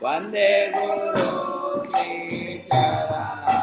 Vande Guru Sri Charanavinda.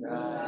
Namo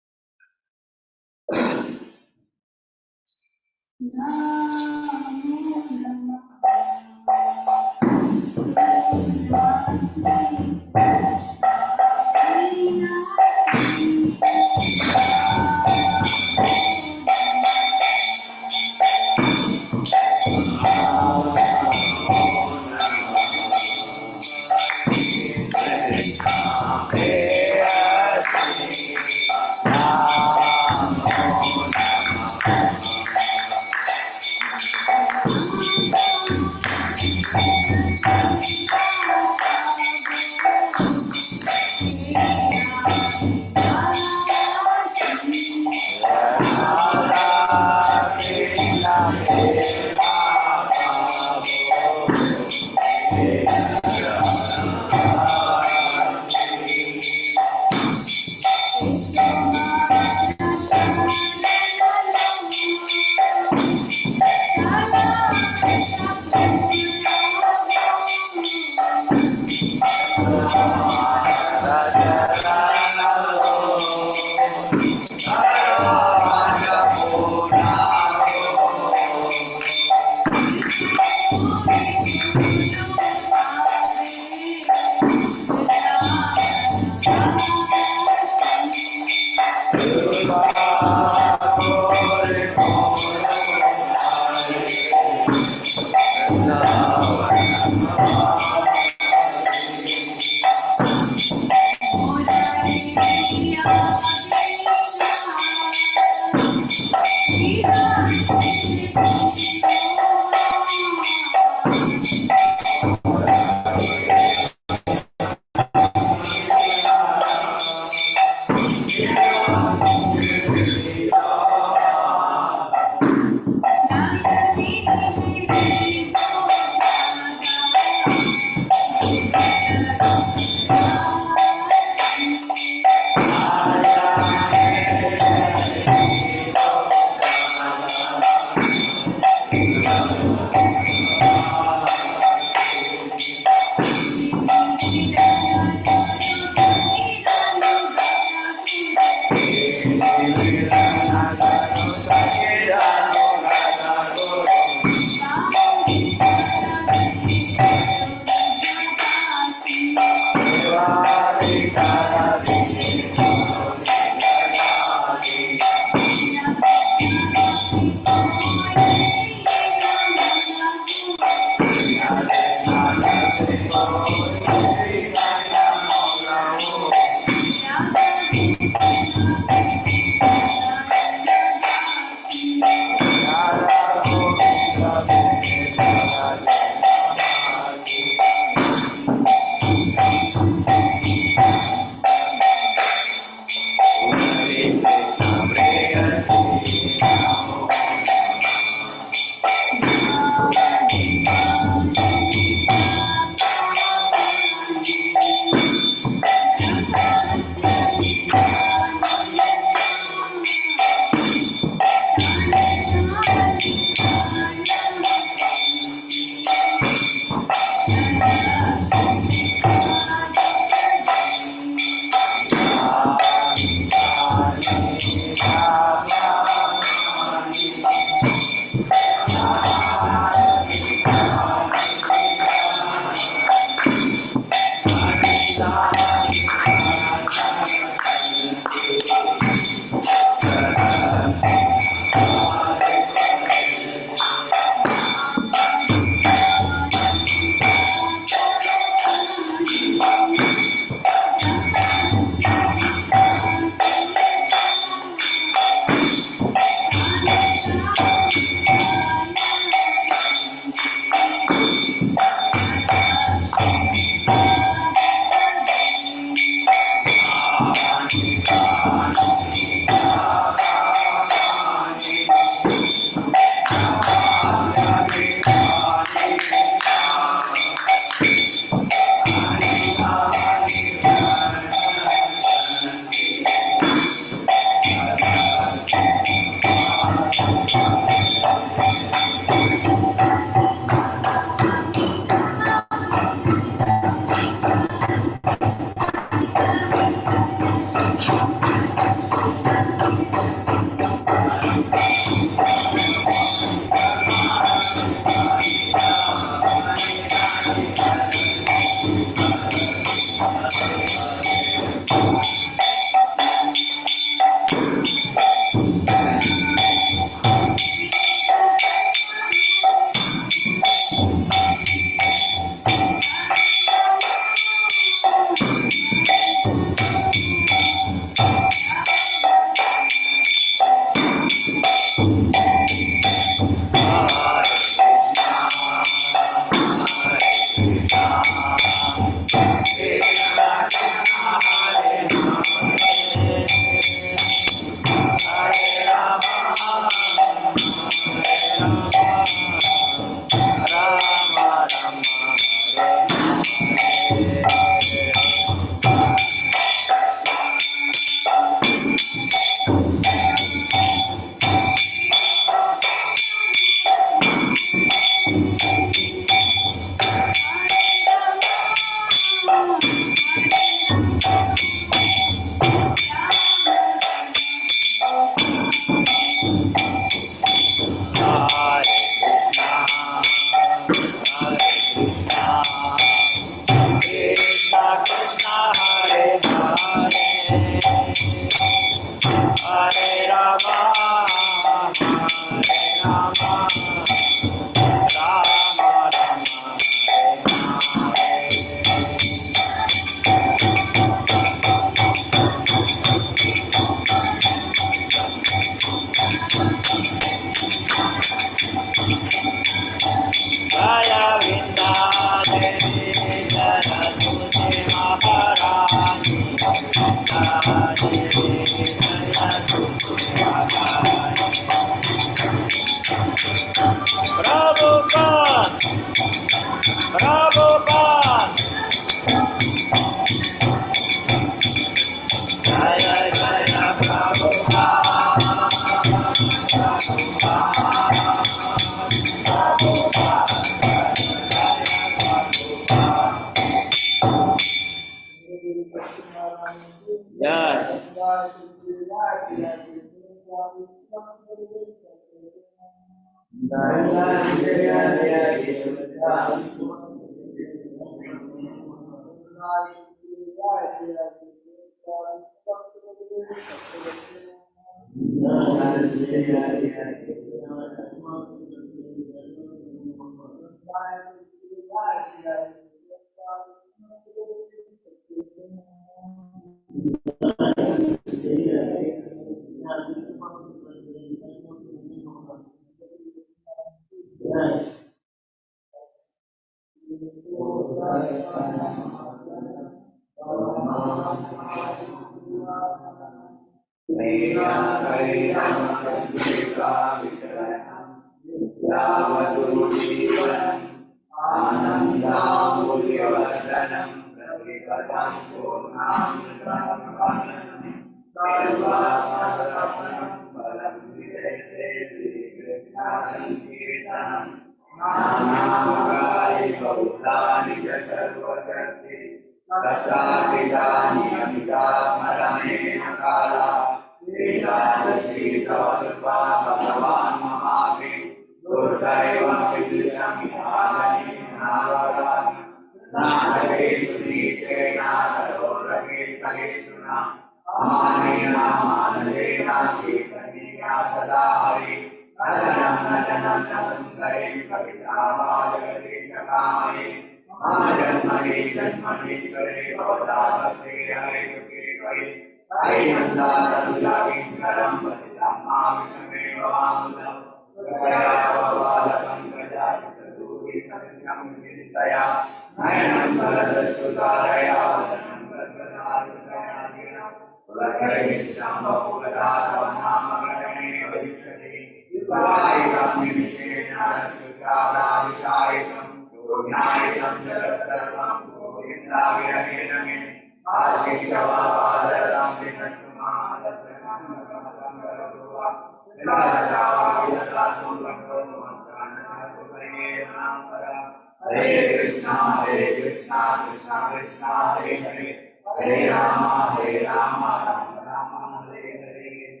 Hare Krishna, Krishna Krishna, Hare Hare, Hare Rama, Rama, Hare Hare.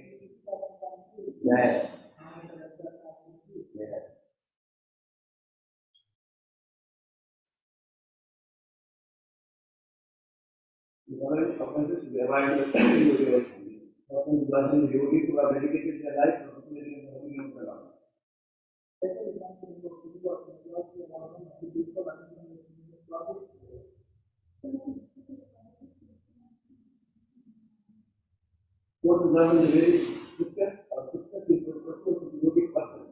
Yes. Yes. Government offenses to avoid the often doesn't devotees who are dedicated their life to fulfilling the holy of the Lord. What to learn the very scripture or scripture is proposed to the yogic person.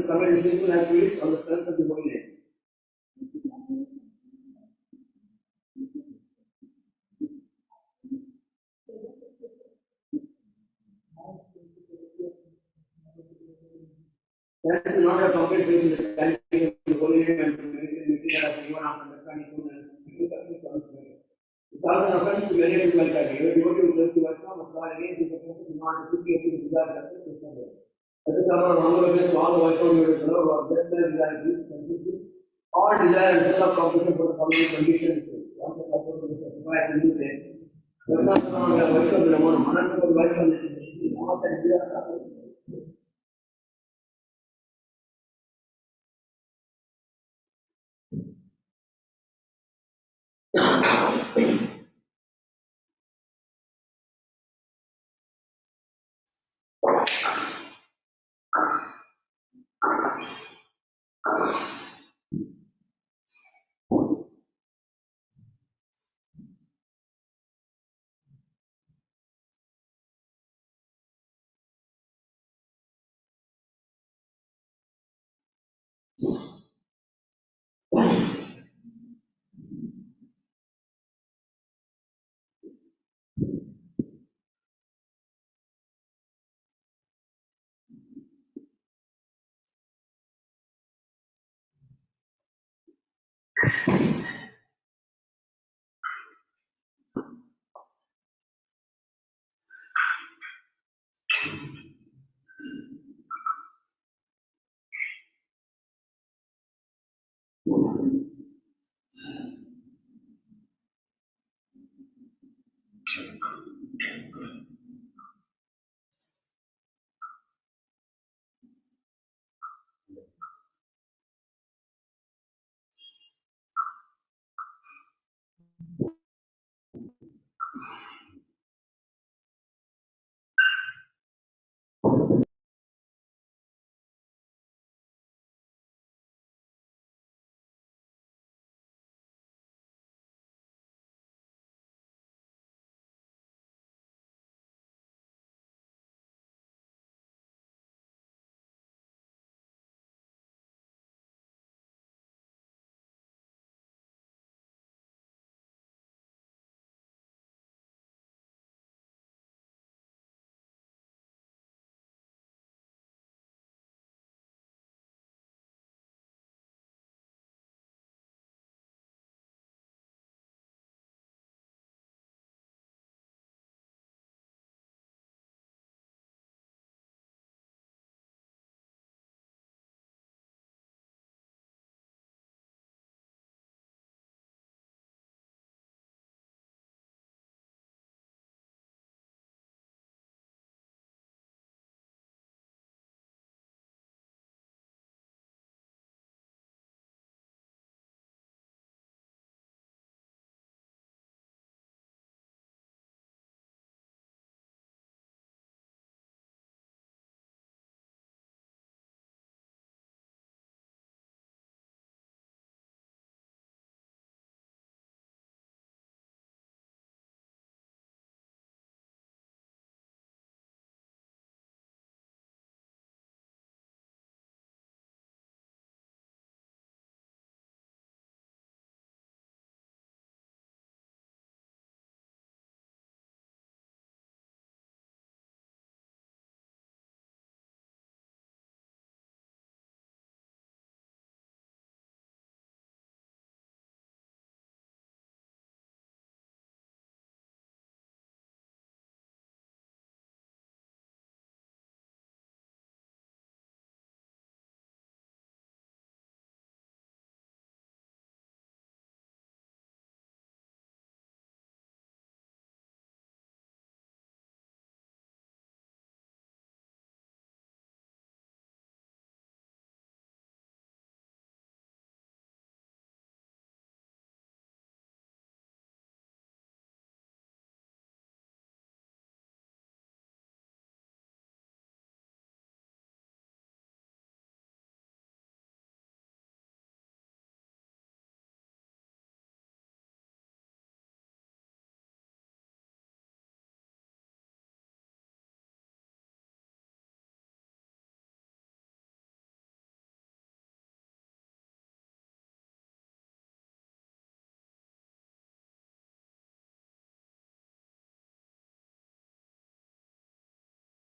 Comment is simple and based on the strength of the holy name. That is not a complete way to the chanting of the holy name and to meditate as even after understanding and it's also an offense to many people like that. Even devotee who goes to Vaishnava must guard against this offense is not to quickly to desire that is somewhere. That is our Mangala against all the Vaishnava devotees who are just their desire is completely all desire and full of competition for the following conditions. Once the couple of the required to do this, Vaishnava the more Mananta for Vaishnava is not that we are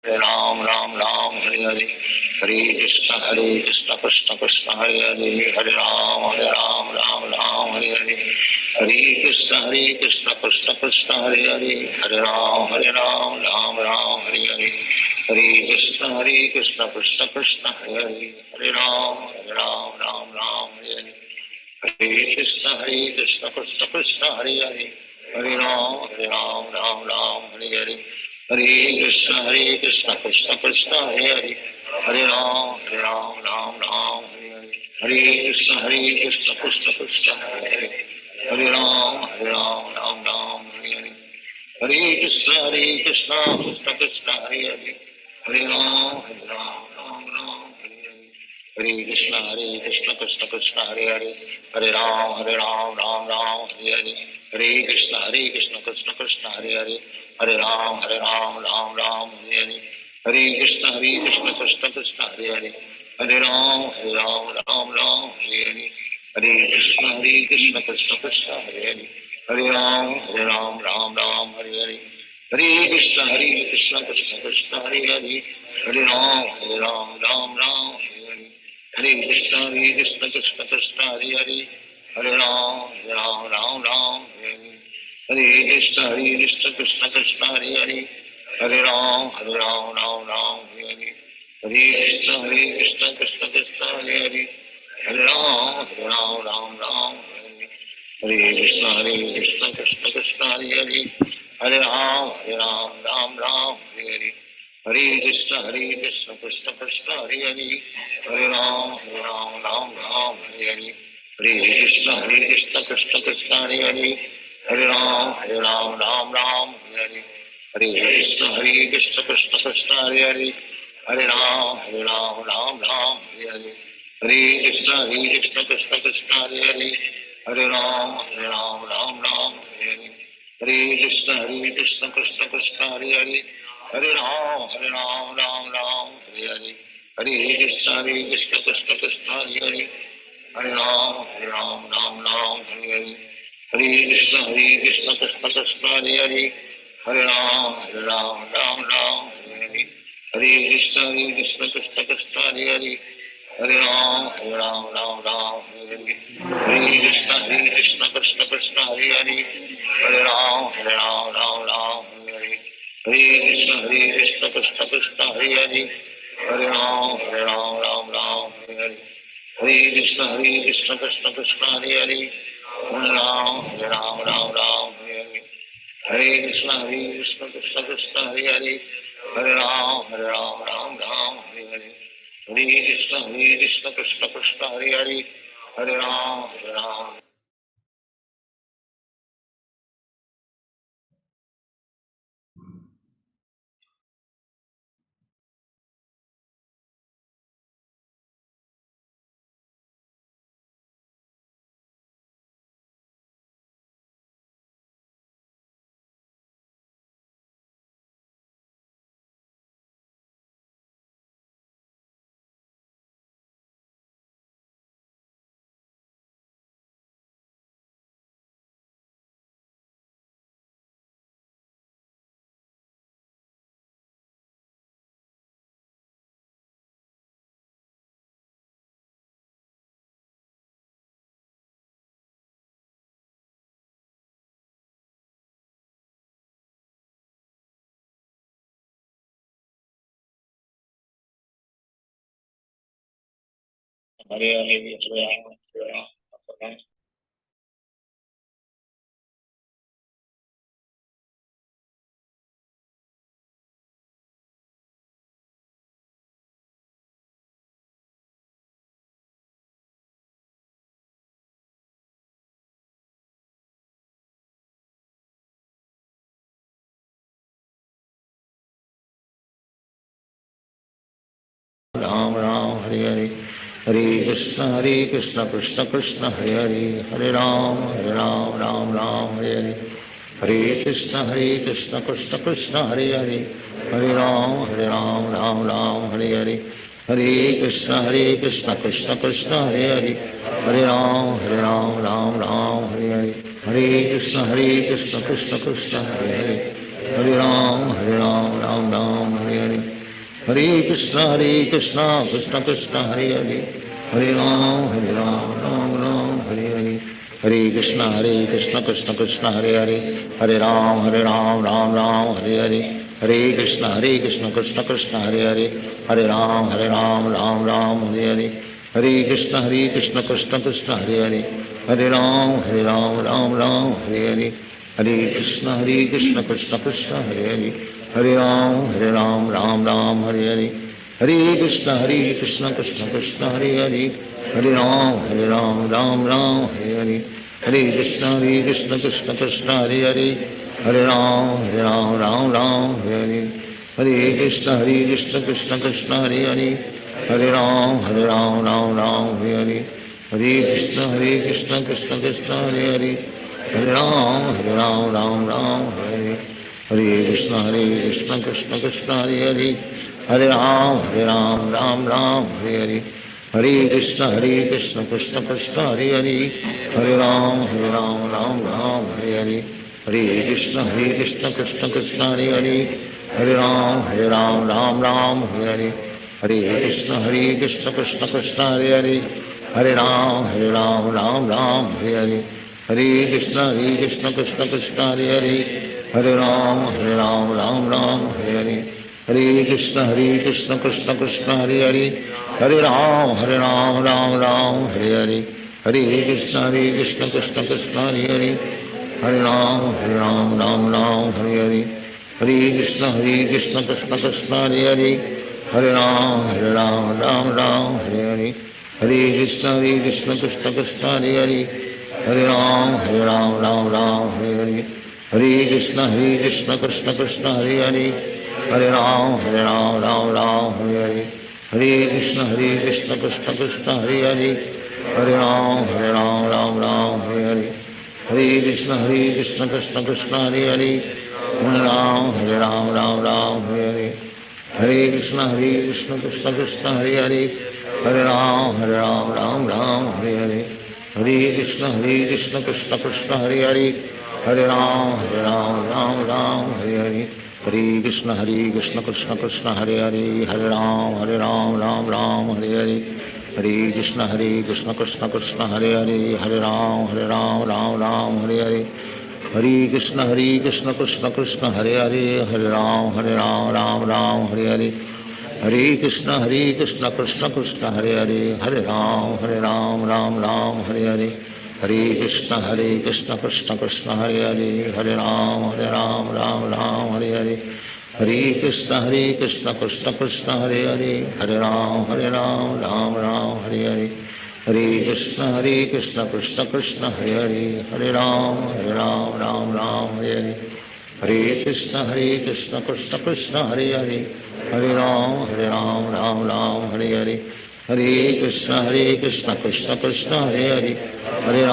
Hare Ram, Ram Ram, Hare Hare, Hare Krishna Krishna Krishna, Hare Hare, Hare Ram, Ram Ram, Hare Hare, Hare Krishna Krishna Krishna, Hare Hare, Hare Ram, Ram Ram, Hare Hare, Hare Krishna Krishna Krishna, Hare Hare, Hare Ram, Ram Ram, Hare Hare, Hare Krishna Krishna Krishna, Hare Hare, Hare Ram, Ram Hare Hare, Hare Krishna Krishna Hare Hare, Hare Ram, Ram Hare Hare, Hare Krishna Krishna Hare Hare, Hare Ram, Ram Hare Hare, Hare Krishna Krishna Hare Hare, Hare Ram, Ram Hare Hare, Hare Krishna Krishna Hare Hare, Hare Ram, Ram Hare Hare, Hare Krishna Krishna Hare Hare, Hare Ram, Ram Hare Hare, Hare Krishna Krishna Hare Hare, Hare Ram, Ram Hare Hare, Hare Krishna Krishna Hare Hare, Hare Ram, Ram Hare Hare, Hare Krishna Krishna Hare Hare, Hare Ram, Ram Hare Hare, Hare Krishna Krishna Hare Hare, Hare Ram, Ram Hare Hare, Hare Krishna Krishna Hare Hare, Hare Ram, Ram Hare Hare, Hare Krishna Krishna Hare Hare, Hare Ram, Ram Hare Hare, Hare Krishna Krishna Hare Hare, Hare Ram, Ram Hare Hare, Hare Krishna Krishna Hare Hare, Hare Ram, Ram Hare Hare, Hare Krishna Krishna Hare Hare, Hare Ram, Ram Hare Hare, Hare Krishna Krishna Hare Hare, Hare Ram, Ram Hare Hare, Hare Krishna Krishna Hare Hare, Hare Ram, Ram Hare Hare, Hare Krishna Krishna Hare Hare, Hare Ram, Ram Hare Hare, Hare Krishna Krishna Hare Hare, Hare Ram, Ram Hare Hare, Hare Krishna Krishna Hare Hare, Hare Ram, Ram Hare Hare, Hare Krishna Krishna Hare Hare, Hare Ram, Ram Hare Hare, Hare Krishna Krishna Hare Hare, Hare Ram, Ram Hare Hare, Hare Krishna Krishna Hare Hare, Hare Ram, Ram Hare Hare, Hare Krishna Krishna Hare Hare, Hare Ram, Ram Hare Hare, Hare Krishna Krishna Hare Hare, Hare Ram, Ram Hare Hare, Hare Krishna Krishna Hare Hare, Hare Ram, Ram. Hare Hare, Hare Ram. Ram Hare Hare, Hare Krishna Krishna Krishna Hare Hare, Hare Ram, Ram Hare Hare, Hare Krishna Krishna Krishna Hare Hare, Hare Ram, Ram Hare Hare, Hare Krishna Krishna Krishna Hare Hare, Hare Ram, Ram Hare Hare, Hare Krishna Krishna Krishna Hare Hare, Hare Ram, Ram Hare Hare Hare Krishna Krishna Krishna Hare Hare Ram Ram Ram Hare Hare Krishna Krishna Krishna Hare Hare Ram Ram Ram Hare Hare Krishna Krishna Krishna Hare Hare Ram Ram Ram Hare Hare Krishna Krishna Krishna Hare Hare Ram Ram Ram Hare Hare Krishna Krishna Krishna Hare Hare Ram Ram Ram Hare Hare Krishna Krishna Krishna Hare Hare Ram Ram Ram Hare Hare Krishna Krishna Krishna Hare Hare Ram Ram Ram Hare Hare Krishna Krishna Krishna Hare Hare Ram Ram Ram Hare Hare Krishna Krishna Krishna Hare Hare Ram Ram Ram Hare Hare Krishna Krishna Krishna Hare Hare Ram Ram Ram Hare Hare Krishna Krishna Krishna Hare Hare Ram Ram Ram Hare Hare Krishna Krishna Krishna Hare Hare Ram Ram Ram Hare Hare Krishna Krishna Krishna Hare Hare Ram Ram Ram Hare Hare Krishna Krishna Krishna Hare Hare Ram Ram Ram Hare Hare Krishna Krishna Krishna Hare Hare Ram Ram Ram Hare Hare Krishna Krishna Krishna Hare Hare Ram Ram Ram Hare Hare Krishna Krishna Krishna Hare Hare Ram Ram Ram Hare Hare Krishna Krishna Krishna Hare Hare Ram Ram Ram Hare Hare Krishna Krishna Krishna Hare Hare Ram Ram Ram Hare Hare Krishna Krishna Krishna Hare Hare Ram Ram Ram Hare Hare Krishna Krishna Krishna Hare Hare Ram Ram Ram Hare Hare Krishna Krishna Krishna Hare Hare Ram Ram Ram Hare Hare Krishna Krishna Krishna Hare Hare Ram Ram Ram Hare Hare Krishna Krishna Krishna Hare Hare Ram Ram Ram Hare Hare Krishna Krishna Krishna Hare Hare Ram Ram Ram Hare Hare Krishna Krishna Krishna Hare Hare Ram Ram Ram Hare Hare Krishna Krishna Krishna Hare Hare Ram Ram Ram Hare Hare Krishna Krishna Krishna Hare Hare Ram Ram Ram Hare Hare Krishna Krishna Krishna Hare Hare Ram Ram Ram Hare Hare Krishna Krishna Krishna Hare Hare Ram Ram Ram Hare Hare Krishna Krishna Krishna Hare Hare Ram Ram Ram Hare Hare Krishna Krishna Krishna Hare Hare Ram Ram Ram Hare Hare Krishna Krishna Krishna Hare Hare Ram Ram Ram Hare Hare Krishna Krishna Krishna Hare Hare Ram Ram Ram Hare Hare Krishna Krishna Krishna Hare Hare Ram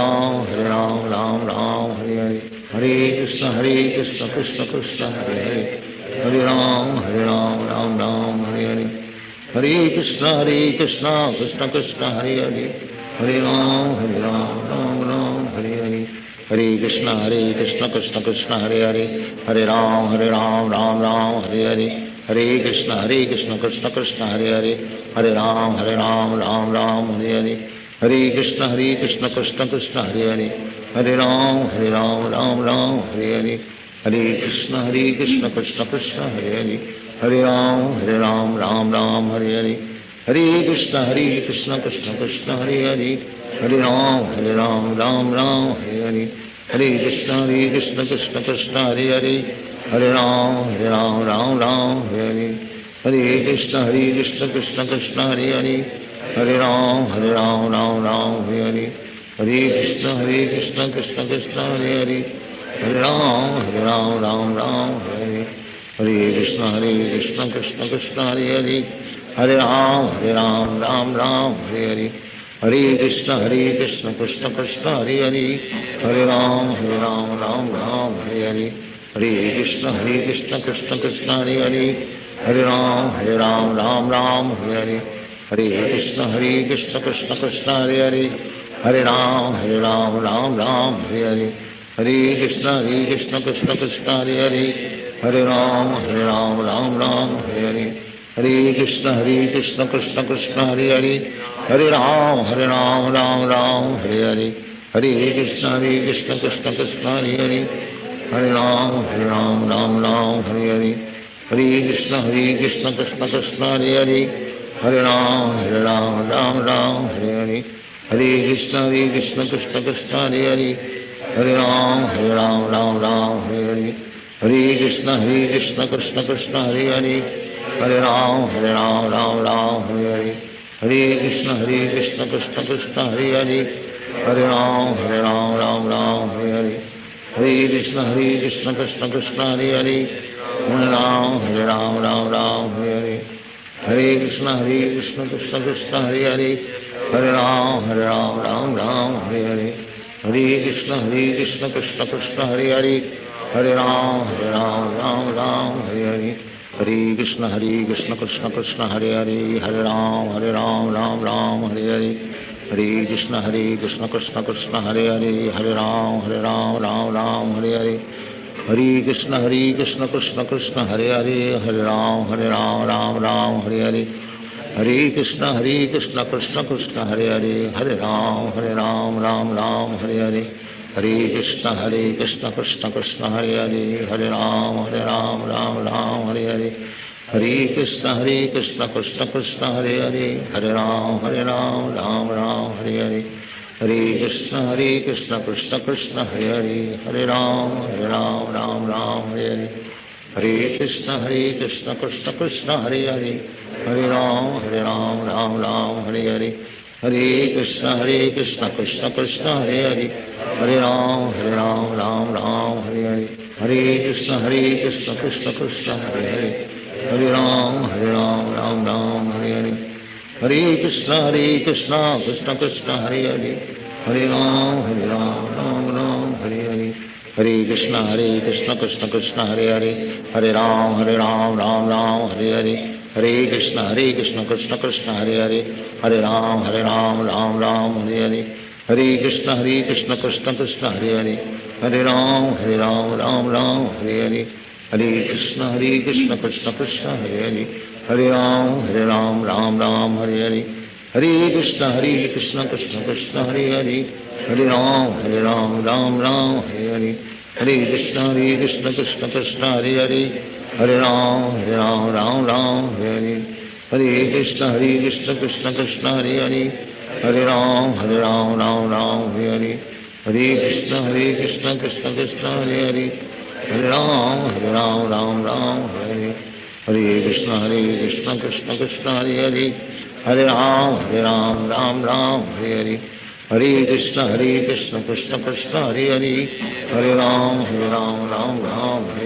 Ram Ram Hare Hare Krishna Krishna Krishna Hare Hare Ram Ram Ram Hare Hare Krishna Krishna Krishna Hare Hare Ram Ram Ram Hare Hare Krishna Krishna Krishna Hare Hare Ram Ram Ram Hare Hare Krishna Krishna Krishna Hare Hare Ram Ram Ram Hare Hare Krishna Krishna Krishna Hare Hare Ram Ram Ram Hare Hare Krishna Krishna Krishna Hare Hare Ram Ram Ram Hare Hare Krishna Krishna Krishna Hare Hare Ram Ram Ram Hare Hare Krishna Krishna Krishna Hare Hare Ram Ram Ram Hare Hare Krishna Krishna Krishna Hare Hare Ram Ram Ram Hare Hare Krishna Krishna Krishna Hare Hare Ram Ram Ram Hare Hare Krishna Krishna Krishna Hare Hare Ram Ram Ram Hare Hare Krishna Krishna Krishna Krishna Hare Hare Ram Ram Ram Hare Hare, Hare Krishna Krishna Krishna Hare Hare, Hare Ram Ram Ram Hare Hare, Hare Krishna Krishna Krishna Hare Hare, Hare Ram Ram Hare Hare, Hare Krishna Krishna Krishna Hare Hare, Hare Ram Ram Hare Hare, Hare Krishna Krishna Krishna Hare Hare, Hare Ram Ram Hare Hare, Hare Krishna Krishna Krishna Hare Hare, Hare Ram Ram Hare Hare, Hare Krishna Krishna Krishna Hare Hare, Hare Ram Ram Hare Hare, Hare Krishna Krishna Krishna Hare Hare, Hare Ram Hare Hare, Hare Krishna Krishna Krishna Hare Hare, Hare Ram Ram Hare Hare, Hare Krishna Krishna Krishna Hare Hare, Hare Ram Ram Hare Hare, Hare Krishna Krishna Krishna Hare Hare, Hare Ram Ram Hare Hare, Hare Krishna Krishna Krishna Hare Hare, Hare Ram Ram Hare Hare, Hare Krishna Krishna Krishna Hare Hare, Hare Ram Ram Hare Hare, Hare Krishna Krishna Krishna Hare Hare, Hare Ram Ram Hare Hare, Hare Krishna Krishna Krishna Hare Hare, Hare Ram Ram Hare Hare, Hare Krishna Krishna Krishna Hare Hare, Hare Ram Ram Hare Hare, Hare Krishna Krishna Krishna Hare Hare, Hare Ram Ram Hare Hare, Hare Krishna Krishna Krishna Hare Hare, Hare Ram Ram Hare Hare, Hare Krishna Krishna Krishna Hare Hare, Hare Ram Ram Hare Hare, Hare Krishna Krishna Krishna Hare Hare, Hare Ram Ram Hare Hare, Hare Krishna Krishna Krishna Hare Hare, Hare Ram Ram Hare Hare, Hare Krishna Krishna Krishna Hare Hare, Hare Ram Ram Hare Hare, Hare Krishna Krishna Krishna Hare Hare, Hare Ram Ram Hare Hare, Hare Krishna Krishna Krishna Hare Hare, Hare Ram Ram Hare Hare, Hare Krishna Krishna Krishna Hare Hare, Hare Ram Ram Hare Hare, Hare Krishna Krishna Krishna Hare Hare, Hare Ram Ram Hare Hare, Hare Krishna Krishna Krishna Hare Hare, Hare Ram Ram Hare Hare, Hare Krishna Krishna Krishna Hare Hare, Hare Ram Ram Hare Hare, Hare Krishna Krishna Krishna Hare Hare, Hare Ram Ram Hare Hare, Hare Krishna Krishna Krishna Hare Hare, Hare Ram Ram Hare Hare, Hare Krishna Krishna Krishna Hare Hare, Hare Ram Ram Hare Hare, Hare Krishna Krishna Krishna Hare Hare, Hare Ram Ram Hare Hare, Hare Krishna Krishna Krishna Hare Hare, Hare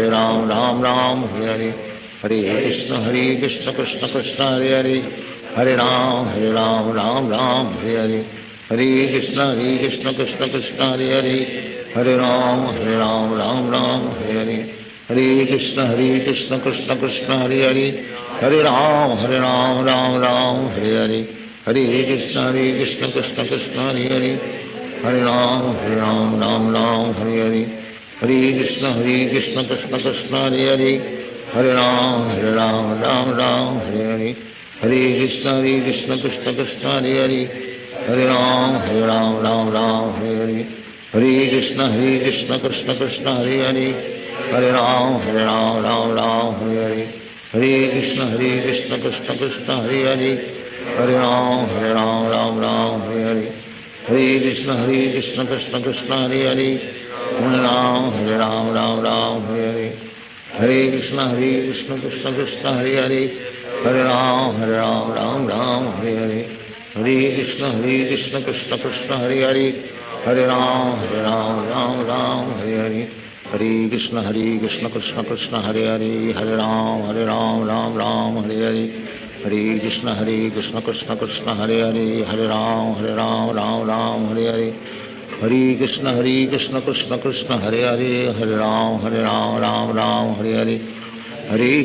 Ram Ram Hare Hare, Hare Krishna Krishna Krishna Hare Hare, Hare Ram Ram Hare Hare, Hare Krishna Krishna Krishna Hare Hare, Hare Ram Ram Hare Hare, Hare Krishna Krishna Krishna Hare Hare, Hare Ram Ram Hare Hare, Hare Krishna Krishna Krishna Hare Hare, Hare Ram Ram Hare Hare, Hare Krishna Krishna Krishna Hare Hare, Hare Ram Ram Hare Hare, Hare Krishna Krishna Krishna Hare Hare, Hare Ram Ram Hare Hare, Hare Krishna Krishna Krishna Hare Hare, Hare Ram Ram Hare Hare, Hare Krishna Krishna Krishna Hare Hare, Hare Ram Hare Hare, Hare Krishna Krishna Krishna Hare Hare, Hare Ram Ram Hare Hare, Hare Krishna Krishna Krishna Hare Hare, Hare Ram Ram Hare Hare, Hare Krishna Krishna Krishna Hare Hare, Hare Ram Ram Hare Hare, Hare Krishna Krishna Krishna Hare Hare, Hare Ram Ram Hare Hare, Hare Krishna Krishna Krishna Hare Hare, Hare Ram Ram Hare Hare, Hare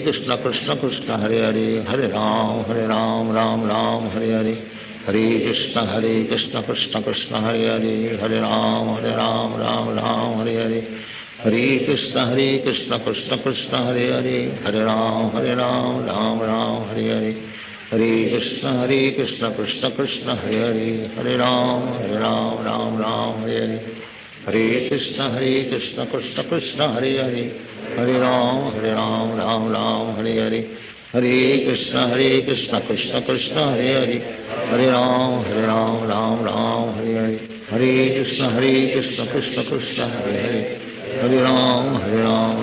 Krishna Krishna Krishna Hare Hare, Hare Ram Ram Ram Hare Hare, Hare Krishna Krishna Krishna Hare Hare, Hare Ram Ram Ram Hare Hare, Hare Krishna Krishna Krishna Hare Hare, Hare Ram Ram Ram Hare Hare, Hare Krishna Krishna Krishna Hare Hare, Hare Ram Ram Ram Hare Hare, Hare Krishna Krishna Krishna Hare Hare, Hare Ram Ram Ram Hare Hare, Hare Krishna Krishna Krishna Hare Hare, Hare Ram Ram Hare Hare, Hare Krishna Krishna Krishna Hare Hare, Hare Ram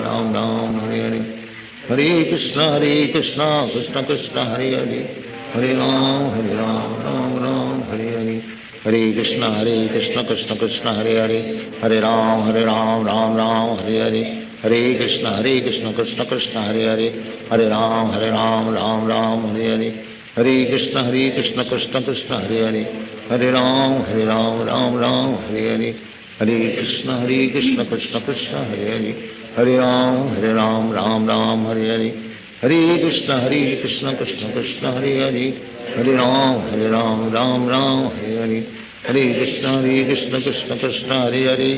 Ram Ram Hare Hare, Hare Krishna Krishna Krishna Hare Hare, Hare Ram Ram Hare Hare, Hare Krishna Krishna Krishna Hare Hare, Hare Ram Ram Ram Hare Hare, Hare Krishna Krishna Krishna Hare Hare, Hare Ram Ram Ram Hare Hare, Hare Krishna Krishna Krishna Hare Hare, Hare Ram Ram Hare Hare, Hare Krishna Krishna Krishna Hare Hare, Hare Ram Ram Hare Hare, Hare Krishna Krishna Krishna Hare Hare, Hare Ram Ram Hare Hare, Hare Krishna Krishna Krishna Hare Hare, Hare Ram Ram Hare Hare, Hare Krishna Krishna Krishna Hare Hare, Hare Ram Ram Hare Hare, Hare Krishna Krishna Krishna Hare Hare,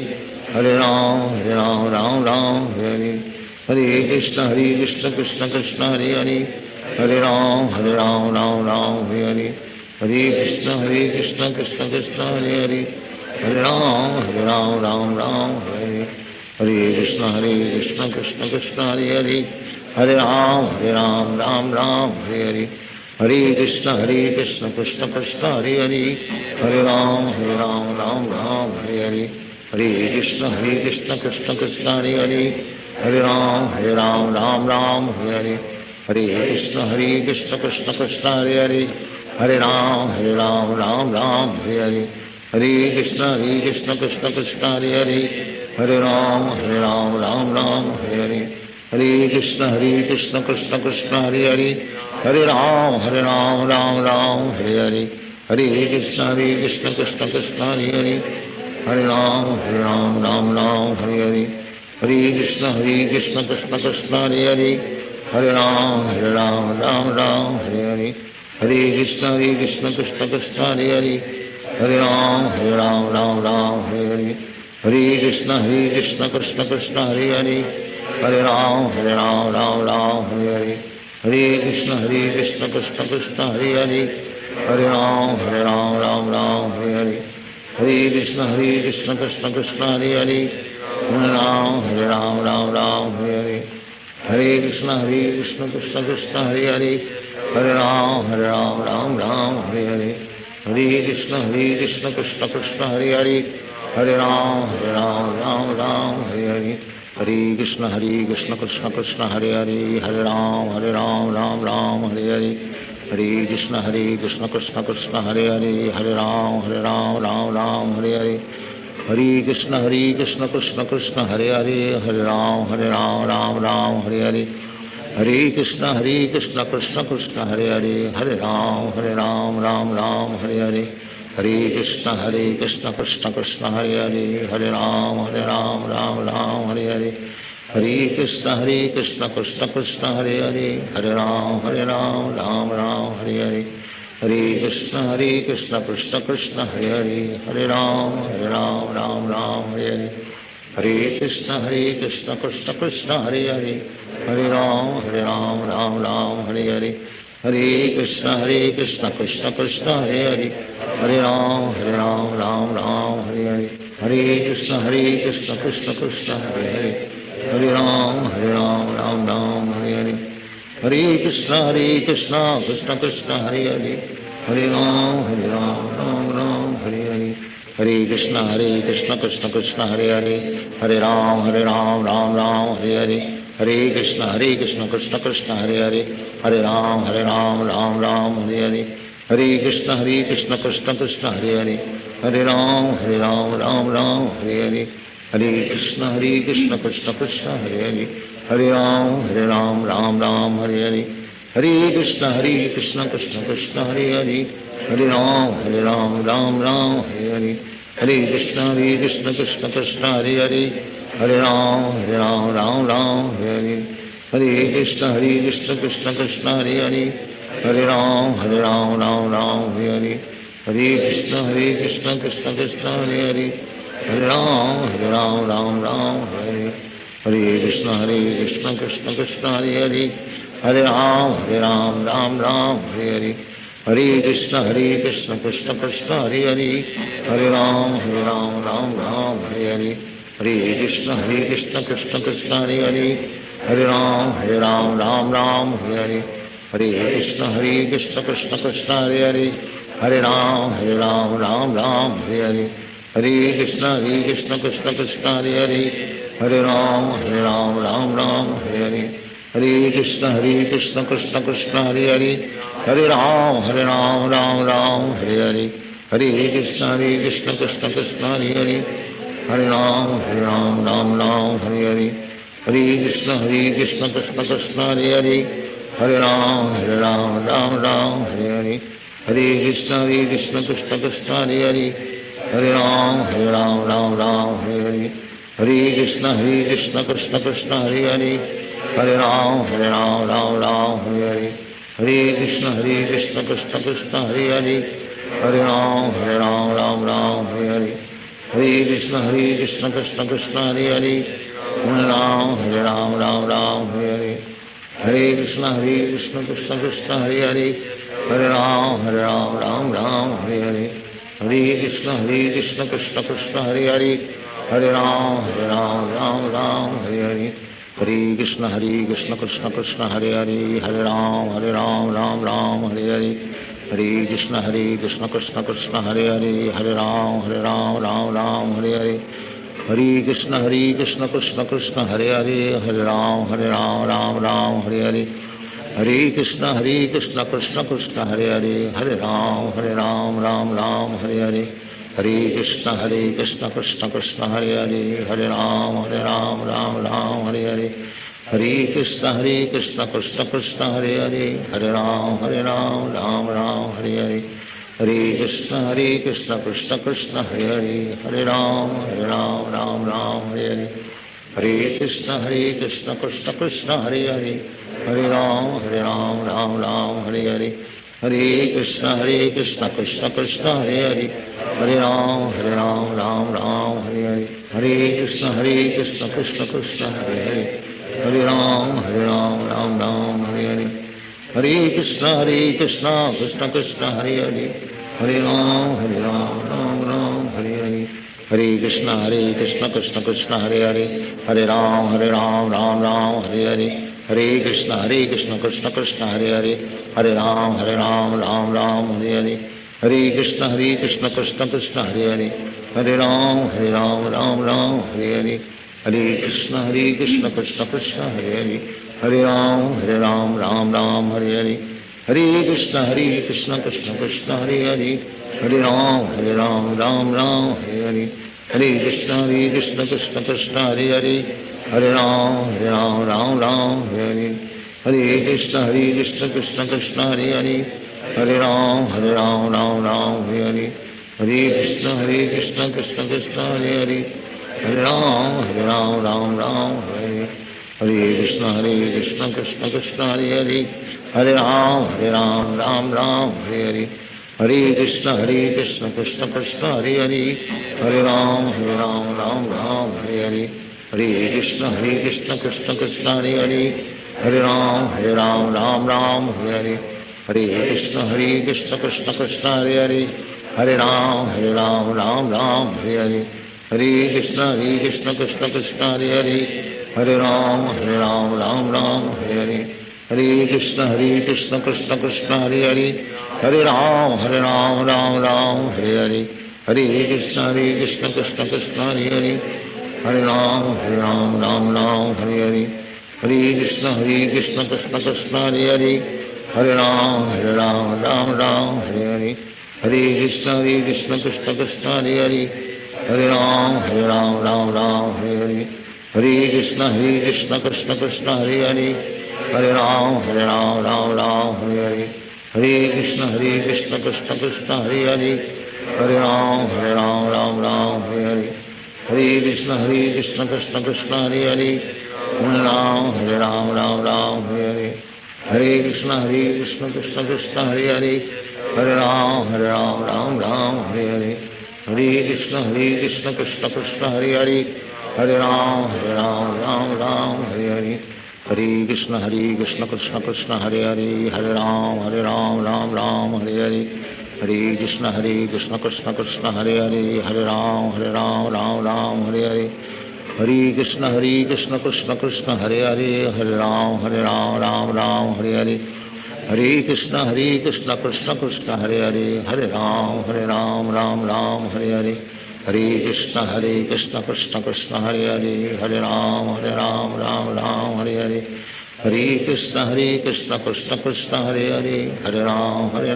Hare Ram Ram Hare Hare, Hare Krishna Krishna Krishna Hare Hare, Hare Ram Ram Hare Hare, Hare Krishna Krishna Krishna Hare Hare, Hare Ram Ram Hare Hare, Hare Krishna Krishna Krishna Hare Hare, Hare Ram Ram Hare Hare, Hare Krishna Krishna Krishna Hare Hare, Hare Ram Ram Hare Hare, Hare Krishna Krishna Krishna Hare Hare, Hare Ram Ram Hare Hare, Hare Krishna Krishna Krishna Hare Hare, Hare Ram Ram Hare Hare, Hare Krishna Krishna Krishna Hare Hare, Hare Ram Ram Hare Hare, Hare Krishna Krishna Krishna Hare Hare, Hare Ram Ram Hare Hare, Hare Krishna Krishna Krishna Hare Hare, Hare Ram Ram Hare Hare, Hare Krishna Krishna Krishna Hare Hare, Hare Ram Ram Hare Hare, Hare Krishna Krishna Krishna Hare Hare, Hare Ram Ram Hare Hare, Hare Krishna Krishna Krishna Hare Hare, Hare Ram Hare Hare, Hare Krishna Krishna Krishna Hare Hare, Hare Ram Hare Hare, Hare Krishna Krishna Krishna Hare Hare, Hare Ram Hare Hare, Hare Krishna Krishna Krishna Hare Hare, Hare Ram Ram Hare Hare, Hare Krishna Krishna Krishna Hare Hare, Hare Ram Ram Hare Hare, Hare Krishna Krishna Krishna Hare Hare, Hare Ram Ram Hare Hare, Hare Krishna Krishna Krishna Hare Hare, Hare Ram Ram Hare Hare, Hare Krishna Krishna Krishna Hare Hare, Hare Ram Ram Hare Hare, Hare Krishna Krishna Krishna Hare Hare, Hare Ram Ram Hare Hare, Hare Krishna Krishna Krishna Hare Hare, Hare Ram Ram Hare Hare, Hare Krishna Krishna Krishna Hare Hare, Hare Ram Ram Hare Hare, Hare Krishna Krishna Krishna Hare Hare, Hare Ram Ram Hare Hare, Hare Krishna Krishna Krishna Hare Hare, Hare Ram Ram Hare Hare, Hare Krishna Krishna Krishna Hare Hare, Hare Ram Hare Hare, Hare Krishna Krishna Krishna Hare Hare, Hare Ram Ram Hare Hare, Hare Krishna Krishna Krishna Hare Hare, Hare Ram Ram Hare Hare, Hare Krishna Krishna Krishna Hare Hare, Hare Ram Ram Hare Hare, Hare Krishna Krishna Krishna Hare Hare, Hare Ram Ram Hare Hare, Hare Krishna Krishna Krishna Hare Hare, Hare Ram Ram Hare Hare, Hare Krishna Krishna Krishna Hare Hare, Hare Ram Ram Hare Hare, Hare Krishna Krishna Krishna Hare Hare, Hare Ram Ram Hare Hare, Hare Krishna Krishna Krishna Hare Hare, Hare Ram Ram Hare Hare, Hare Krishna Krishna Krishna Hare Hare, Hare Ram Ram Hare Hare, Hare Krishna Krishna Krishna Hare Hare, Hare Ram Ram Hare Hare, Hare Krishna Krishna Krishna Hare Hare, Hare Ram Ram Hare Hare, Hare Krishna Krishna Krishna Hare Hare, Hare Ram Ram Hare Hare, Hare Krishna Krishna Krishna Hare Hare, Hare Ram Ram Hare Hare, Hare Krishna Krishna Krishna Hare Hare, Hare Ram Ram Hare Hare, Hare Krishna Krishna Krishna Hare Hare, Hare Ram Ram Hare Hare, Hare Krishna Krishna Krishna Hare Hare, Hare Ram Ram Hare Hare, Hare Krishna Krishna Krishna Hare Hare, Hare Ram Ram Hare Hare, Hare Krishna Krishna Krishna Hare Hare, Hare Ram Ram Hare Hare, Hare Krishna Krishna Krishna Hare Hare, Hare Ram Ram Hare Hare, Hare Krishna Krishna Krishna Hare Hare, Hare Ram Ram Hare Hare, Hare Krishna Krishna Krishna Hare Hare, Hare Ram Ram Hare Hare, Hare Krishna Krishna Krishna Hare Hare, Hare Ram Ram Hare Hare, Hare Krishna Krishna Krishna Hare Hare, Hare Ram Ram Hare Hare, Hare Krishna Krishna Krishna Hare Hare, Hare Ram Ram Hare Hare, Hare Krishna Krishna Krishna Hare Hare, Hare Ram Ram Hare Hare, Hare Krishna Krishna Krishna Hare Hare, Hare Ram Ram Hare Hare, Hare Krishna Krishna Krishna Hare Hare, Hare Ram Ram Hare Hare, Hare Krishna Krishna Krishna Hare Hare, Hare Ram Ram Hare Hare, Hare Krishna Krishna Krishna Hare Hare, Hare Ram Ram Hare Hare, Hare Krishna Krishna Krishna Hare Hare, Hare Ram Ram Hare Hare, Hare Krishna Krishna Krishna Hare Hare, Hare Ram Ram Hare Hare, Hare Krishna Krishna Krishna Hare Hare, Hare Ram Ram Hare Hare, Hare Krishna Krishna Krishna Hare Hare, Hare Ram Hare Hare, Hare Krishna Krishna Krishna Hare Hare, Hare Ram Ram Hare Hare, Hare Krishna Krishna Krishna Hare Hare, Hare Ram Ram Hare Hare, Hare Krishna Krishna Krishna Hare Hare, Hare Ram Ram Hare Hare, Hare Krishna Krishna Krishna Hare Hare, Hare Ram Ram Hare Hare, Hare Krishna Krishna Krishna Hare Hare, Hare Ram Ram Hare Hare, Hare Krishna Krishna Krishna Hare Hare, Hare Ram Ram Hare Hare, Hare Krishna Krishna Krishna Hare Hare, Hare Ram Ram Hare Hare, Hare Krishna Krishna Krishna Hare Hare, Hare Ram Ram Hare Hare, Hare Krishna Krishna Krishna Hare Hare, Hare Ram Ram Hare Hare, Hare Krishna Krishna Krishna Hare Hare, Hare Ram Ram Hare Hare, Hare Krishna Krishna Krishna Hare Hare, Hare Ram Ram Hare Hare, Hare Krishna Krishna Krishna Hare Hare, Hare Ram Ram Hare Hare, Hare Krishna Krishna Krishna Hare Hare, Hare Ram Ram Hare Hare, Hare Krishna Krishna Krishna Hare Hare, Hare Ram Ram Hare Hare, Hare Krishna Krishna Krishna Hare Hare, Hare Ram Ram Hare Hare, Hare Krishna Krishna Krishna Hare Hare, Hare Ram Hare Hare, Hare Krishna Krishna Krishna Hare Hare, Hare Ram Hare Hare, Hare Krishna Krishna Krishna Hare Hare, Hare Ram Ram Hare Hare, Hare Krishna Krishna Krishna Hare Hare, Hare Ram Ram Hare Hare, Hare Krishna Krishna Krishna Hare Hare, Hare Ram Ram Hare Hare, Hare Krishna Krishna Krishna Hare Hare, Hare Ram Ram Ram Hare Hare, Hare Krishna Krishna Krishna Hare Hare, Hare Ram Ram Ram Hare Hare, Hare Krishna Krishna Krishna Hare Hare, Hare Ram Ram Ram Hare Hare, Hare Krishna Krishna Krishna Hare Hare, Hare Ram Ram Hare Hare, Hare Krishna Krishna Krishna Hare Hare, Hare Ram Ram Hare Hare, Hare Krishna Krishna Krishna Hare Hare, Hare Ram Ram Hare Hare, Hare Krishna Krishna Krishna Hare Hare, Hare Ram Ram Hare Hare, Hare Krishna Krishna Krishna Hare Hare, Hare Ram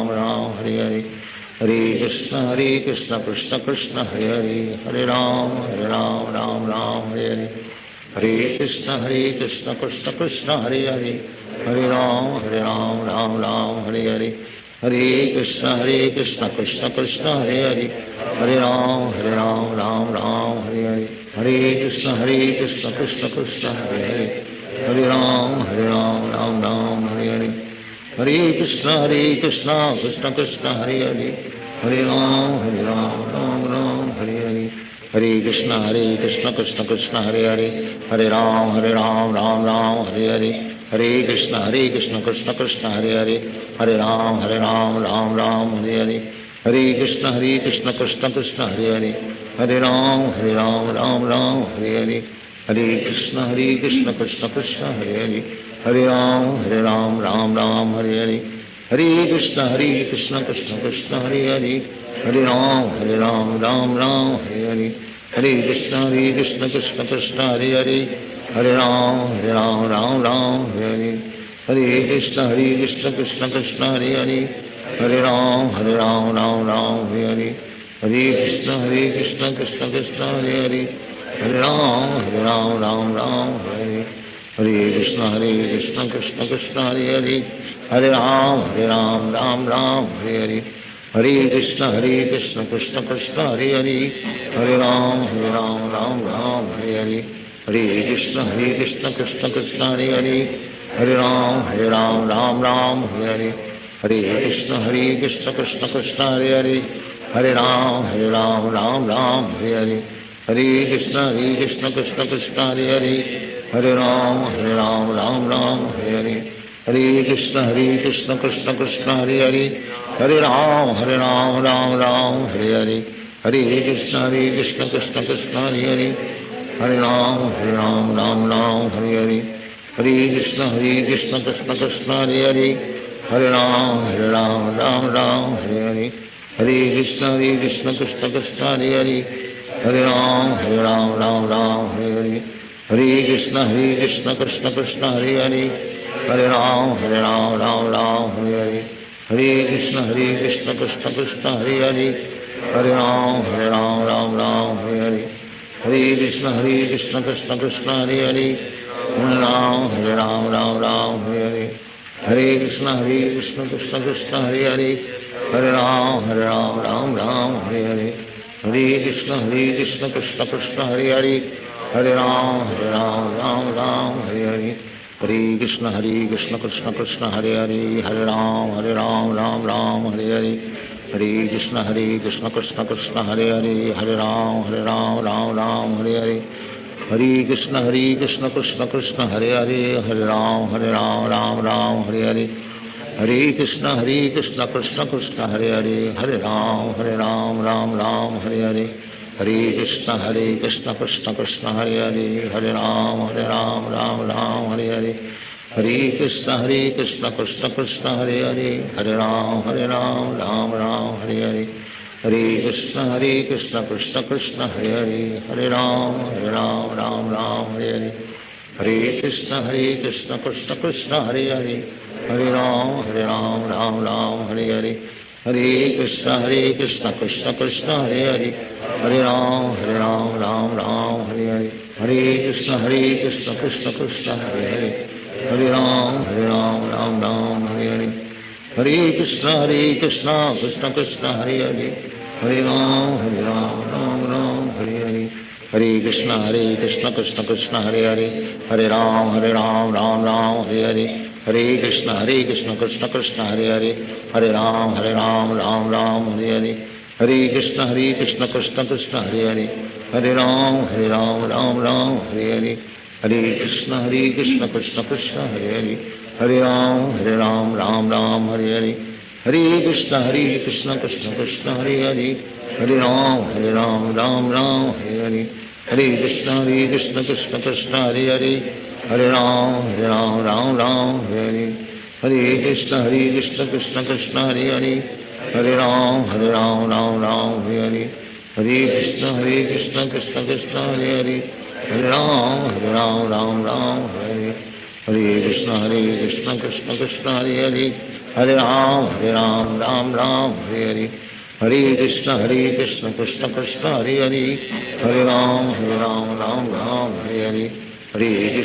Ram Hare Hare, Hare Krishna Krishna Krishna Hare Hare, Hare Ram Ram Hare Hare, Hare Krishna Krishna Krishna Hare Hare, Hare Ram Ram Hare Hare, Hare Krishna Krishna Krishna Hare Hare, Hare Ram Ram Hare Hare, Hare Krishna Krishna Krishna Hare Hare, Hare Ram Ram Hare Hare, Hare Krishna Krishna Krishna Hare Hare, Hare Ram Hare Hare, Hare Krishna Krishna Krishna Hare Hare, Hare Ram Ram Hare Hare, Hare Krishna Krishna Krishna Hare Hare, Hare Ram Ram Hare Hare, Hare Krishna Krishna Krishna Hare Hare, Hare Ram Ram Hare Hare, Hare Krishna Krishna Krishna Hare Hare, Hare Ram Ram Hare Hare, Hare Krishna Krishna Krishna Hare Hare, Hare Ram Ram Hare Hare, Hare Krishna Krishna Krishna Hare Hare, Hare Ram Ram Hare Hare, Hare Krishna Krishna Krishna Hare Hare, Hare Ram Ram Hare Hare, Hare Krishna Krishna Krishna Hare Hare, Hare Ram Ram Hare Hare, Hare Krishna Krishna Krishna Hare Hare, Hare Ram Ram Hare Hare, Hare Krishna Krishna Krishna Hare Hare, Hare Ram Ram Hare Hare, Hare Krishna Krishna Krishna Hare Hare, Hare Ram Ram Hare Hare, Hare Krishna Krishna Krishna Hare Hare, Hare Ram Ram Hare Hare, Hare Krishna Krishna Krishna Hare Hare, Hare Ram Ram Hare Hare, Hare Krishna Krishna Krishna Hare Hare, Hare Ram Ram Hare Hare, Hare Krishna Krishna Krishna Hare Hare, Hare Ram Ram Hare Hare, Hare Krishna Krishna Krishna Hare Hare, Hare Ram Ram Hare Hare, Hare Krishna Krishna Krishna Hare Hare, Hare Ram Ram Hare Hare, Hare Krishna Krishna Krishna Hare Hare, Hare Ram Ram Hare Hare, Hare Krishna Krishna Krishna Hare Hare, Hare Ram Ram Hare Hare, Hare Krishna Krishna Krishna Hare Hare, Hare Ram Hare Hare, Hare Krishna Krishna Krishna Hare Hare, Hare Ram Ram Hare Hare, Hare Krishna Krishna Krishna Hare Hare, Hare Ram Ram Hare Hare, Hare Krishna Krishna Krishna Hare Hare, Hare Ram Ram Hare Hare, Hare Krishna Krishna Krishna Hare Hare, Hare Ram Ram Hare Hare, Hare Krishna Krishna Krishna Hare Hare, Hare Ram Ram Hare Hare, Hare Krishna Krishna Krishna Hare Hare, Hare Ram Ram Hare Hare, Hare Krishna Krishna Krishna Hare Hare, Hare Ram Ram Hare Hare, Hare Krishna Krishna Krishna Hare Hare, Hare Ram Ram Hare Hare, Hare Krishna Krishna Krishna Hare Hare, Hare Ram Ram Hare Hare, Hare Krishna Krishna Krishna Hare Hare, Hare Ram Ram Hare Hare, Hare Krishna Krishna Krishna Hare Hare, Hare Ram Ram Hare Hare, Hare Krishna Krishna Krishna Hare Hare, Hare Ram Ram Hare Hare, Hare Krishna Krishna Krishna Hare Hare, Hare Ram Hare Hare, Hare Krishna Krishna Krishna Hare Hare, Hare Ram Ram Ram Hare Hare, Hare Krishna Krishna Krishna Hare Hare, Hare Ram Ram Ram Hare Hare, Hare Krishna Krishna Krishna Hare Hare, Hare Ram Ram Ram Hare Hare, Hare Krishna Krishna Krishna Hare Hare, Hare Ram Ram Hare Hare, Hare Krishna Krishna Krishna Hare Hare, Hare Ram Ram Hare Hare, Hare Krishna Krishna Krishna Hare Hare, Hare Ram Ram Hare Hare, Hare Krishna Krishna Krishna Hare Hare, Hare Ram Ram Hare Hare, Hare Krishna Krishna Krishna Hare Hare, Hare Ram Ram Hare Hare, Hare Krishna Krishna Krishna Hare Hare, Hare Ram Ram Hare Hare, Hare Krishna Krishna Krishna Hare Hare, Hare Ram Ram Hare Hare, Hare Krishna Krishna Krishna Hare Hare, Hare Ram Ram Hare Hare, Hare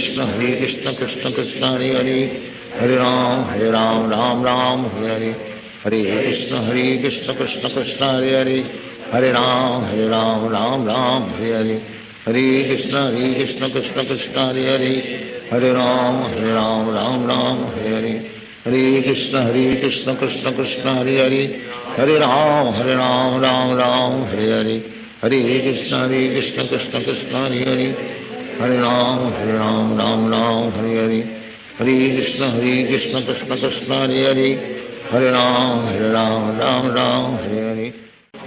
Krishna Krishna Krishna Hare Hare, Hare Ram Ram Hare Hare, Hare Krishna Krishna Krishna Hare Hare, Hare Ram Ram Hare Hare, Hare Krishna Krishna Krishna Hare Hare, Hare Ram Ram Hare Hare, Hare Krishna Krishna Krishna Hare Hare, Hare Ram Ram Hare Hare, Hare Krishna Krishna Krishna Hare Hare, Hare Ram Ram Hare Hare, Hare Krishna Krishna Krishna Hare Hare, Hare Ram Ram Hare Hare, Hare Krishna Krishna Krishna Hare Hare, Hare Ram Ram Hare Hare, Hare Krishna Krishna Krishna Hare Hare, Hare Ram Ram Hare Hare,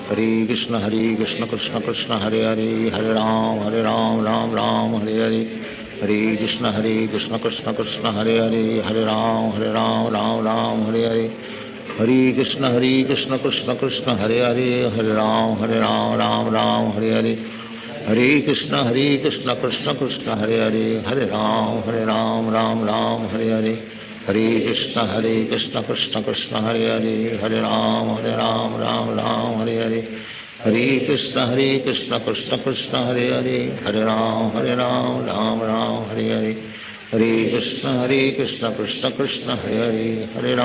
Hare Krishna Krishna Krishna Hare Hare, Hare Ram Ram Hare Hare, Hare Krishna Krishna Krishna Hare Hare, Hare Ram Ram Hare Hare, Hare Krishna Krishna Krishna Hare Hare, Hare Ram Ram Hare Hare, Hare Krishna Krishna Krishna Hare Hare, Hare Ram Ram Hare Hare, Hare Krishna Krishna Krishna Hare Hare, Hare Ram Ram Hare Hare, Hare Krishna Krishna Krishna Hare Hare, Hare Ram Ram Hare Hare, Hare Krishna Krishna Krishna Hare Hare, Hare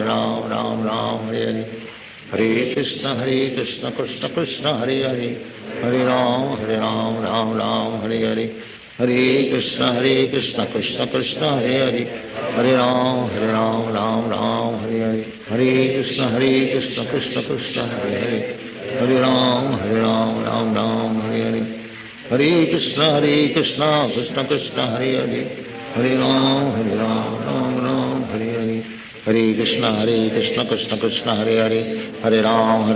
Ram Ram Hare Hare, Hare Krishna Krishna Krishna Hare Hare, Hare Ram Ram Hare Hare, Hare Krishna Krishna Krishna Hare Hare, Hare Ram Ram Hare Hare, Hare Krishna Krishna Krishna Hare Hare, Hare Ram Ram Hare Hare, Hare Krishna Krishna Krishna Hare Hare, Hare Ram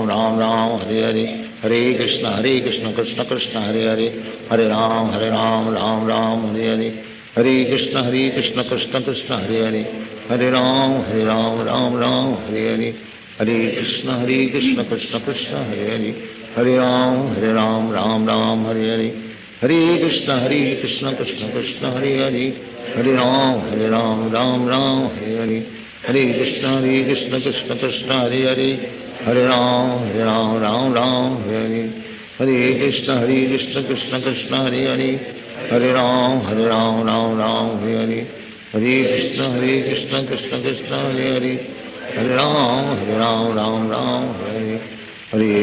Ram Hare Hare, Hare Krishna Krishna Krishna Hare Hare, Hare Ram Ram Hare Hare, Hare Krishna Krishna Krishna Hare Hare, Hare Ram Ram Hare Hare, Hare Krishna Krishna Krishna Hare Hare, Hare Ram Ram Hare Hare, Hare Krishna Krishna Krishna Hare Hare, Hare Ram Ram Hare Hare, Hare Krishna Krishna Krishna Hare Hare, Hare Ram Ram Hare Hare, Hare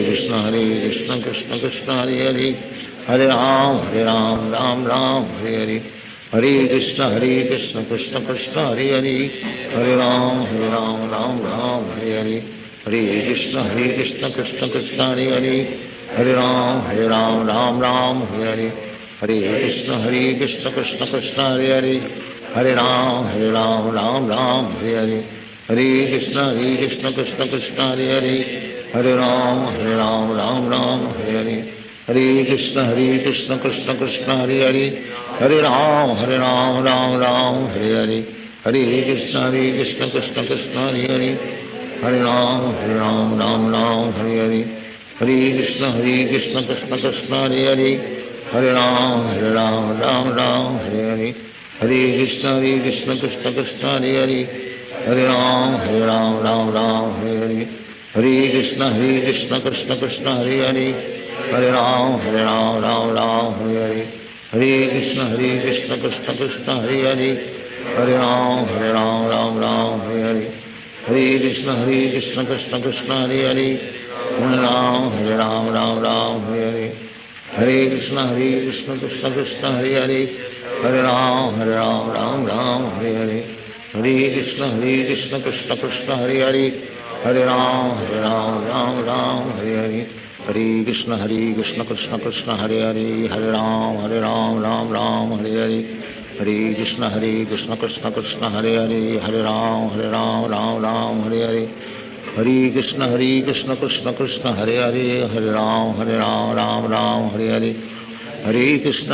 Krishna Krishna Krishna Hare Hare, Hare Ram Ram Hare Hare, Hare Krishna Krishna Krishna Hare Hare, Hare Ram Ram Hare Hare, Hare Krishna Krishna Krishna Hare Hare, Hare Ram Ram Hare Hare, Hare Krishna Krishna Krishna Hare Hare, Hare Ram Ram Hare Hare, Hare Krishna Krishna Krishna Hare Hare, Hare Ram Ram Hare Hare, Hare Krishna Krishna Krishna Hare Hare, Hare Ram Ram Hare Hare, Hare Krishna Krishna Krishna Hare Hare, Hare Ram Ram Hare Hare, Hare Krishna Krishna Krishna Hare Hare, Hare Ram Ram Hare Hare, Hare Krishna Krishna Krishna Hare Hare, Hare Ram Ram Hare Hare, Hare Krishna Krishna Krishna Hare Hare, Hare Ram Hare Hare, Hare Krishna Krishna Krishna Hare Hare, Hare Ram Ram Hare Hare, Hare Krishna Krishna Krishna Hare Hare, Hare Ram Hare Hare, Hare Krishna Krishna Krishna Hare Hare, Hare Ram Ram Hare Hare, Hare Krishna Krishna Krishna Hare Hare, Hare Ram Ram Ram Hare Hare, Hare Krishna Krishna Krishna Hare Hare, Hare Ram Ram Hare Hare, Hare Krishna Krishna Krishna Hare Hare, Hare Ram Ram Hare Hare, Hare Krishna Krishna Krishna Hare Hare, Hare Ram Ram Hare Hare, Hare Krishna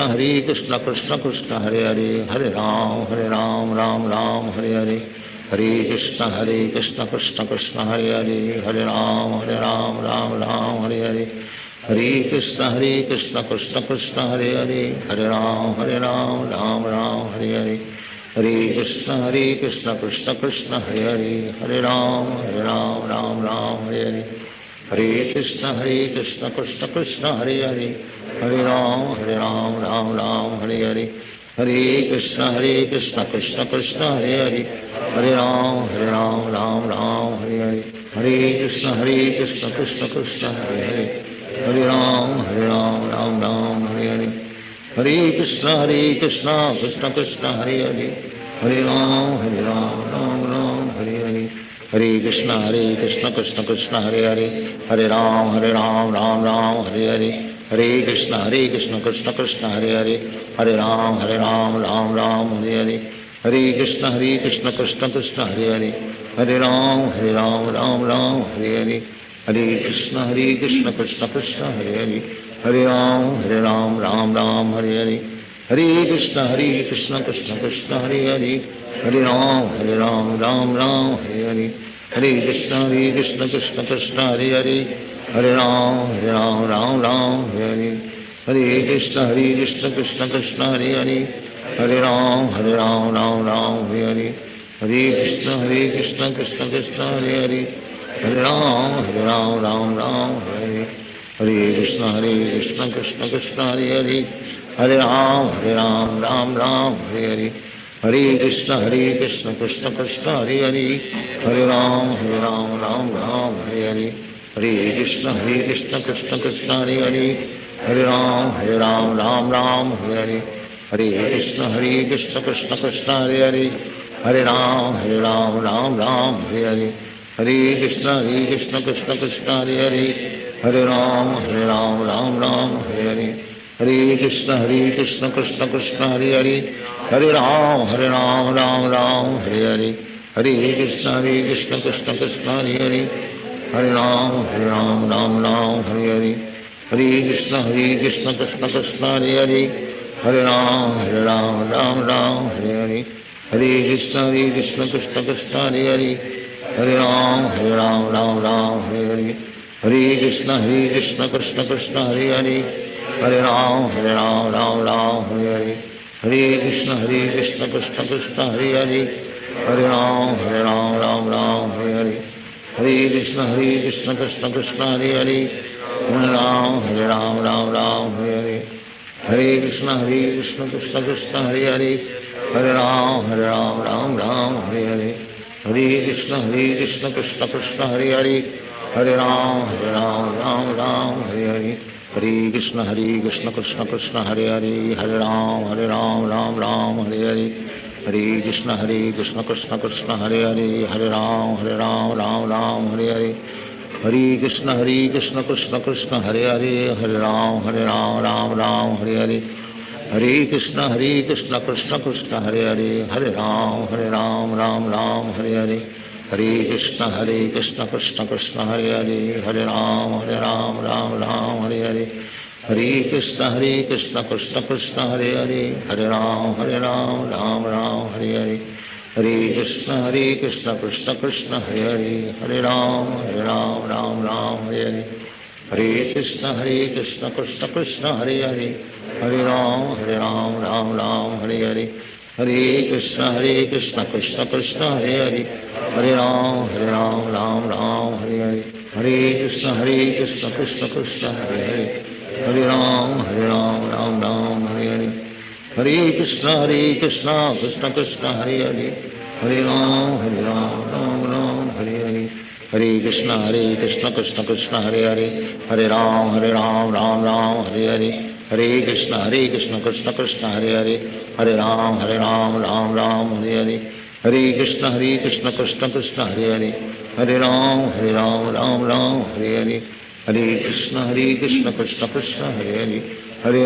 Krishna Krishna Hare Hare, Hare Ram Ram Hare Hare, Hare Krishna Krishna Krishna Hare Hare, Hare Ram Ram Hare Hare, Hare Krishna Krishna Krishna Hare Hare, Hare Ram Ram Hare Hare, Hare Krishna Krishna Krishna Hare Hare, Hare Ram Ram Hare Hare, Hare Krishna Krishna Krishna Hare Hare, Hare Ram Ram Hare Hare, Hare Krishna Krishna Krishna Hare Hare, Hare Ram Ram Hare Hare, Hare Krishna Krishna Krishna Hare Hare, Hare Ram Ram Hare Hare, Hare Krishna Krishna Krishna Hare Hare, Hare Ram Hare Hare, Hare Krishna Krishna Krishna Hare Hare, Hare Ram Ram Hare Hare, Hare Krishna Krishna Krishna Hare Hare, Hare Ram Ram Hare Hare, Hare Krishna Krishna Krishna Hare Hare, Hare Ram Ram Hare Hare, Hare Krishna Krishna Krishna Hare Hare, Hare Ram Ram Hare Hare, Hare Krishna Krishna Krishna Hare Hare, Hare Ram Ram Hare Hare, Hare Krishna Krishna Krishna Hare Hare, Hare Ram Ram Hare Hare, Hare Krishna Krishna Krishna Hare Hare, Hare Ram Ram Hare Hare, Hare Krishna Krishna Krishna Hare Hare, Hare Ram Ram Hare Hare, Hare Krishna Krishna Krishna Hare Hare, Hare Ram Ram Hare Hare, Hare Krishna Krishna Krishna Hare Hare, Hare Ram Ram Hare Hare, Hare Krishna Krishna Krishna Hare Hare, Hare Ram Ram Hare Hare, Hare Krishna Krishna Krishna Hare Hare, Hare Ram Ram Hare Hare, Hare Krishna Krishna Krishna Hare Hare, Hare Ram Ram Hare Hare, Hare Krishna Krishna Krishna Hare Hare, Hare Ram Ram Hare Hare, Hare Krishna Krishna Krishna Hare Hare, Hare Ram Ram Hare Hare, Hare Krishna Krishna Krishna Hare Hare, Hare Ram Hare Hare, Hare Krishna Krishna Krishna Hare Hare, Hare Ram Hare Hare, Hare Krishna Krishna Krishna Hare Hare, Hare Ram Hare Hare, Hare Krishna Krishna Krishna Hare Hare, Hare Ram Hare Hare, Hare Krishna Krishna Krishna Hare Hare, Hare Ram Hare Hare, Hare Krishna Krishna Krishna Hare Hare, Hare Ram Hare Hare, Hare Krishna Krishna Krishna Hare Hare, Hare Ram Hare Hare, Hare Krishna Krishna Krishna Hare Hare, Hare Ram Hare Hare, Hare Krishna Krishna Krishna Hare Hare, Hare Ram Hare Hare, Hare Krishna Krishna Krishna Hare Hare, Hare Ram Ram Hare Hare, Hare Krishna Krishna Krishna Hare Hare, Hare Ram Ram Hare Hare, Hare Krishna Krishna Krishna Hare Hare, Hare Ram Ram Hare Hare, Hare Krishna Krishna Krishna Hare Hare, Hare Ram Ram Hare Hare, Hare Krishna Krishna Krishna Hare Hare, Hare Ram Ram Hare Hare, Hare Krishna Krishna Krishna Hare Hare, Hare Ram Ram Hare Hare, Hare Krishna Krishna Krishna Hare Hare, Hare Ram Ram Hare Hare, Hare Krishna Krishna Krishna Hare Hare, Hare Ram Ram Hare Hare, Hare Krishna Krishna Krishna Hare Hare, Hare Ram Hare Hare, Hare Krishna Krishna Krishna Hare Hare, Hare Ram Ram Hare Hare, Hare Krishna Krishna Krishna Hare Hare, Hare Ram Ram Ram Hare Hare, Hare Krishna Krishna Krishna Hare Hare, Hare Ram Ram Ram Hare Hare, Hare Krishna Krishna Krishna Hare Hare, Hare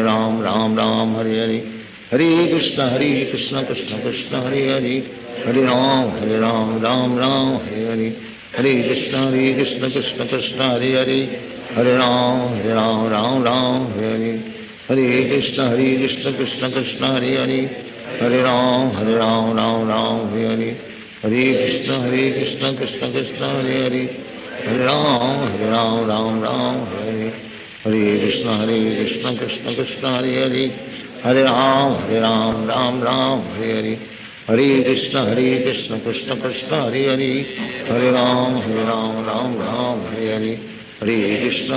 Ram Ram Ram Hare Hare, Hare Krishna Krishna Krishna Hare Hare, Hare Ram Ram Ram Hare Hare, Hare Krishna Krishna Krishna Hare Hare, Hare Ram Ram Ram Hare Hare, Hare Krishna Krishna Krishna Hare Hare, Hare Ram Ram Ram Hare Hare, Hare Krishna Krishna Krishna Hare Hare, Hare Ram Ram Ram Hare Hare, Hare Krishna Krishna Krishna Hare Hare, Hare Ram Ram Ram Hare Hare, Hare Krishna Krishna Krishna Hare Hare, Hare Ram Ram Ram Hare Hare, Hare Krishna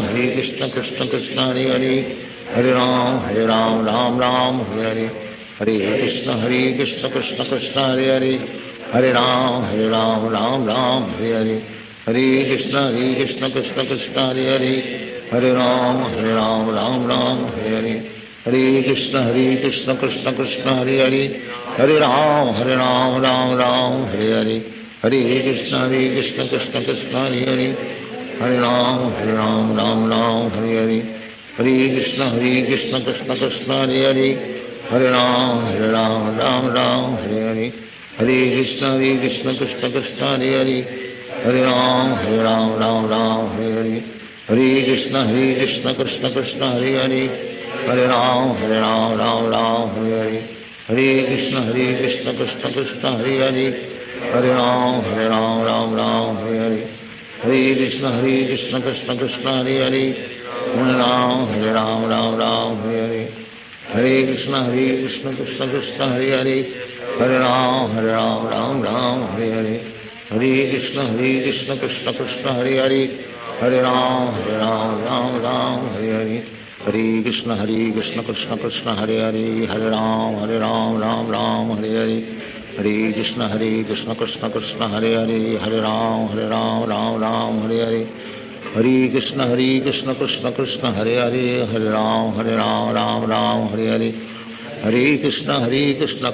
Krishna Krishna Hare Hare, Hare Ram Ram Hare Hare, Hare Krishna Krishna Krishna Hare Hare, Hare Ram Ram Hare Hare, Hare Krishna Krishna Krishna Hare Hare, Hare Ram Ram Hare Hare, Hare Krishna Krishna Krishna Hare Hare, Hare Ram Ram Hare Hare, Hare Krishna Krishna Krishna Hare Hare, Hare Ram Ram Hare Hare, Hare Krishna Krishna Krishna Hare Hare, Hare Ram Ram Hare Hare, Hare Krishna Krishna Krishna Hare Hare, Hare Ram Ram Hare Hare, Hare Krishna Krishna Krishna Hare Hare, Hare Ram Ram Hare Hare, Hare Krishna Krishna Krishna Hare Hare, Hare Ram Ram Hare Hare, Hare Krishna Krishna Krishna Hare Hare, Hare Ram Ram Hare Hare, Hare Krishna Krishna Krishna Hare Hare, Hare Ram Ram Hare Hare, Hare Krishna Krishna Krishna Hare Hare, Hare Ram Ram Hare Hare, Hare Krishna Krishna Krishna Hare Hare, Hare Ram Ram Hare Hare, Hare Krishna Krishna Krishna Hare Hare, Hare Ram Ram Hare Hare, Hare Krishna Krishna Krishna Hare Hare, Hare Ram Ram Hare Hare, Hare Krishna Krishna Krishna Hare Hare, Hare Ram Ram Hare Hare, Hare Krishna Krishna Krishna Hare Hare, Hare Ram Ram Hare Hare, Hare Krishna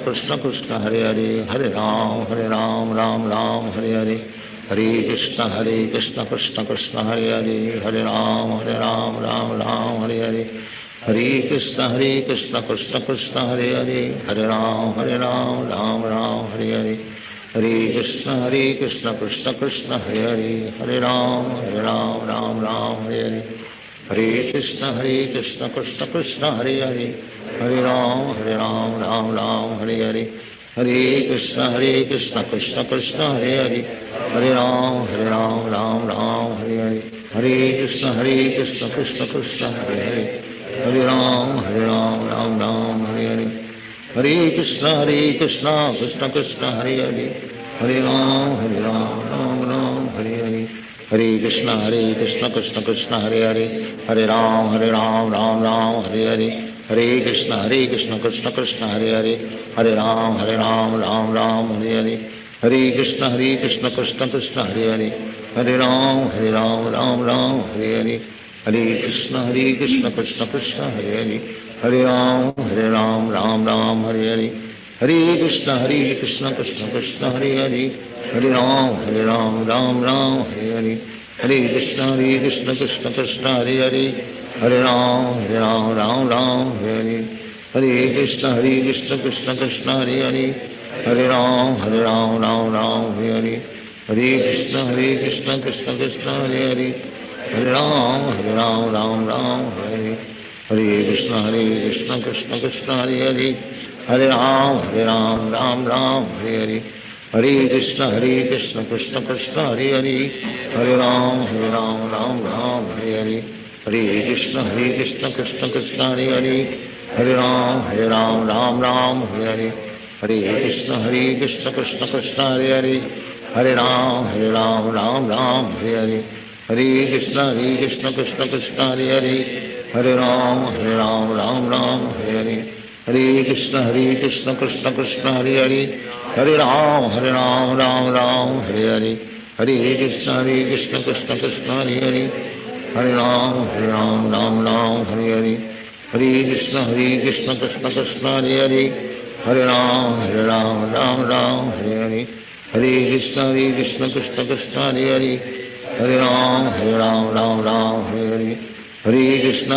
Krishna Krishna Hare Hare, Hare Ram Ram Hare Hare, Hare Krishna Krishna Krishna Hare Hare, Hare Ram Ram Hare Hare, Hare Krishna Krishna Krishna Hare Hare, Hare Ram Ram Hare Hare, Hare Krishna Krishna Krishna Hare Hare, Hare Ram Ram Hare Hare, Hare Krishna Krishna Krishna Hare Hare, Hare Ram Ram Hare Hare, Hare Krishna Krishna Krishna Hare Hare, Hare Ram Ram Hare Hare, Hare Krishna Krishna Krishna Hare Hare, Hare Ram Ram Hare Hare, Hare Krishna Krishna Krishna Hare Hare, Hare Ram Ram Hare Hare, Hare Krishna Krishna Krishna Hare Hare, Hare Ram Ram Hare Hare, Hare Krishna Krishna Krishna Hare Hare, Hare Ram Ram Hare Hare, Hare Krishna Krishna Krishna Hare Hare, Hare Ram Ram Hare Hare, Hare Krishna Krishna Krishna Hare Hare, Hare Ram Ram Hare Hare, Hare Krishna Krishna Krishna Hare Hare, Hare Ram Ram Hare Hare, Hare Krishna Krishna Krishna Hare Hare, Hare Ram Ram Hare Hare, Hare Krishna Krishna Krishna Hare Hare, Hare Ram Ram Hare Hare, Hare Krishna Krishna Krishna Hare Hare, Hare Ram Ram Hare Hare, Hare Krishna Krishna Krishna Hare Hare, Hare Ram Ram Hare Hare, Hare Krishna Krishna Krishna Hare Hare, Hare Ram Ram Hare Hare, Hare Krishna Krishna Krishna Hare Hare, Hare Ram Ram Hare Hare, Hare Krishna Krishna Krishna Hare Hare, Hare Ram Ram Hare Hare, Hare Krishna Krishna Krishna Hare Hare, Hare Ram Ram Hare Hare, Hare Krishna Krishna Krishna Hare Hare, Hare Ram Ram Ram Hare Hare, Hare Krishna Krishna Krishna Hare Hare, Hare Ram Ram Ram Hare Hare, Hare Krishna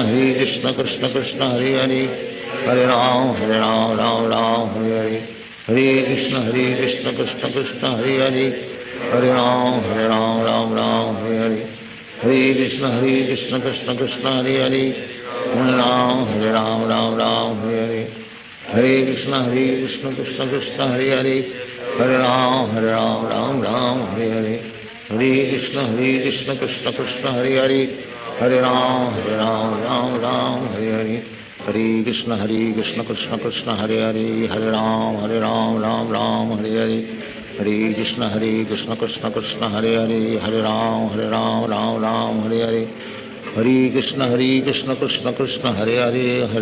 Krishna Krishna Hare Hare, Hare Ram Ram Ram Hare Hare, Hare Krishna Krishna Krishna Hare Hare, Hare Ram Ram Ram Hare Hare, Hare Krishna Krishna Krishna Hare Hare, Hare Ram Ram Hare Hare, Hare Krishna Krishna Krishna Hare Hare, Hare Ram Ram Hare Hare, Hare Krishna Krishna Krishna Hare Hare, Hare Ram Ram Hare Hare, Hare Krishna Krishna Krishna Hare Hare, Hare Ram Ram Hare Hare, Hare Krishna Krishna Krishna Hare Hare, Hare Ram Ram Hare Hare, Hare Krishna Krishna Krishna Hare Hare, Hare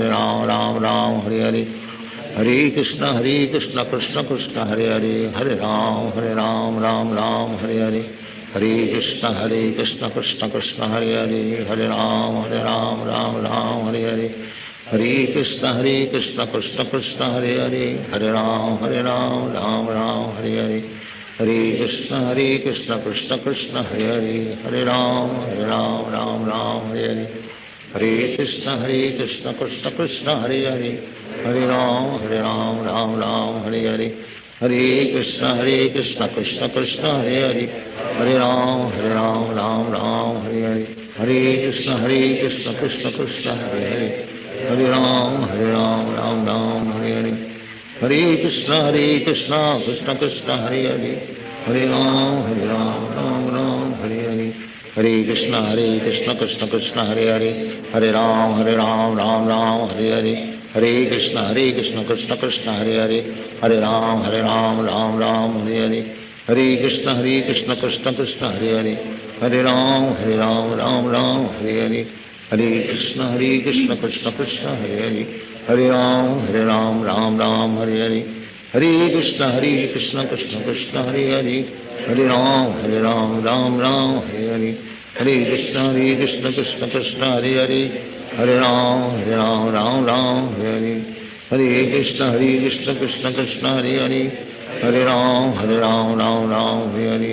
Ram Ram Hare Hare, Hare Krishna Krishna Krishna Hare Hare, Hare Ram Ram Hare Hare, Hare Krishna Krishna Krishna Hare Hare, Hare Ram Ram Hare Hare, Hare Krishna Krishna Krishna Hare Hare, Hare Ram Ram Hare Hare, Hare Krishna Krishna Krishna Hare Hare, Hare Ram Ram Hare Hare, Hare Krishna Krishna Krishna Hare Hare, Hare Ram Ram Hare Hare, Hare Krishna Krishna Krishna Hare Hare, Hare Ram Ram Hare Hare, Hare Krishna Krishna Krishna Hare Hare, Hare Ram Ram Hare Hare, Hare Krishna Krishna Krishna Hare Hare, Hare Ram Ram Hare Hare, Hare Krishna Krishna Krishna Hare Hare, Hare Ram Ram Hare Hare, Hare Krishna Krishna Krishna Hare Hare, Hare Ram Ram Hare Hare, Hare Krishna Krishna Krishna Hare Hare, Hare Ram Ram Hare Hare, Hare Krishna Krishna Krishna Hare Hare, Hare Ram Ram Hare Hare, Hare Krishna Krishna Krishna Hare Hare, Hare Ram Ram Hare Hare, Hare Krishna Krishna Krishna Hare Hare, Hare Ram Ram Hare Hare, Hare Krishna Krishna Krishna Hare Hare, Hare Ram Ram Hare Hare, Hare Krishna Krishna Krishna Hare Hare, Hare Ram Ram Hare Hare, Hare Krishna Krishna Krishna Hare Hare, Hare Ram Ram Hare Hare, Hare Krishna Krishna Krishna Hare Hare, Hare Ram Ram Hare Hare,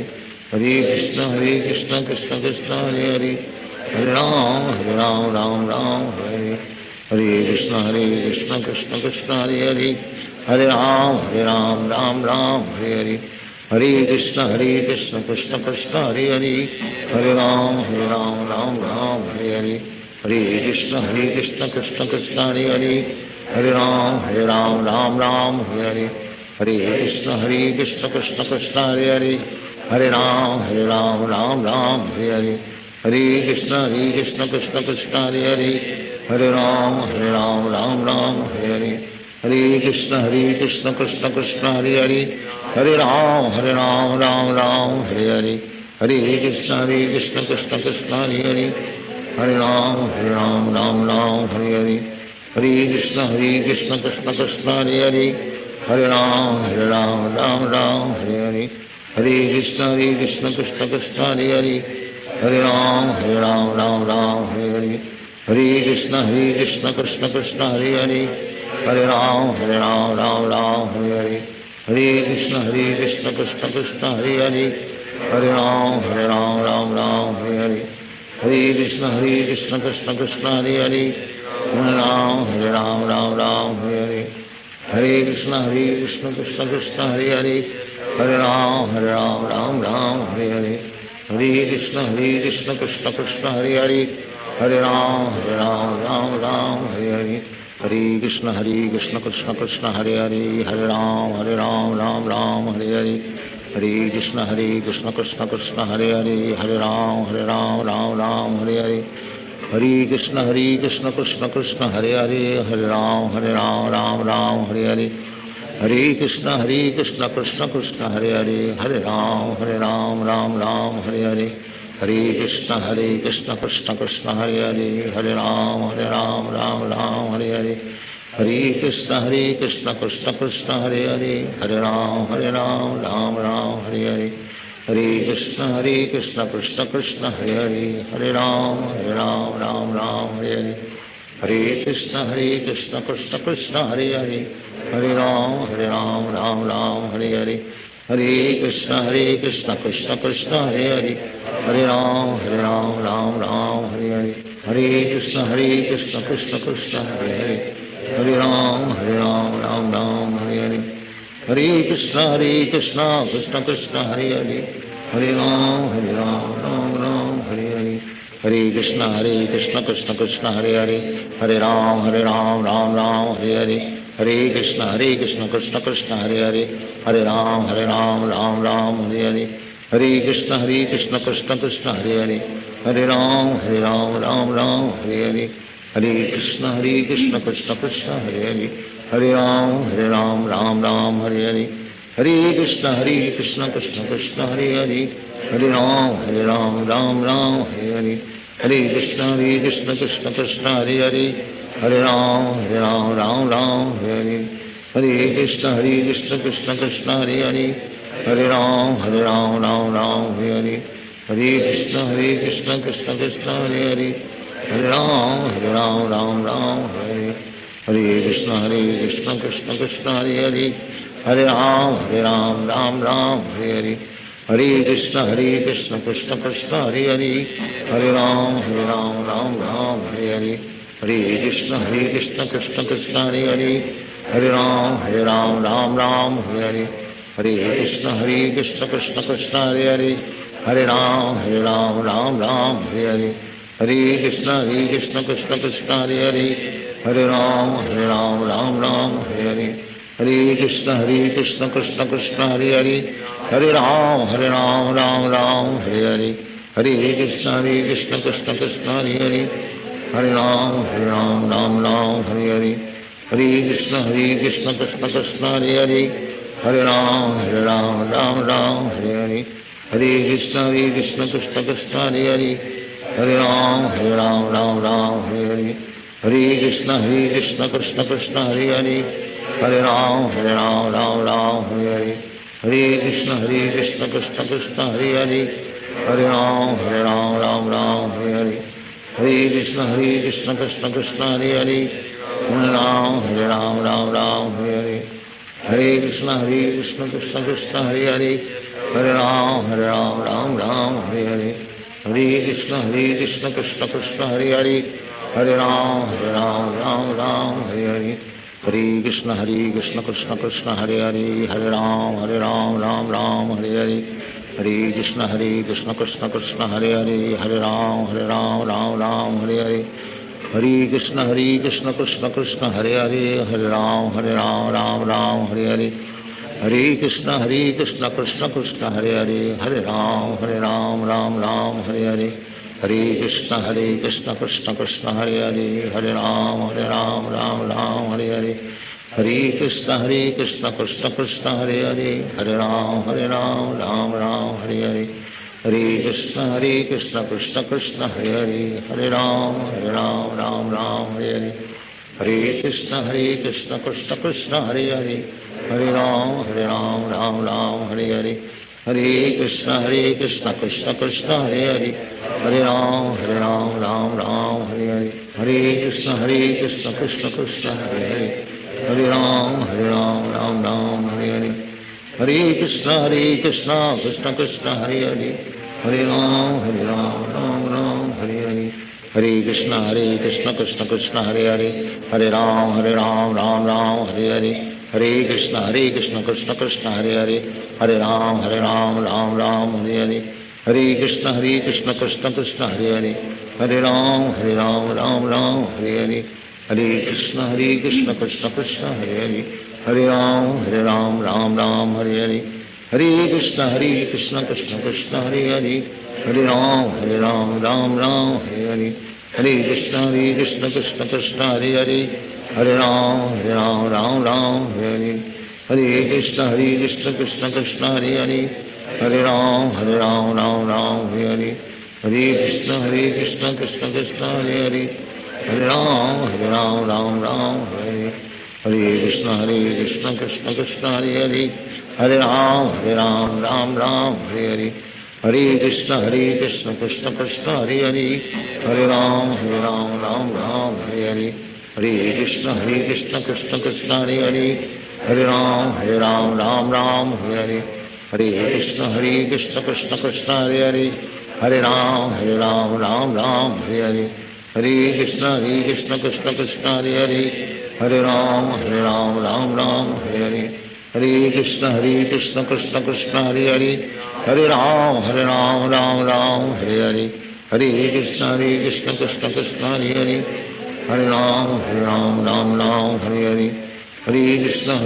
Hare Krishna Krishna Krishna Hare Hare, Hare Ram Ram Hare Hare, Hare Krishna Krishna Krishna Hare Hare, Hare Ram Ram Hare Hare, Hare Krishna Krishna Krishna Hare Hare, Hare Ram Ram Hare Hare, Hare Krishna Krishna Krishna Hare Hare, Hare Ram Ram Hare Hare, Hare Krishna Krishna Krishna Hare Hare, Hare Ram Ram Hare Hare, Hare Krishna Krishna Krishna Hare Hare, Hare Ram Ram Hare Hare, Hare Krishna Krishna Krishna Hare Hare, Hare Ram Ram Hare Hare, Hare Krishna Krishna Krishna Hare Hare, Hare Ram Ram Hare Hare, Hare Krishna Krishna Krishna Hare Hare, Hare Ram Ram Hare Hare, Hare Krishna Krishna Krishna Hare Hare, Hare Ram Ram Hare Hare, Hare Krishna Krishna Krishna Hare Hare, Hare Ram Ram Hare Hare, Hare Krishna Krishna Krishna Hare Hare, Hare Ram Ram Hare Hare, Hare Krishna Krishna Krishna Hare Hare, Hare Ram Ram Hare Hare, Hare Krishna Krishna Krishna Hare Hare, Hare Ram Ram Hare Hare, Hare Krishna Krishna Krishna Hare Hare, Hare Ram Ram Hare Hare, Hare Krishna Krishna Krishna Hare Hare, Hare Ram Ram Hare Hare, Hare Krishna Krishna Krishna Hare Hare, Hare Ram Ram Hare Hare, Hare Krishna Krishna Krishna Hare Hare, Hare Ram Ram Hare Hare, Hare Krishna Krishna Krishna Hare Hare, Hare Ram Ram Hare Hare, Hare Krishna Krishna Krishna Hare Hare, Hare Ram Ram Ram Hare Hare, Hare Krishna Krishna Krishna Hare Hare, Hare Ram Ram Ram Hare Hare, Hare Krishna Krishna Krishna Hare Hare, Hare Ram Ram Ram Hare Hare, Hare Krishna Krishna Krishna Hare Hare, Hare Ram Ram Ram Hare Hare, Hare Krishna Krishna Krishna Hare Hare, Hare Ram Ram Ram Hare Hare, Hare Krishna Krishna Krishna Hare Hare, Hare Ram Ram Ram Hare Hare, Hare Krishna Krishna Krishna Hare Hare, Hare Ram Ram Ram Hare Hare, Hare Krishna Krishna Krishna Hare Hare, Hare Ram Ram Ram Hare Hare, Hare Krishna Krishna Krishna Hare Hare, Hare Ram Ram Ram Hare Hare, Hare Krishna Krishna Krishna Hare Hare, Hare Ram Ram Ram Hare Hare, Hare Krishna Krishna Krishna Hare Hare, Hare Ram Ram Ram Hare Hare, Hare Krishna Krishna Krishna Hare Hare, Hare Ram Ram Ram Hare Hare, Hare Krishna Krishna Krishna Hare Hare, Hare Ram Ram Ram Hare Hare, Hare Krishna Krishna Krishna Hare Hare, Hare Ram Ram Ram Hare Hare, Hare Krishna Krishna Krishna Hare Hare, Hare Ram Ram Ram Hare Hare, Hare Krishna Krishna Krishna Hare Hare, Hare Ram Ram Ram Hare Hare, Hare Krishna Krishna Krishna Hare Hare, Hare Ram Ram Ram Hare Hare, Hare Krishna Krishna Krishna Hare Hare, Hare Ram Ram Ram Hare Hare, Hare Krishna Krishna Krishna Hare Hare, Hare Ram Ram Ram Hare Hare, Hare Krishna Krishna Krishna Hare Hare, Hare Ram Ram Ram Hare Hare, Hare Krishna Krishna Krishna Hare Hare, Hare Ram Ram Ram Hare Hare, Hare Krishna Krishna Krishna Hare Hare, Hare Ram Ram Ram Hare Hare, Hare Krishna Krishna Krishna Hare Hare, Hare Ram Ram Ram Hare Hare, Hare Krishna Krishna Krishna Hare Hare, Hare Ram Ram Ram Hare Hare, Hare Krishna Krishna Krishna Hare Hare, Hare Ram Ram Ram Hare Hare, Hare Krishna Krishna Krishna Hare Hare, Hare Ram Ram Ram Hare Hare, Hare Krishna Krishna Krishna Hare Hare, Hare Ram Ram Ram Hare Hare, Hare Krishna Krishna Krishna Hare Hare, Hare Ram Ram Ram Hare Hare, Hare Krishna Krishna Krishna Hare Hare, Hare Ram Ram Ram Hare Hare, Hare Krishna Krishna Krishna Hare Hare, Hare Ram Ram Ram Hare Hare, Hare Krishna Krishna Krishna Hare Hare, Hare Ram Ram Ram Hare Hare, Hare Krishna Krishna Krishna Hare Hare, Hare Ram Ram Ram Hare Hare, Hare Krishna Krishna Krishna Hare Hare, Hare Ram Ram Ram Hare Hare, Hare Krishna Krishna Krishna Hare Hare, Hare Ram Ram Ram Hare Hare, Hare Krishna Krishna Krishna Hare Hare, Hare Ram Ram Ram Hare Hare, Hare Krishna Krishna Krishna Hare Hare, Hare Ram Ram Ram Hare Hare, Hare Krishna Krishna Krishna Hare Hare, Hare Ram Ram Ram Hare Hare, Hare Krishna Krishna Krishna Hare Hare, Hare Ram Ram Ram Hare Hare, Hare Krishna Krishna Krishna Hare Hare, Hare Ram Ram Ram Hare Hare, Hare Krishna Krishna Krishna Hare Hare, Hare Ram Ram Ram Hare Hare, Hare Krishna Krishna Krishna Hare Hare, Hare Ram Ram Ram Hare Hare, Hare Krishna Krishna Krishna Hare Hare, Hare Ram Ram Ram Hare Hare, Hare Krishna Krishna Krishna Hare Hare, Hare Ram Ram Ram Hare Hare, Hare Krishna Krishna Krishna Hare Hare, Hare Ram Ram Ram Hare Hare, Hare Krishna Krishna Krishna Hare Hare, Hare Ram Ram Ram Hare Hare, Hare Krishna Krishna Krishna Hare Hare, Hare Ram Ram Ram Hare Hare, Hare Krishna Krishna Krishna Krishna Hare Hare, Hare Ram Ram Ram Hare Hare, Hare Krishna Krishna Krishna Hare Hare, Hare Ram Ram Ram Hare Hare, Hare Krishna Krishna Krishna Hare Hare, Hare Ram Ram Ram Hare Hare, Hare Krishna Krishna Krishna Hare Hare, Hare Ram Ram Ram Hare Hare, Hare Krishna Krishna Krishna Hare Hare, Hare Ram Ram Ram Hare Hare, Hare Krishna Krishna Krishna Hare Hare, Hare Ram Ram Ram Hare Hare, Hare Krishna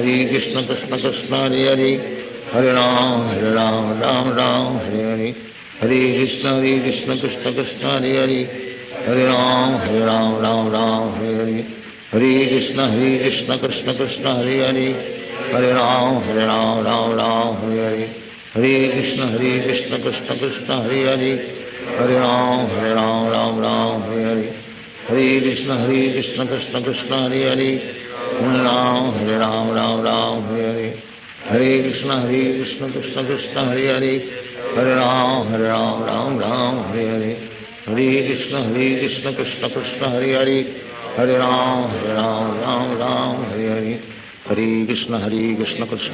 Krishna Krishna Hare Hare, Hare Ram Ram Ram Hare Hare, Hare Krishna Krishna Krishna Hare Hare, Hare Ram Ram Ram Hare Hare, Hare Krishna Krishna Krishna Hare Hare, Hare Ram Ram Ram Hare Hare, Hare Krishna Krishna Krishna Hare Hare, Hare Ram Ram Ram Hare Hare, Hare Krishna Krishna Krishna Hare Hare, Hare Ram Ram Hare Hare, Hare Krishna Krishna Krishna Hare Hare, Hare Ram Ram Ram Hare Hare, Hare Krishna Krishna Krishna Hare Hare, Hare Ram Ram Ram Hare Hare, Hare Krishna Krishna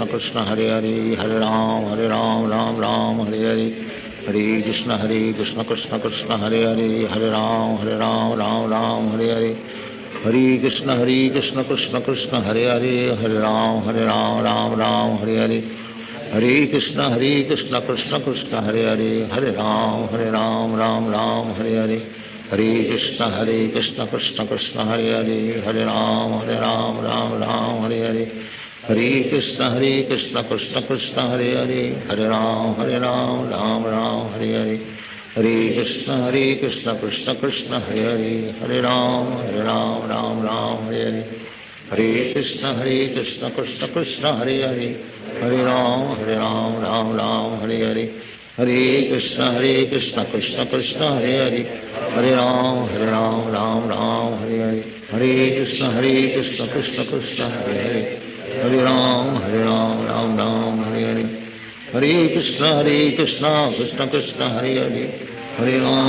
Krishna Hare Hare, Hare Ram Ram Ram Hare Hare, Hare Krishna Krishna Krishna Hare Hare, Hare Ram Ram Hare Hare, Hare Krishna Krishna Krishna Hare Hare, Hare Ram Ram Ram Hare Hare, Hare Krishna Krishna Krishna Hare Hare, Hare Ram Ram Ram Hare Hare, Hare Krishna Krishna Krishna Hare Hare, Hare Ram Ram Ram Hare Hare, Hare Krishna Krishna Krishna Hare Hare, Hare Ram Ram Ram Hare Hare, Hare Krishna Krishna Krishna Hare Hare, Hare Ram Ram Ram Hare Hare, Hare Krishna Krishna Krishna Hare Hare, Hare Ram Ram Ram Hare Hare, Hare Krishna Krishna Krishna Hare Hare, Hare Ram Ram Hare Hare, Hare Krishna Krishna Krishna Hare Hare, Hare Ram Ram Ram Hare Hare, Hare Krishna Krishna Krishna Hare Hare, Hare Ram Ram Hare Hare, Hare Krishna Krishna Krishna Hare Hare, Hare Ram Ram Ram Hare Hare, Hare Krishna Krishna Krishna Hare Hare, Hare Ram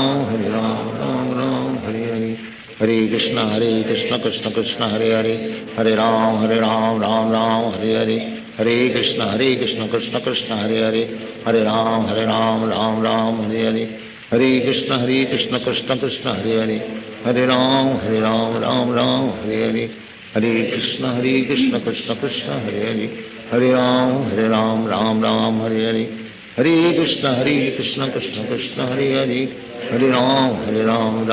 Ram Ram Hare Hare, Hare Krishna Krishna Krishna Hare Hare, Hare Ram Ram Ram Hare Hare, Hare Krishna Krishna Krishna Hare Hare, Hare Ram Ram Hare Hare, Hare Krishna Krishna Krishna Hare Hare, Hare Ram Ram Hare Hare, Hare Krishna Krishna Krishna Hare Hare, Hare Ram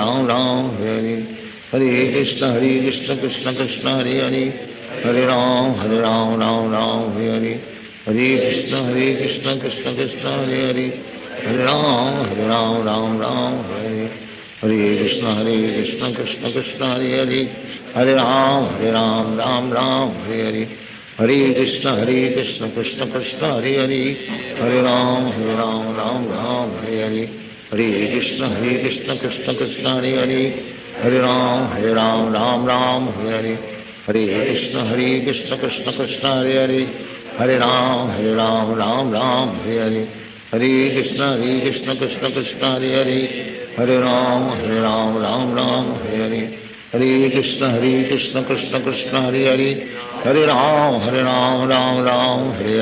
Ram Hare Hare, Hare Krishna Krishna Krishna Hare Hare, Hare Ram Ram Hare Hare, Hare Krishna Krishna Krishna Hare Hare, Hare Ram Ram Hare, Hare Krishna Krishna Krishna Hare Hare, Hare Ram Ram Hare Hare, Hare Krishna Krishna Krishna Hare Hare, Hare Ram Ram Hare Hare, Hare Krishna Krishna Krishna Hare Hare, Hare Ram Ram Hare Hare, Hare Krishna Krishna Krishna Hare Hare, Hare Ram Ram Hare Hare, Hare Krishna Krishna Krishna Hare Hare, Hare Ram Ram Hare Hare, Hare Krishna Krishna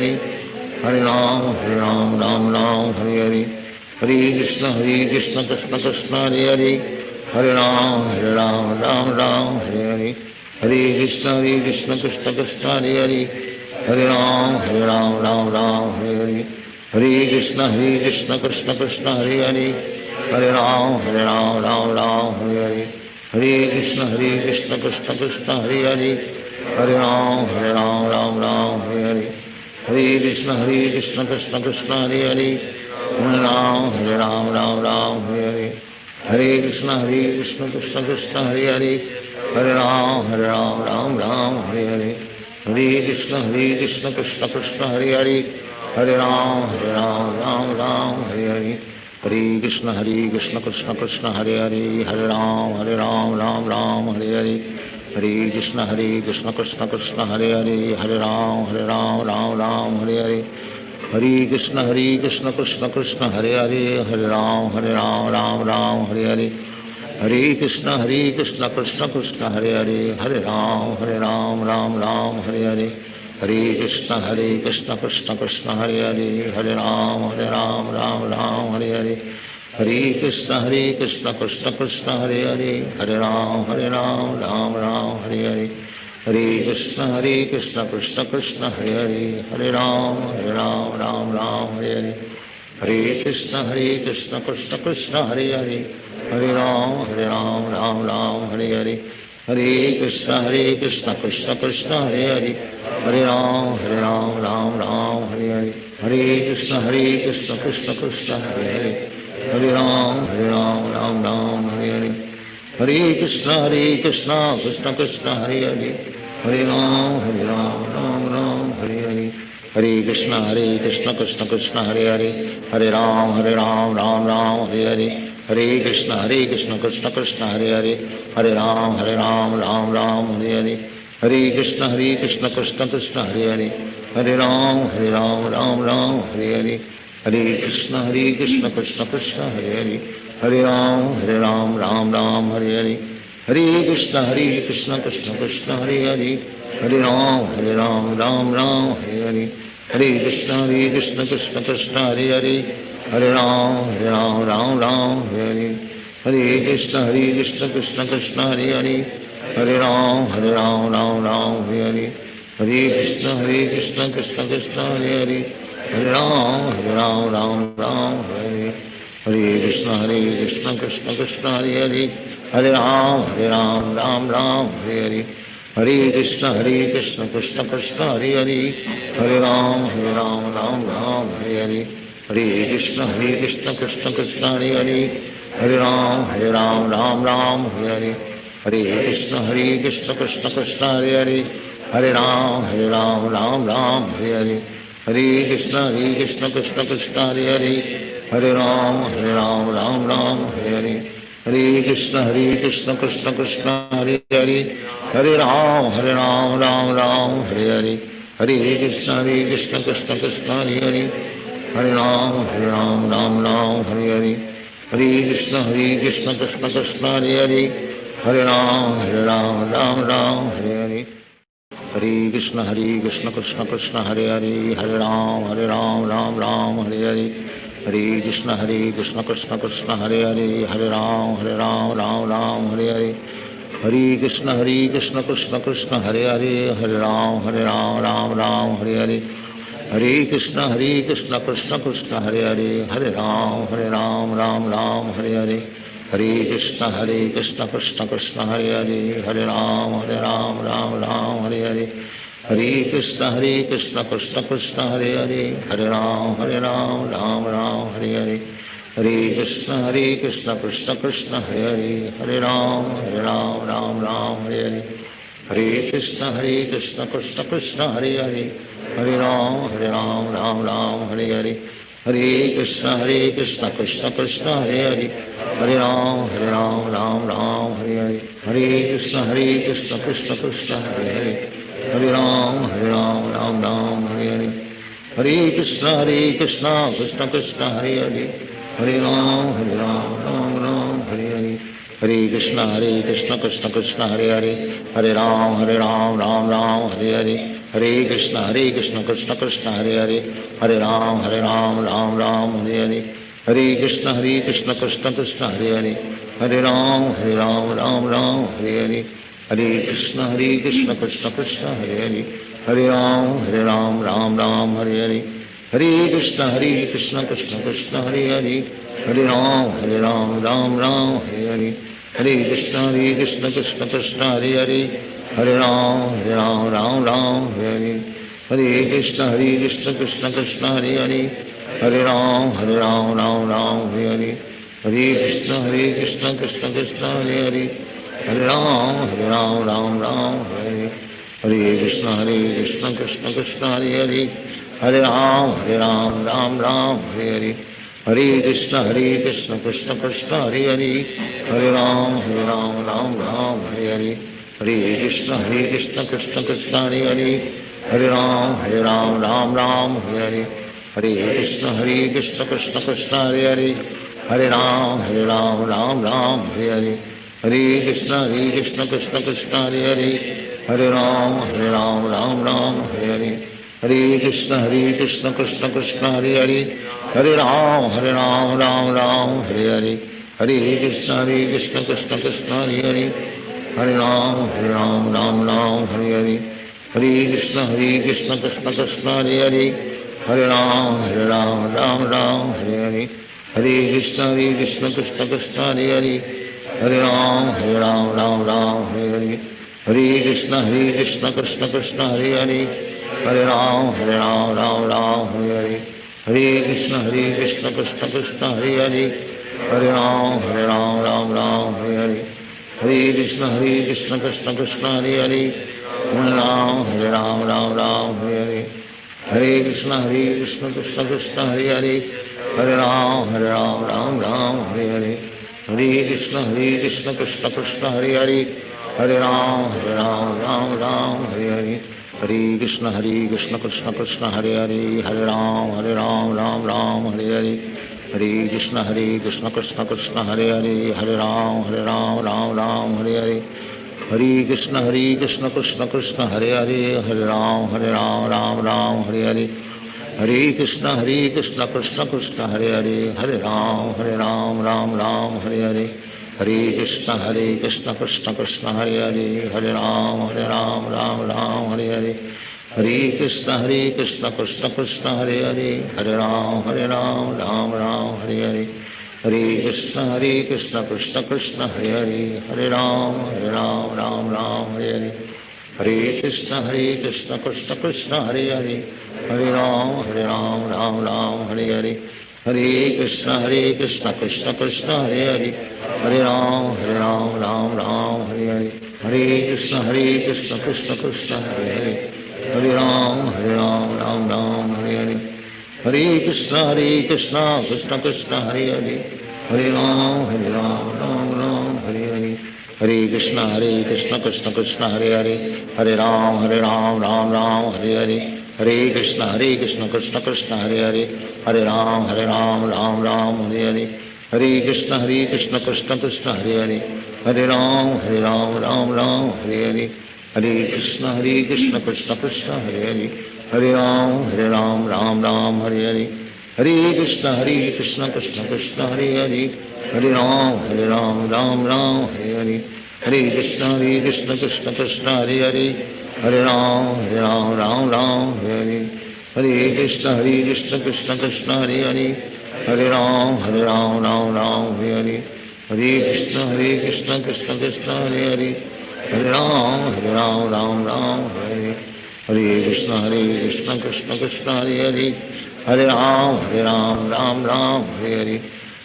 Krishna Hare Hare, Hare Ram Ram Hare Hare, Hare Krishna Krishna Krishna Hare Hare, Hare Ram Ram Hare Hare, Hare Krishna Krishna Krishna Hare Hare, Hare Ram Ram Hare Hare, Hare Krishna Krishna Krishna Hare Hare, Hare Ram Ram Hare Hare, Hare Krishna Krishna Krishna Hare Hare, Hare Ram Ram Hare Hare, Hare Krishna Krishna Krishna Hare Hare, Hare Ram Ram Hare Hare, Hare Krishna Krishna Krishna Hare Hare, Hare Ram Ram Hare Hare, Hare Krishna Krishna Krishna Hare Hare, Hare Ram Ram Hare Hare, Hare Krishna Krishna Krishna Hare Hare, Hare Ram Ram Hare Hare, Hare Krishna Krishna Krishna Hare Hare, Hare Ram Ram Hare Hare, Hare Krishna Krishna Krishna Hare Hare, Hare Ram Ram Hare Hare, Hare Krishna Krishna Krishna Hare Hare, Hare Ram Ram Ram Hare Hare, Hare Krishna Krishna Krishna Hare Hare, Hare Ram Ram Ram Hare Hare, Hare Krishna Krishna Krishna Hare Hare, Hare Ram Ram Ram Hare Hare, Hare Krishna Krishna Krishna Hare Hare, Hare Ram Ram Ram Hare Hare, Hare Krishna Krishna Krishna Hare Hare, Hare Ram Ram Ram Hare Hare, Hare Krishna Krishna Krishna Hare Hare, Hare Ram Ram Ram Hare Hare, Hare Krishna Krishna Krishna Hare Hare, Hare Ram Ram Ram Hare Hare, Hare Krishna Krishna Krishna Hare Hare, Hare Ram Ram Ram Hare Hare, Hare Krishna Krishna Krishna Hare Hare, Hare Ram Ram Hare Hare, Hare Krishna Krishna Krishna Hare Hare, Hare Ram Ram Ram Hare Hare, Hare Krishna Krishna Krishna Hare Hare, Hare Ram Ram Ram Hare Hare, Hare Krishna Krishna Krishna Hare Hare, Hare Ram Ram Ram Hare Hare, Hare Krishna Krishna Krishna Hare Hare, Hare Ram Ram Hare Hare, Hare Krishna Krishna Krishna Hare Hare, Hare Ram Ram Hare Hare, Hare Krishna Krishna Krishna Hare Hare, Hare Ram Ram Hare Hare, Hare Krishna Krishna Krishna Hare Hare, Hare Ram Ram Hare Hare, Hare Krishna Krishna Krishna Hare Hare, Hare Ram Ram Hare, Hare Krishna Krishna Krishna Hare Hare, Hare Ram Ram Hare Hare, Hare Krishna Krishna Krishna Hare Hare, Hare Ram Ram Hare Hare, Hare Krishna Krishna Krishna Hare Hare, Hare Ram Ram Hare Hare, Hare Krishna Krishna Krishna Hare Hare, Hare Ram Ram Hare Hare, Hare Krishna Krishna Krishna Hare Hare, Hare Ram Ram Hare Hare, Hare Krishna Krishna Krishna Hare Hare, Hare Ram Ram Hare Hare, Hare Krishna Krishna Krishna Hare Hare, Hare Ram Ram Hare Hare, Hare Krishna Krishna Krishna Hare Hare, Hare Ram Ram Hare Hare, Hare Krishna Krishna Krishna Hare Hare, Hare Ram Ram Hare Hare, Hare Krishna Krishna Krishna Hare Hare, Hare Ram Ram Hare Hare, Hare Krishna Krishna Krishna Hare Hare, Hare Ram Ram Hare Hare, Hare Krishna Krishna Krishna Hare Hare, Hare Ram Ram Hare Hare, Hare Krishna Krishna Krishna Hare Hare, Hare Ram Ram Hare Hare, Hare Krishna Krishna Krishna Hare Hare, Hare Ram Ram Hare Hare, Hare Krishna Krishna Krishna Hare Hare, Hare Ram Ram Hare Hare, Hare Krishna Krishna Krishna Hare Hare, Hare Ram Ram Hare Hare, Hare Krishna Krishna Krishna Hare Hare, Hare Ram Ram Hare Hare, Hare Krishna Krishna Krishna Hare Hare, Hare Ram Ram Hare Hare, Hare Krishna Krishna Krishna Hare Hare, Hare Ram Ram Hare Hare, Hare Krishna Krishna Krishna Hare Hare, Hare Ram Ram Hare Hare, Hare Krishna Krishna Krishna Hare Hare, Hare Ram Ram Hare Hare, Hare Krishna Krishna Krishna Hare Hare, Hare Ram Ram Hare Hare, Hare Krishna Krishna Krishna Hare Hare, Hare Ram Ram Hare Hare, Hare Krishna Krishna Krishna Hare Hare, Hare Ram Ram Hare Hare, Hare Krishna Krishna Krishna Hare Hare, Hare Ram Ram Hare Hare, Hare Krishna Krishna Krishna Hare Hare, Hare Ram Ram Hare Hare, Hare Krishna Krishna Krishna Hare Hare, Hare Ram Ram Hare Hare, Hare Krishna Krishna Krishna Hare Hare, Hare Ram Ram Hare Hare, Hare Krishna Krishna Krishna Hare Hare, Hare Ram Ram Hare Hare, Hare Krishna Krishna Krishna Hare Hare, Hare Ram Ram Ram Hare Hare, Hare Krishna Krishna Krishna Hare Hare, Hare Ram Ram Ram Hare Hare, Hare Krishna Krishna Krishna Hare Hare, Hare Ram Ram Ram Hare Hare, Hare Krishna Krishna Krishna Hare Hare, Hare Ram Ram Ram Hare Hare, Hare Krishna Krishna Krishna Hare Hare, Hare Ram Ram Ram Hare Hare, Hare Krishna Krishna Krishna Hare Hare, Hare Ram Ram Ram Hare Hare, Hare Krishna Krishna Krishna Hare Hare, Hare Ram Ram Ram Hare Hare, Hare Krishna Krishna Krishna Hare Hare, Hare Ram Ram Ram Hare Hare, Hare Krishna Krishna Krishna Hare Hare, Hare Ram Ram Ram Hare Hare, Hare Krishna Krishna Krishna Hare Hare, Hare Ram Ram Hare Hare, Hare Krishna Krishna Krishna Hare Hare, Hare Ram Ram Ram Hare Hare, Hare Krishna Krishna Krishna Hare Hare, Hare Ram Ram Ram Hare Hare, Hare Krishna Krishna Krishna Hare Hare, Hare Ram Ram Ram Hare Hare, Hare Krishna Krishna Krishna Hare Hare, Hare Ram Ram Ram Hare Hare, Hare Krishna Krishna Krishna Hare Hare, Hare Ram Ram Ram Hare Hare, Hare Krishna Krishna Krishna Hare Hare, Hare Ram Ram Hare Hare, Hare Krishna Krishna Krishna Hare Hare, Hare Ram Ram Ram Hare Hare, Hare Krishna Krishna Krishna Hare Hare, Hare Ram Ram Ram Hare Hare, Hare Krishna Krishna Krishna Hare Hare, Hare Ram Ram Ram Hare Hare, Hare Krishna Krishna Krishna Hare Hare, Hare Ram Ram Ram Hare Hare, Hare Krishna Krishna Krishna Hare Hare, Hare Ram Ram Ram Hare Hare, Hare Krishna Krishna Krishna Hare Hare, Hare Ram Ram Ram Hare Hare, Hare Krishna Krishna Krishna Hare Hare, Hare Ram Ram Ram Hare Hare, Hare Krishna Krishna Krishna Hare Hare, Hare Ram Ram Ram Hare Hare, Hare Krishna Krishna Krishna Hare Hare, Hare Ram Ram Ram Hare Hare, Hare Krishna Krishna Krishna Hare Hare, Hare Ram Ram Ram Hare Hare, Hare Krishna Krishna Krishna Hare Hare, Hare Ram Ram Hare Hare, Hare Krishna Krishna Krishna Hare Hare, Hare Ram Ram Hare Hare, Hare Krishna Krishna Krishna Hare Hare, Hare Ram Ram Hare Hare, Hare Krishna Krishna Krishna Hare Hare, Hare Ram Ram Hare Hare, Hare Krishna Krishna Krishna Hare Hare, Hare Ram Ram Hare, Hare Krishna Krishna Krishna Hare Hare, Hare Ram Ram Hare Hare, Hare Krishna Krishna Krishna Hare Hare, Hare Ram Ram Ram Hare Hare,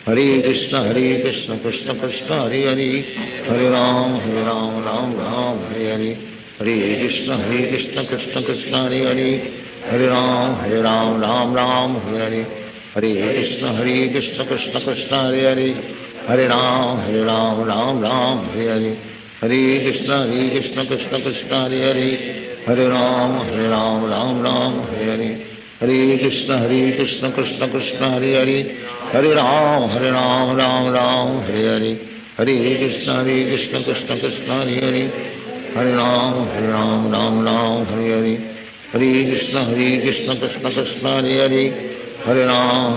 Hare Krishna Krishna Krishna Hare Hare, Hare Ram Ram Hare Hare, Hare Krishna Krishna Krishna Hare Hare, Hare Ram Ram Hare Hare, Hare Krishna Krishna Krishna Hare Hare, Hare Ram Ram Ram Hare Hare, Hare Krishna Krishna Krishna Hare Hare, Hare Ram Ram Ram Hare Hare, Hare Krishna Krishna Krishna Hare Hare, Hare Ram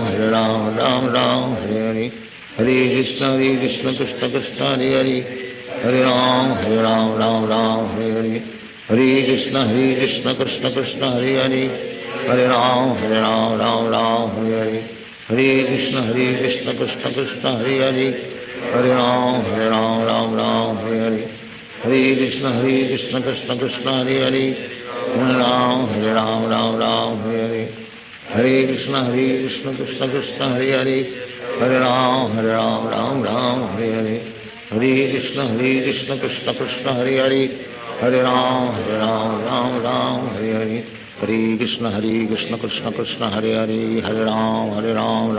Ram Hare Hare, Hare Krishna Krishna Krishna Hare Hare, Hare Ram Ram Hare Hare, Hare Krishna Krishna Krishna Hare Hare, Hare Ram Ram Hare Hare, Hare Krishna Krishna Krishna Hare Hare, Hare Ram Ram Hare Hare, Hare Krishna Krishna Krishna Hare Hare, Hare Ram Ram Hare Hare, Hare Krishna Krishna Krishna Hare Hare, Hare Ram Ram Hare Hare, Hare Krishna Krishna Krishna Hare Hare, Hare Ram Ram Hare Hare, Hare Krishna Krishna Krishna Hare Hare, Hare Ram Ram Hare Hare, Hare Krishna Krishna Krishna Hare Hare, Hare Ram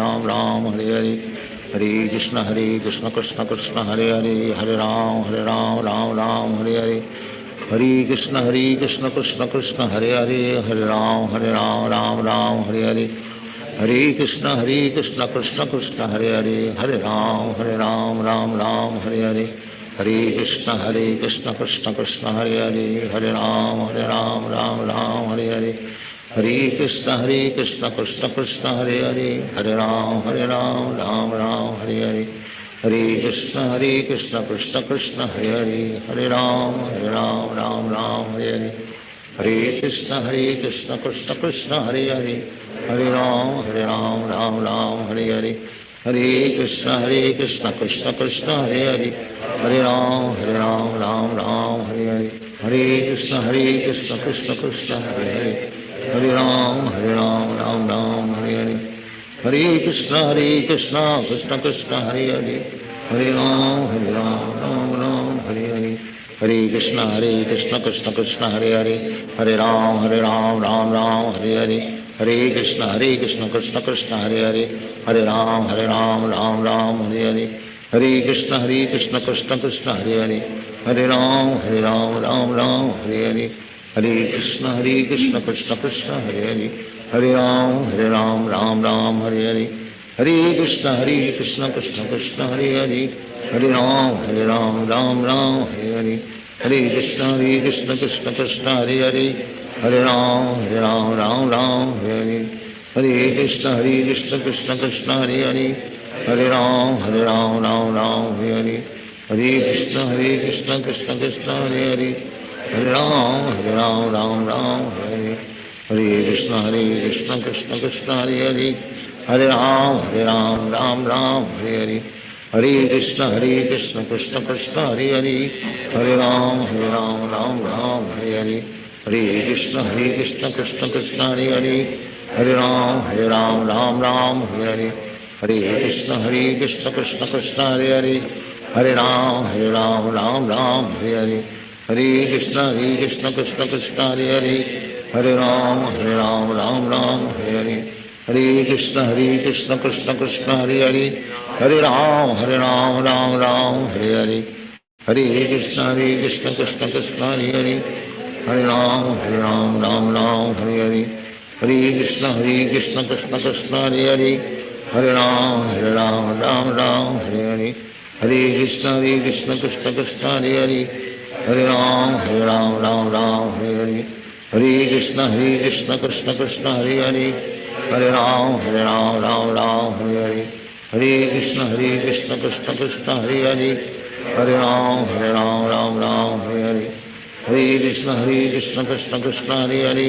Ram Hare Hare, Hare Krishna Krishna Krishna Hare Hare, Hare Ram Ram Hare Hare, Hare Krishna Krishna Krishna Hare Hare, Hare Ram Ram Ram Hare Hare, Hare Krishna Krishna Krishna Hare Hare, Hare Ram Ram Ram Hare Hare, Hare Krishna Krishna Krishna Hare Hare, Hare Ram Ram Ram Hare Hare, Hare Krishna Krishna Krishna Hare Hare, Hare Ram Ram Ram Hare Hare, Hare Krishna Krishna Krishna Hare Hare, Hare Ram Ram Ram Hare Hare, Hare Krishna Krishna Krishna Hare Hare, Hare Ram Ram Ram Hare Hare, Hare Krishna Krishna Krishna Hare Hare, Hare Ram Ram Ram Hare Hare, Hare Krishna Krishna Krishna Hare Hare, Hare Ram Ram Ram Hare Hare, Hare Krishna Krishna Krishna Hare Hare, Hare Ram Ram Ram Hare Hare, Hare Krishna Krishna Krishna Hare Hare, Hare Ram Ram Ram Hare Hare, Hare Krishna Krishna Krishna Hare Hare, Hare Ram Ram Ram Hare Hare, Hare Krishna Krishna Krishna Hare Hare, Hare Ram Ram Ram Hare Hare, Hare Krishna Krishna Krishna Hare Hare, Hare Ram Ram Hare Hare, Hare Krishna Krishna Krishna Hare Hare, Hare Ram Ram Hare Hare, Hare Krishna Krishna Krishna Hare Hare, Hare Ram Ram Hare Hare, Hare Krishna Krishna Krishna Hare Hare, Hare Ram Ram Hare Hare, Hare Krishna Krishna Krishna Hare Hare, Hare Ram Ram Hare Hare, Hare Krishna Krishna Krishna Hare Hare, Hare Ram Ram Hare Hare, Hare Krishna Krishna Krishna Hare Hare, Hare Ram Ram Hare Hare, Hare Krishna Krishna Krishna Hare Hare, Hare Ram Ram Hare Hare, Hare Krishna Krishna Krishna Hare Hare, Hare Ram Ram Hare Hare, Hare Krishna Krishna Krishna Hare Hare, Hare Ram Ram Hare Hare, Hare Krishna Krishna Krishna Hare Hare, Hare Ram Ram Hare Hare, Hare Krishna Krishna Krishna Hare Hare, Hare Ram Ram Hare Hare, Hare Krishna Krishna Krishna Hare Hare, Hare Ram Ram Hare Hare, Hare Krishna Krishna Krishna Hare Hare, Hare Ram Ram Hare Hare, Hare Krishna Krishna Krishna Hare Hare, Hare Ram Ram Hare Hare, Hare Krishna Krishna Krishna Hare Hare, Hare Ram Ram Hare Hare, Hare Krishna Krishna Krishna Hare Hare, Hare Ram Ram Hare Hare, Hare Krishna Krishna Krishna Hare Hare, Hare Ram Ram Hare Hare, Hare Krishna Krishna Krishna Hare Hare,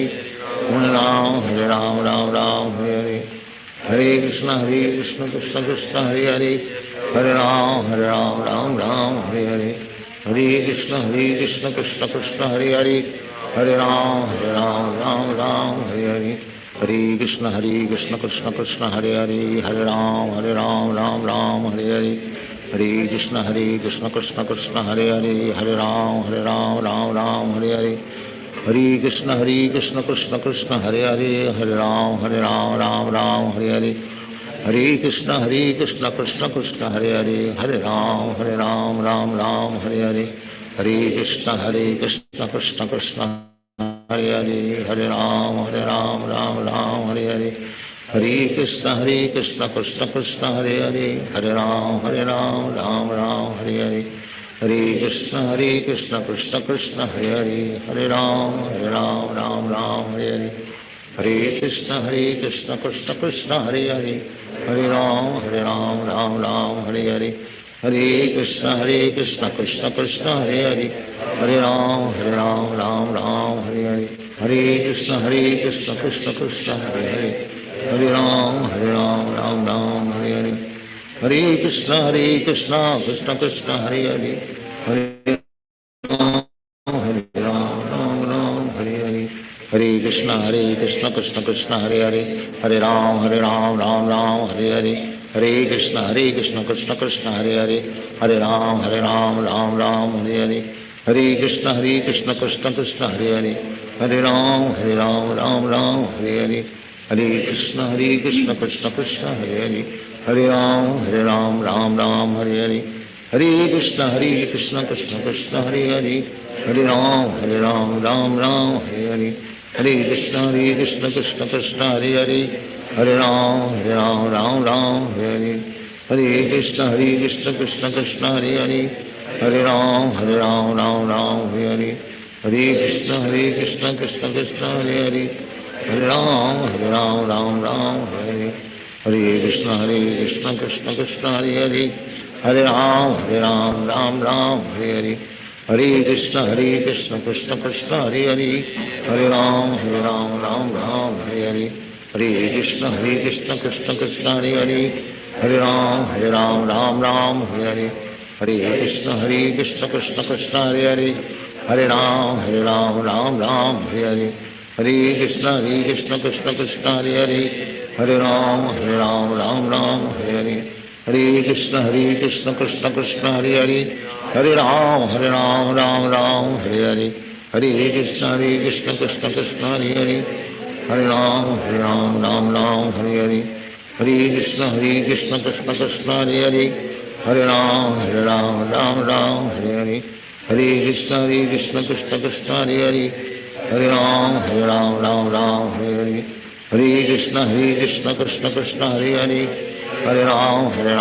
Hare Ram Ram Hare Hare, Hare Krishna Krishna Krishna Hare Hare, Hare Ram Ram Hare Hare, Hare Krishna Krishna Krishna Hare Hare, Hare Ram Ram Hare Hare, Hare Krishna Krishna Krishna Hare Hare, Hare Ram Ram Hare Hare, Hare Krishna Krishna Krishna Hare Hare, Hare Ram Ram Hare Hare, Hare Krishna Krishna Krishna Hare Hare, Hare Ram Ram Hare Hare, Hare Krishna Krishna Krishna Hare Hare, Hare Ram Ram Hare Hare, Hare Krishna Krishna Krishna Hare Hare, Hare Ram Ram Hare Hare, Hare Krishna Krishna Krishna Hare Hare, Hare Ram Ram Hare Hare, Hare Krishna Krishna Krishna Hare Hare, Hare Ram Ram Hare Hare, Hare Krishna Krishna Krishna Hare Hare, Hare Ram Ram Hare Hare, Hare Krishna Krishna Krishna Hare Hare, Hare Ram Hare Hare, Hare Krishna Krishna Krishna Hare Hare, Hare Ram Ram Hare Hare, Hare Krishna Krishna Krishna Hare Hare, Hare Ram Ram Hare Hare, Hare Krishna Krishna Krishna Hare Hare, Hare Ram Hare Hare, Hare Krishna Krishna Krishna Hare Hare, Hare Ram Ram Hare Hare, Hare Krishna Krishna Krishna Hare Hare, Hare Ram Ram Hare Hare, Hare Krishna Krishna Krishna Hare Hare, Hare Ram Ram Ram Hare Hare Hare Krishna Krishna Krishna Hare Hare Hare Ram Ram Ram Hare Hare Hare Krishna Krishna Krishna Hare Hare Hare Ram Ram Hare Hare Krishna Krishna Krishna Hare Hare Hare Ram Ram Hare Hare Hare Krishna Krishna Krishna Hare Hare Hare Ram Ram Hare Hare Hare Krishna Krishna Krishna Hare Hare Hare Ram Ram Hare Hare Hare Krishna Krishna Krishna Hare Hare Hare Ram Ram Hare Hare Hare Krishna Krishna Krishna Hare Hare Hare Ram Hare Hare Hare Krishna Krishna Krishna Hare Hare Hare Ram Hare Hare Hare Krishna Krishna Krishna Hare Hare Hare Ram Hare Hare Hare Krishna Krishna Krishna Hare Hare Hare Ram Hare Hare Hare Krishna Krishna Krishna Hare Hare Hare Ram Hare Hare Hare Krishna Krishna Krishna Hare Hare Hare Ram Hare Hare Hare Krishna Krishna Krishna Hare Hare Hare Ram Hare Hare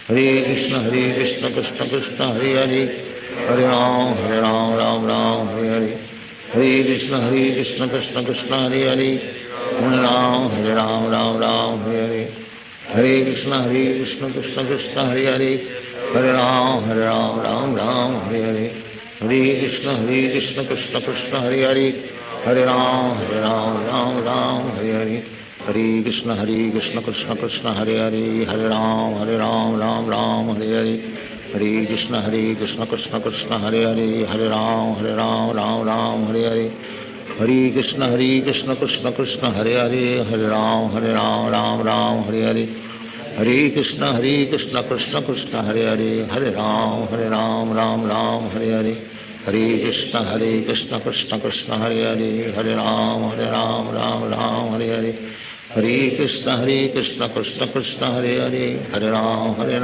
Hare Krishna Krishna Krishna Hare Hare Hare Ram Hare Hare Hare Krishna Krishna Krishna Hare Hare Hare Ram Hare Hare Hare Krishna Krishna Krishna Hare Hare Hare Ram Hare Hare Hare Krishna Krishna Krishna Hare Hare Hare Ram Hare Hare Hare Krishna Krishna Krishna Hare Hare Hare Ram Hare Hare Hare Krishna Krishna Krishna Hare Hare Hare Ram Hare Hare Hare Krishna Krishna Krishna Hare Hare Hare Ram Hare Hare Hare Krishna Krishna Krishna Hare Hare Hare Ram Hare Hare Hare Krishna Krishna Krishna Hare Hare Hare Ram Hare Hare Hare Krishna Krishna Krishna Hare Hare Hare Ram Hare Hare Hare Krishna Krishna Krishna Hare Hare Hare Ram Hare Hare Hare Krishna Krishna Krishna Hare Hare Hare Ram Hare Hare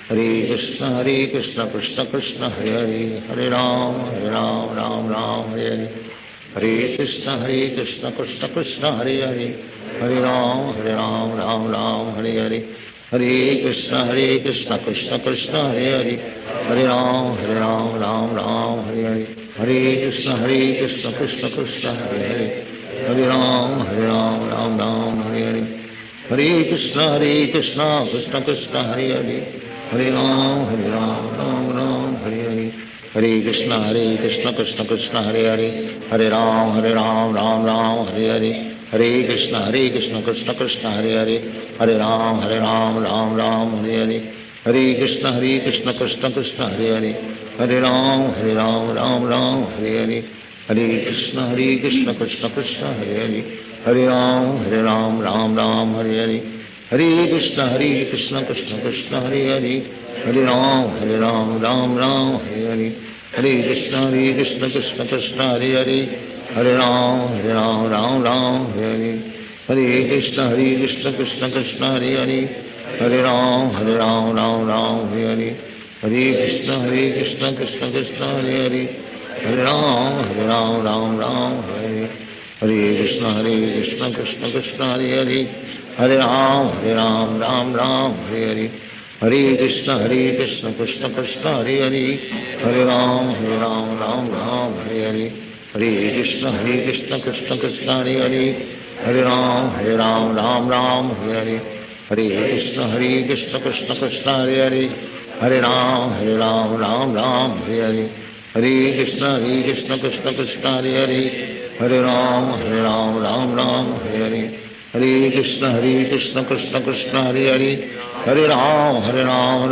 Hare Krishna Krishna Krishna Hare Hare Hare Ram Hare Hare Hare Krishna Krishna Krishna Hare Hare Hare Ram Hare Hare Hare Krishna Krishna Krishna Hare Hare Hare Ram Hare Hare Hare Krishna Krishna Krishna Hare Hare Hare Ram Hare Hare Hare Krishna Krishna Krishna Hare Hare Hare Ram Hare Hare Hare Krishna Krishna Krishna Hare Hare Hare Ram Hare Hare Hare Krishna Krishna Krishna Hare Hare Hare Ram Hare Hare Hare Krishna Krishna Krishna Hare Hare Hare Ram Hare Hare Hare Krishna Krishna Krishna Hare Hare Hare Ram Hare Hare Hare Krishna Krishna Krishna Hare Hare Hare Ram Hare Hare Hare Krishna Krishna Krishna Hare Hare Hare Ram Hare Hare Hare Krishna Krishna Krishna Hare Hare Hare Ram Hare Hare Hare Krishna Krishna Krishna Hare Hare Hare Ram Hare Hare Hare Krishna Krishna Krishna Hare Hare Hare Ram Hare Hare Hare Krishna Krishna Krishna Hare Hare Hare Ram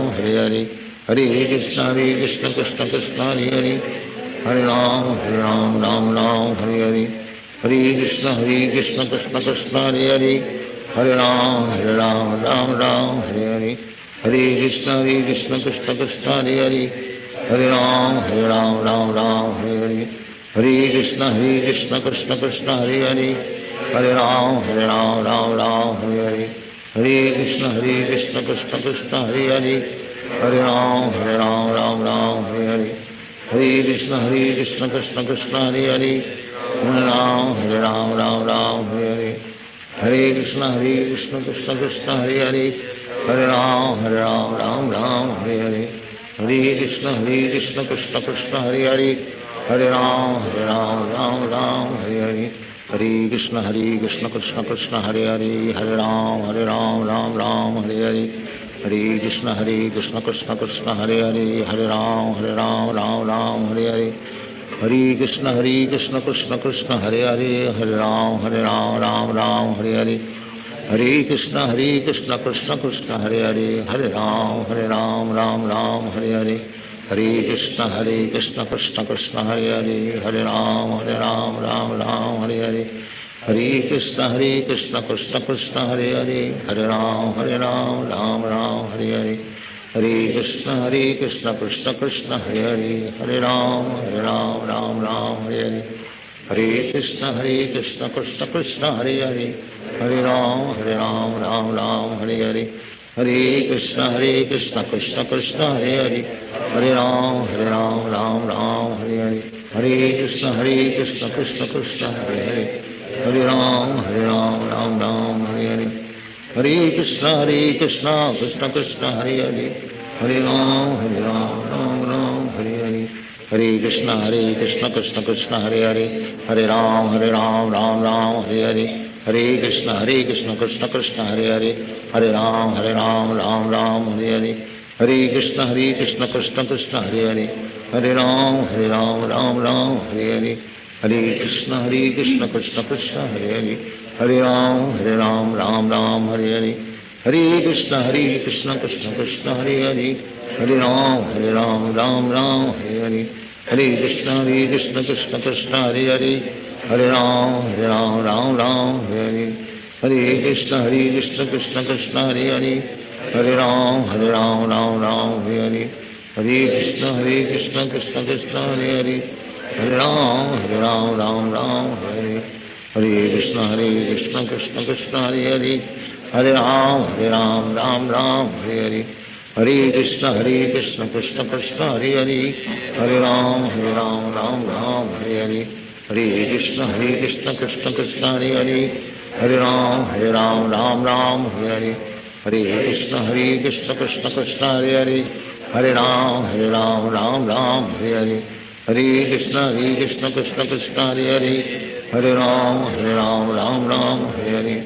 Hare Hare Hare Krishna Krishna Krishna Hare Hare Hare Ram Hare Hare Hare Krishna Krishna Krishna Hare Hare Hare Ram Hare Hare Hare Krishna Krishna Krishna Hare Hare Hare Ram Hare Hare Hare Krishna Krishna Krishna Hare Hare Hare Ram Hare Hare Hare Krishna Krishna Krishna Hare Hare Hare Ram Hare Hare Hare Krishna Krishna Krishna Hare Hare Hare Ram Hare Hare Hare Krishna Krishna Krishna Hare Hare हरे राम राम हरे हरे कृष्ण कृष्ण कृष्ण हरे हरे हरे राम राम हरे हरे हरे कृष्ण कृष्ण कृष्ण हरे हरे हरे राम राम हरे हरे हरे कृष्ण कृष्ण कृष्ण हरे हरे हरे राम राम हरे हरे हरे कृष्ण कृष्ण कृष्ण हरे हरे हरे राम राम हरे हरे हरे कृष्ण कृष्ण कृष्ण हरे हरे हरे राम राम हरे हरे हरे कृष्ण कृष्ण कृष्ण हरे हरे हरे राम राम हरे हरे हरे कृष्ण कृष्ण कृष्ण हरे हरे हरे राम राम हरे हरे हरे कृष्ण कृष्ण कृष्ण हरे हरे हरे राम राम हरे हरे हरे कृष्ण कृष्ण कृष्ण हरे हरे हरे राम राम हरे हरे हरे कृष्ण कृष्ण कृष्ण हरे हरे हरे राम राम हरे हरे हरे कृष्ण कृष्ण कृष्ण हरे हरे हरे राम राम हरे हरे हरे कृष्ण कृष्ण कृष्ण हरे हरे हरे राम राम हरे हरे हरे कृष्ण कृष्ण कृष्ण हरे हरे हरे राम राम हरे हरे हरे कृष्ण कृष्ण कृष्ण हरे हरे हरे राम राम हरे हरे हरे कृष्ण कृष्ण कृष्ण हरे हरे हरे राम राम हरे हरे हरे कृष्ण कृष्ण कृष्ण हरे हरे हरे राम राम हरे हरे हरे कृष्ण कृष्ण कृष्ण हरे हरे हरे राम राम हरे हरे हरे कृष्ण कृष्ण कृष्ण हरे हरे हरे राम राम हरे हरे हरे कृष्ण कृष्ण कृष्ण हरे हरे हरे राम राम हरे हरे हरे कृष्ण कृष्ण कृष्ण हरे हरे हरे राम राम हरे हरे हरे कृष्ण कृष्ण कृष्ण हरे हरे हरे राम राम हरे हरे हरे कृष्ण कृष्ण कृष्ण हरे हरे हरे राम राम हरे हरे हरे कृष्ण कृष्ण कृष्ण हरे हरे हरे राम राम हरे हरे हरे कृष्ण कृष्ण कृष्ण हरे हरे हरे राम राम हरे हरे हरे कृष्ण कृष्ण कृष्ण हरे हरे हरे राम राम हरे हरे हरे कृष्ण कृष्ण कृष्ण हरे हरे हरे राम राम हरे हरे हरे कृष्ण कृष्ण कृष्ण हरे हरे हरे राम राम हरे हरे हरे कृष्ण कृष्ण कृष्ण हरे हरे हरे राम राम हरे हरे हरे कृष्ण कृष्ण कृष्ण हरे हरे हरे राम राम हरे हरे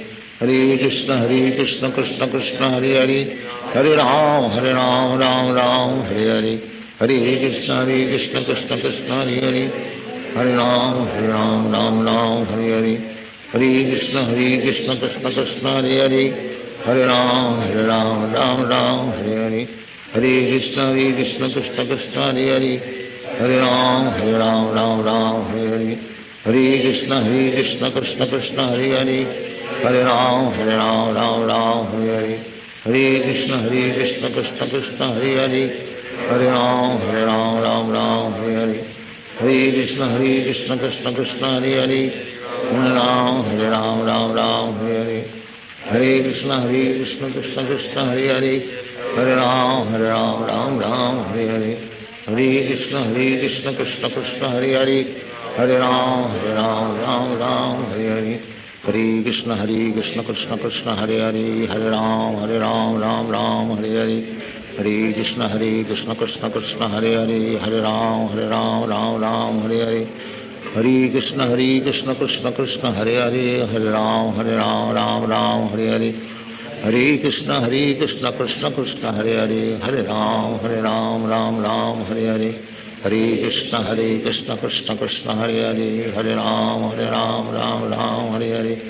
हरे कृष्ण कृष्ण कृष्ण हरे हरे हरे राम राम हरे हरे हरे कृष्ण कृष्ण कृष्ण हरे हरे हरे राम राम हरे हरे हरे कृष्ण कृष्ण कृष्ण हरे हरे हरे राम राम हरे हरे हरे कृष्ण कृष्ण कृष्ण हरे हरे हरे राम राम हरे हरे हरे कृष्ण कृष्ण कृष्ण हरे हरे हरे राम राम हरे हरे हरे कृष्ण कृष्ण कृष्ण हरे हरे हरे राम राम हरे हरे हरे कृष्ण कृष्ण कृष्ण हरे हरे हरे राम राम हरे हरे हरे कृष्ण कृष्ण कृष्ण हरे हरे हरे राम राम हरे हरे हरे कृष्ण कृष्ण कृष्ण हरे हरे हरे राम राम हरे हरे हरे कृष्ण कृष्ण कृष्ण हरे हरे हरे राम राम हरे हरे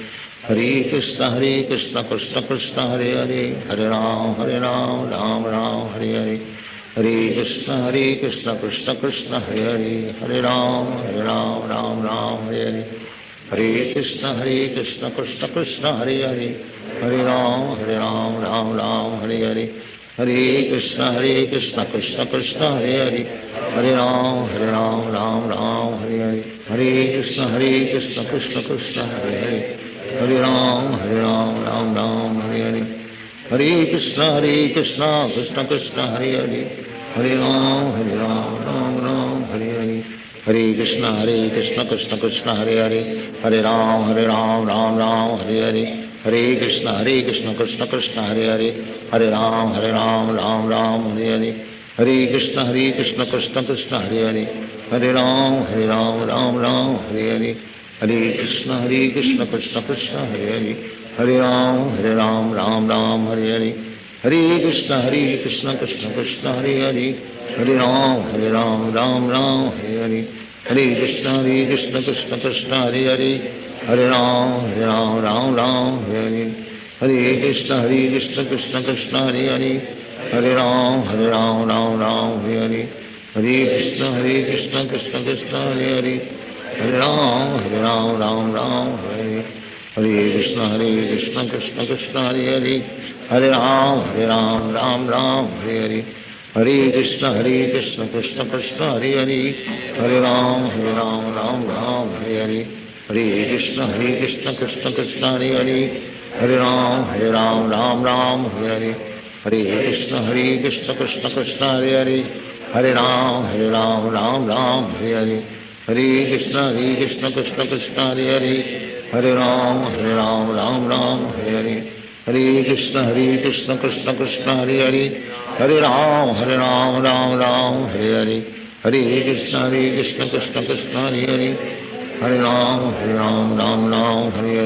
हरे कृष्ण कृष्ण कृष्ण हरे हरे हरे राम राम हरे हरे हरे कृष्ण कृष्ण कृष्ण हरे हरे हरे राम राम हरे हरे हरे कृष्ण कृष्ण कृष्ण हरे हरे हरे राम राम हरे हरे हरे कृष्ण कृष्ण कृष्ण हरे हरे हरे राम राम हरे हरे हरे कृष्ण कृष्ण कृष्ण हरे हरे हरे राम राम हरे हरे हरे कृष्ण कृष्ण कृष्ण हरे हरे हरे राम राम हरे हरे हरे कृष्ण कृष्ण कृष्ण हरे हरे हरे राम राम हरे हरे हरे कृष्ण कृष्ण कृष्ण हरे हरे, हरे राम राम राम हरे हरे, हरे कृष्ण कृष्ण कृष्ण हरे हरे, हरे राम राम राम हरे हरे, हरे कृष्ण कृष्ण कृष्ण हरे हरे, हरे राम राम राम हरे हरे, हरे कृष्ण कृष्ण कृष्ण हरे हरे, हरे राम राम हरे हरे, हरे कृष्ण कृष्ण कृष्ण हरे हरे, हरे राम राम हरे हरे, हरे कृष्ण कृष्ण कृष्ण हरे हरे, हरे राम राम हरे हरे, हरे कृष्ण कृष्ण कृष्ण हरे हरे, हरे राम राम हरे हरे, हरे कृष्ण कृष्ण कृष्ण हरे हरे, हरे राम राम हरे हरे, हरे कृष्ण कृष्ण कृष्ण हरे हरे, हरे राम राम हरे हरे, हरे कृष्ण कृष्ण कृष्ण हरे हरे, हरे राम राम हरे हरे, हरे कृष्ण कृष्ण कृष्ण हरे हरे, हरे राम राम हरे हरे, हरे कृष्ण कृष्ण कृष्ण हरे हरे, हरे राम राम हरे हरे, हरे कृष्ण कृष्ण कृष्ण हरे हरे, हरे राम राम हरे हरे, हरे कृष्ण कृष्ण कृष्ण हरे हरे, हरे राम राम हरे हरे, हरे कृष्ण कृष्ण कृष्ण हरे हरे, हरे राम राम हरे हरे, हरे कृष्ण कृष्ण कृष्ण हरे हरे, हरे राम राम हरे हरे, हरे कृष्ण कृष्ण कृष्ण हरे हरे, हरे राम राम हरे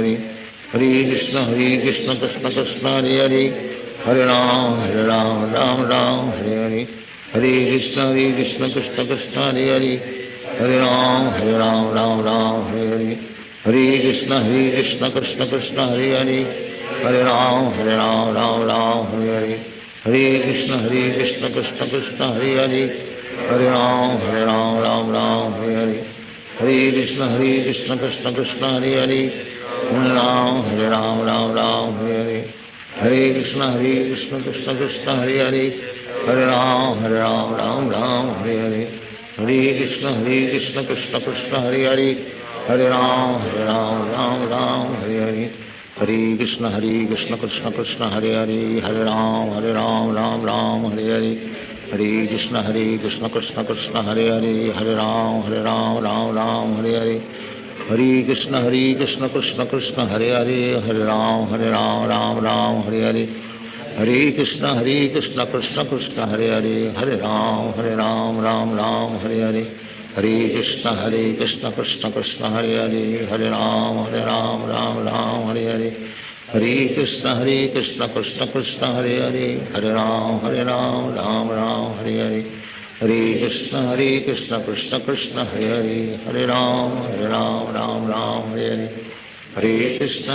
हरे, हरे कृष्ण कृष्ण कृष्ण हरे हरे, हरे राम राम हरे हरे, हरे कृष्ण कृष्ण कृष्ण हरे हरे, हरे राम राम हरे हरे, हरे कृष्ण कृष्ण कृष्ण हरे हरे, हरे राम राम हरे हरे, हरे कृष्ण कृष्ण कृष्ण हरे हरे, हरे राम राम हरे हरे, हरे कृष्ण कृष्ण कृष्ण हरे हरे, हरे राम राम हरे हरे, हरे कृष्ण कृष्ण कृष्ण हरे हरे, हरे राम राम हरे हरे, हरे कृष्ण कृष्ण कृष्ण हरे हरे, हरे राम राम हरे हरे, हरे कृष्ण कृष्ण कृष्ण हरे हरे, हरे राम राम हरे हरे, हरे कृष्ण कृष्ण कृष्ण हरे हरे, हरे राम राम हरे हरे, हरे कृष्ण कृष्ण कृष्ण हरे हरे, हरे राम राम हरे हरे, हरे कृष्ण कृष्ण कृष्ण हरे हरे, हरे राम राम हरे हरे, हरे कृष्ण कृष्ण कृष्ण हरे हरे, हरे राम राम हरे हरे, हरे कृष्ण कृष्ण कृष्ण हरे हरे, हरे राम राम हरे हरे, हरे कृष्ण कृष्ण कृष्ण हरे हरे, हरे राम राम हरे हरे, हरे कृष्ण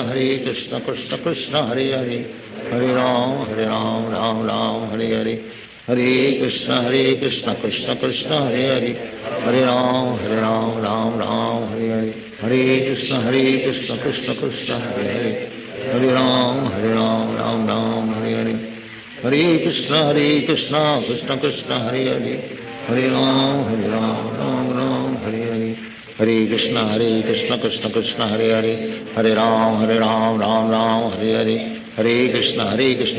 कृष्ण कृष्ण हरे हरे, हरे राम राम हरे हरे, हरे कृष्ण कृष्ण कृष्ण हरे हरे, हरे राम राम हरे हरे, हरे कृष्ण कृष्ण कृष्ण हरे हरे, हरे राम राम हरे हरे, हरे कृष्ण कृष्ण कृष्ण हरे हरे, हरे राम राम हरे हरे, हरे कृष्ण कृष्ण कृष्ण हरे हरे, हरे राम राम हरे हरे, हरे कृष्ण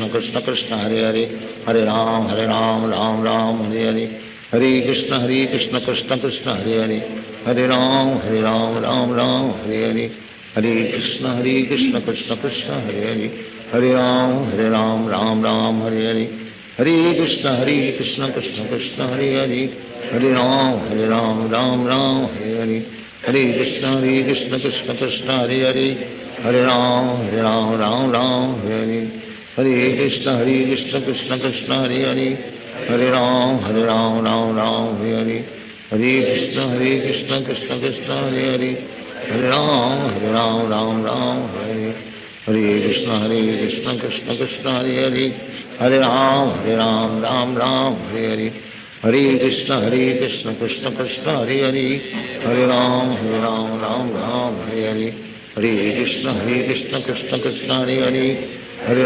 कृष्ण कृष्ण हरे हरे, हरे राम राम हरे हरे, हरे कृष्ण कृष्ण कृष्ण हरे हरे, हरे राम राम हरे हरे, हरे कृष्ण कृष्ण कृष्ण हरे हरे, हरे राम राम हरे हरे, हरे कृष्ण कृष्ण कृष्ण हरे हरे, हरे राम राम हरे हरे, हरे कृष्ण कृष्ण कृष्ण हरे हरे, हरे राम राम हरे हरे, हरे कृष्ण कृष्ण कृष्ण हरे हरे, हरे राम राम हरे हरे, हरे कृष्ण कृष्ण कृष्ण हरे हरे, हरे राम राम हरे हरे, हरे कृष्ण कृष्ण कृष्ण हरे हरे, हरे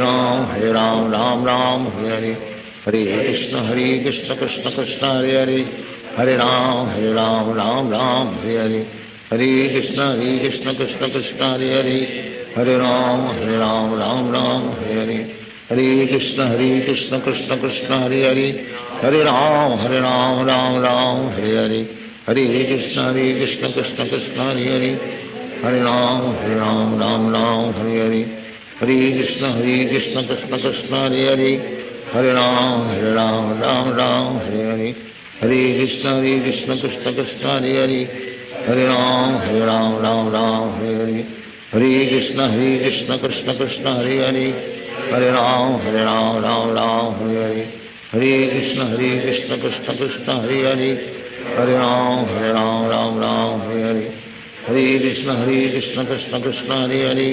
राम राम हरे हरे, हरे कृष्ण कृष्ण कृष्ण हरे हरे, हरे राम राम हरे हरे, हरे कृष्ण कृष्ण कृष्ण हरे हरे, हरे राम राम हरे हरे, हरे कृष्ण कृष्ण कृष्ण हरे हरे, हरे राम राम हरे हरे, हरे कृष्ण कृष्ण कृष्ण हरे हरे हरे राम राम राम हरे हरे हरे कृष्ण कृष्ण कृष्ण हरे हरे हरे राम राम राम हरे हरे हरे कृष्ण कृष्ण कृष्ण हरे हरे हरे राम राम हरे हरे हरे कृष्ण कृष्ण कृष्ण हरे हरे हरे राम राम हरे हरे हरे कृष्ण कृष्ण कृष्ण हरे हरे हरे राम राम हरे हरे हरे कृष्ण कृष्ण कृष्ण हरे हरे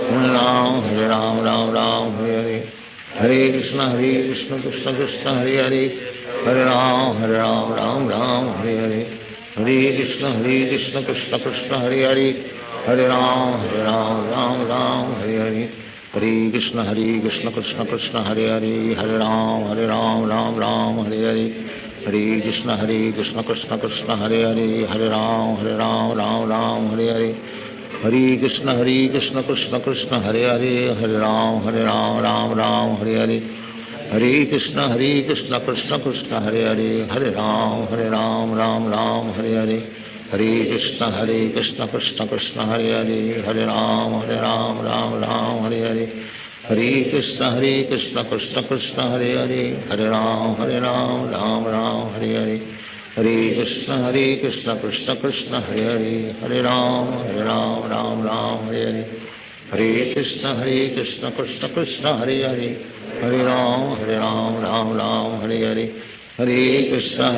हरे राम राम हरे हरे हरे कृष्ण कृष्ण कृष्ण हरे हरे हरे राम राम हरे हरे हरे कृष्ण कृष्ण कृष्ण हरे हरे हरे राम राम हरे हरे हरे कृष्ण कृष्ण कृष्ण हरे हरे हरे राम राम हरे हरे हरे कृष्ण कृष्ण कृष्ण हरे हरे हरे राम हरे हरे हरे कृष्ण कृष्ण कृष्ण हरे हरे हरे राम हरे हरे हरे कृष्ण कृष्ण कृष्ण हरे हरे हरे राम राम हरे हरे हरे कृष्ण कृष्ण कृष्ण हरे हरे हरे राम राम हरे हरे हरे कृष्ण कृष्ण कृष्ण हरे हरे हरे राम राम हरे हरे हरे कृष्ण कृष्ण कृष्ण हरे हरे हरे राम राम हरे हरे हरे कृष्ण कृष्ण कृष्ण हरे हरे हरे राम राम हरे हरे हरे कृष्ण कृष्ण कृष्ण हरे हरे हरे राम राम हरे हरे हरे कृष्ण कृष्ण कृष्ण हरे हरे हरे राम राम हरे हरे हरे कृष्ण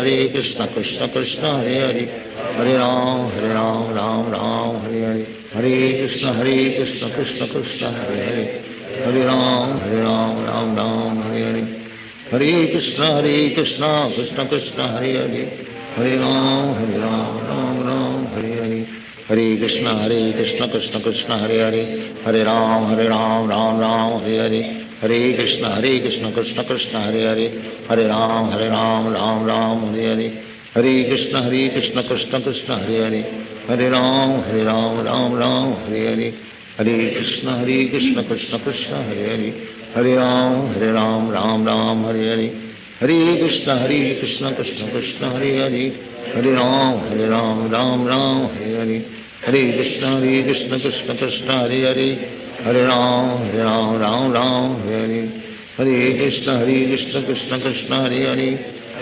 कृष्ण कृष्ण हरे हरे हरे राम हरे हरे हरे कृष्ण कृष्ण कृष्ण हरे हरे हरे राम राम हरे हरे हरे कृष्ण कृष्ण कृष्ण हरे हरे हरे राम राम हरे हरे हरे कृष्ण कृष्ण कृष्ण हरे हरे हरे राम राम हरे हरे हरे कृष्ण कृष्ण कृष्ण हरे हरे हरे राम राम हरे हरे हरे कृष्ण कृष्ण कृष्ण हरे हरे हरे राम राम हरे हरे हरे कृष्ण कृष्ण कृष्ण हरे हरे हरे राम राम हरे हरे हरे कृष्ण कृष्ण कृष्ण हरे हरे हरे राम राम हरे हरे हरे कृष्ण कृष्ण कृष्ण हरे हरे हरे राम राम हरे हरे हरे कृष्ण कृष्ण कृष्ण हरे हरे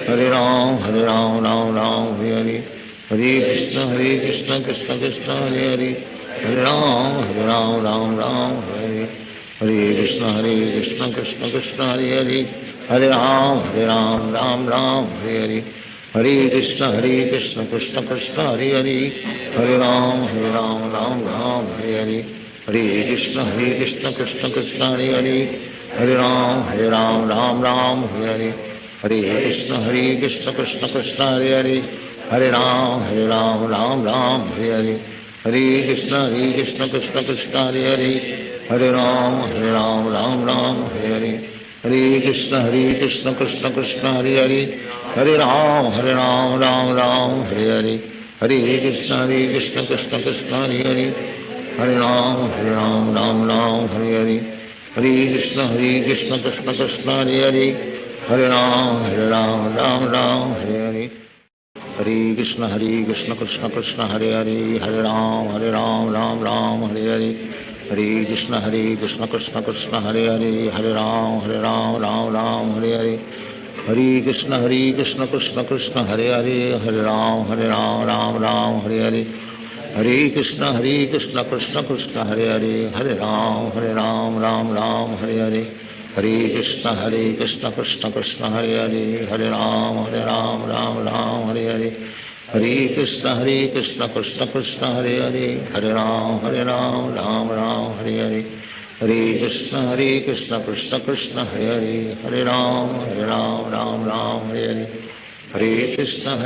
हरे राम राम हरे हरे हरे कृष्ण कृष्ण कृष्ण हरे हरे हरे राम राम हरे हरे हरे कृष्ण कृष्ण कृष्ण हरे हरे हरे राम राम हरे हरे हरे कृष्ण कृष्ण कृष्ण हरे हरे हरे राम राम हरे हरे हरे कृष्ण कृष्ण कृष्ण हरे हरे हरे राम राम हरे हरे हरे कृष्ण कृष्ण कृष्ण हरे हरे हरे राम राम हरे हरे हरे कृष्ण कृष्ण कृष्ण हरे हरे हरे राम राम हरे हरे हरे कृष्ण कृष्ण कृष्ण हरे हरे हरे राम राम हरे हरे हरे कृष्ण कृष्ण कृष्ण हरे हरे हरे राम राम हरे हरे हरे कृष्ण कृष्ण कृष्ण हरे हरे हरे राम हरे हरे हरे कृष्ण कृष्ण कृष्ण हरे हरे हरे राम हरे हरे हरे कृष्ण कृष्ण कृष्ण हरे हरे हरे राम राम हरे हरे हरे कृष्ण कृष्ण कृष्ण हरे हरे हरे राम राम हरे हरे हरे कृष्ण कृष्ण कृष्ण हरे हरे हरे राम राम हरे हरे हरे कृष्ण कृष्ण कृष्ण हरे हरे हरे राम राम हरे हरे हरे कृष्ण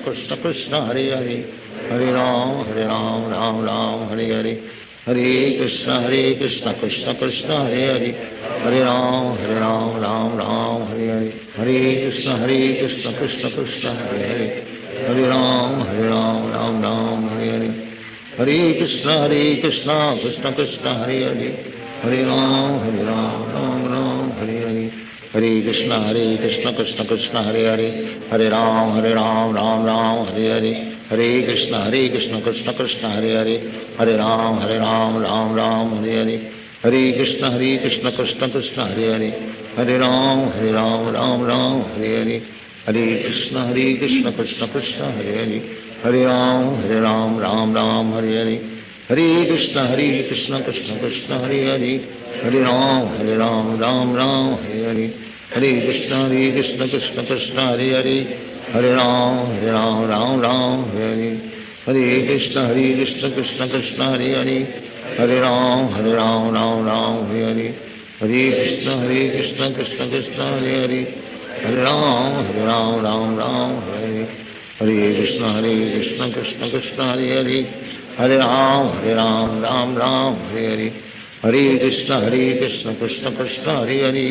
कृष्ण कृष्ण हरे हरे हरे राम राम हरे हरे हरे कृष्ण कृष्ण कृष्ण हरे हरे हरे राम राम हरे हरे हरे कृष्ण कृष्ण कृष्ण हरे हरे हरे राम राम हरे हरे हरे कृष्ण कृष्ण कृष्ण हरे हरे हरे राम राम हरे हरे हरे कृष्ण कृष्ण कृष्ण हरे हरे, हरे राम राम राम हरे हरे, हरे कृष्ण कृष्ण कृष्ण हरे हरे, हरे राम राम राम हरे हरे, हरे कृष्ण कृष्ण कृष्ण हरे हरे, हरे राम राम राम हरे हरे, हरे कृष्ण कृष्ण कृष्ण हरे हरे, हरे राम राम हरे हरे, हरे कृष्ण कृष्ण कृष्ण हरे हरे, हरे राम राम हरे हरे, हरे कृष्ण कृष्ण कृष्ण हरे हरे, हरे राम राम हरे हरे, हरे कृष्ण कृष्ण कृष्ण हरे हरे, हरे राम राम हरे हरे, हरे कृष्ण कृष्ण कृष्ण हरे हरे, हरे राम राम हरे हरे, हरे कृष्ण कृष्ण कृष्ण हरे हरे, हरे राम राम हरे हरे, हरे कृष्ण कृष्ण कृष्ण हरे हरे, हरे राम राम हरे हरे, हरे कृष्ण कृष्ण कृष्ण हरे हरे,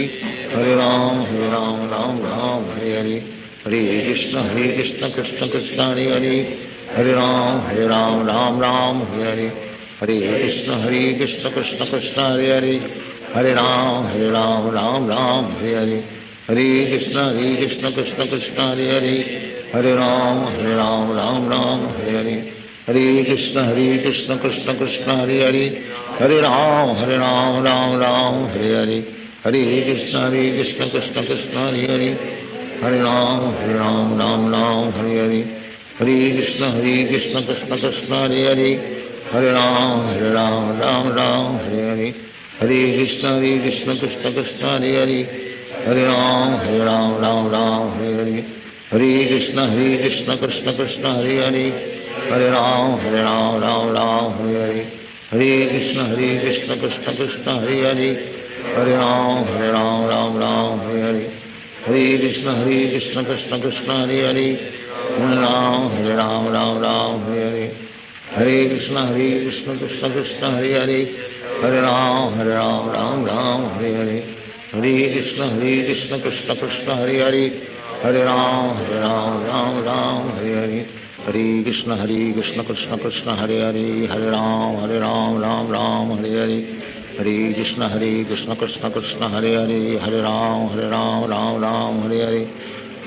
हरे राम राम हरे हरे, हरे कृष्ण कृष्ण कृष्ण हरे हरे, हरे राम राम हरे हरे, हरे कृष्ण कृष्ण कृष्ण हरे हरे, हरे राम राम हरे हरे, हरे कृष्ण कृष्ण कृष्ण हरे हरे, हरे राम राम हरे हरे, हरे कृष्ण कृष्ण कृष्ण हरे हरे, हरे राम राम हरे हरे, हरे कृष्ण कृष्ण कृष्ण हरे हरे, हरे राम राम हरे हरे, हरे कृष्ण कृष्ण कृष्ण हरे हरे, हरे राम राम हरे हरे, हरे कृष्ण कृष्ण कृष्ण हरे हरे, हरे राम राम हरे हरे, हरे कृष्ण कृष्ण कृष्ण हरे हरे, हरे राम राम हरे हरे, हरे कृष्ण कृष्ण कृष्ण हरे हरे, हरे राम राम हरे हरे, हरे कृष्ण कृष्ण कृष्ण हरे हरे, हरे राम राम हरे हरे, हरे कृष्ण कृष्ण कृष्ण हरे हरे, हरे राम राम हरे हरे, हरे कृष्ण कृष्ण कृष्ण हरे हरे, हरे राम राम हरे हरे, हरे कृष्ण कृष्ण कृष्ण हरे हरे, हरे राम राम हरे हरे, हरे कृष्ण कृष्ण कृष्ण हरे हरे, हरे राम राम हरे हरे, हरे कृष्ण कृष्ण कृष्ण हरे हरे, हरे राम राम हरे हरे,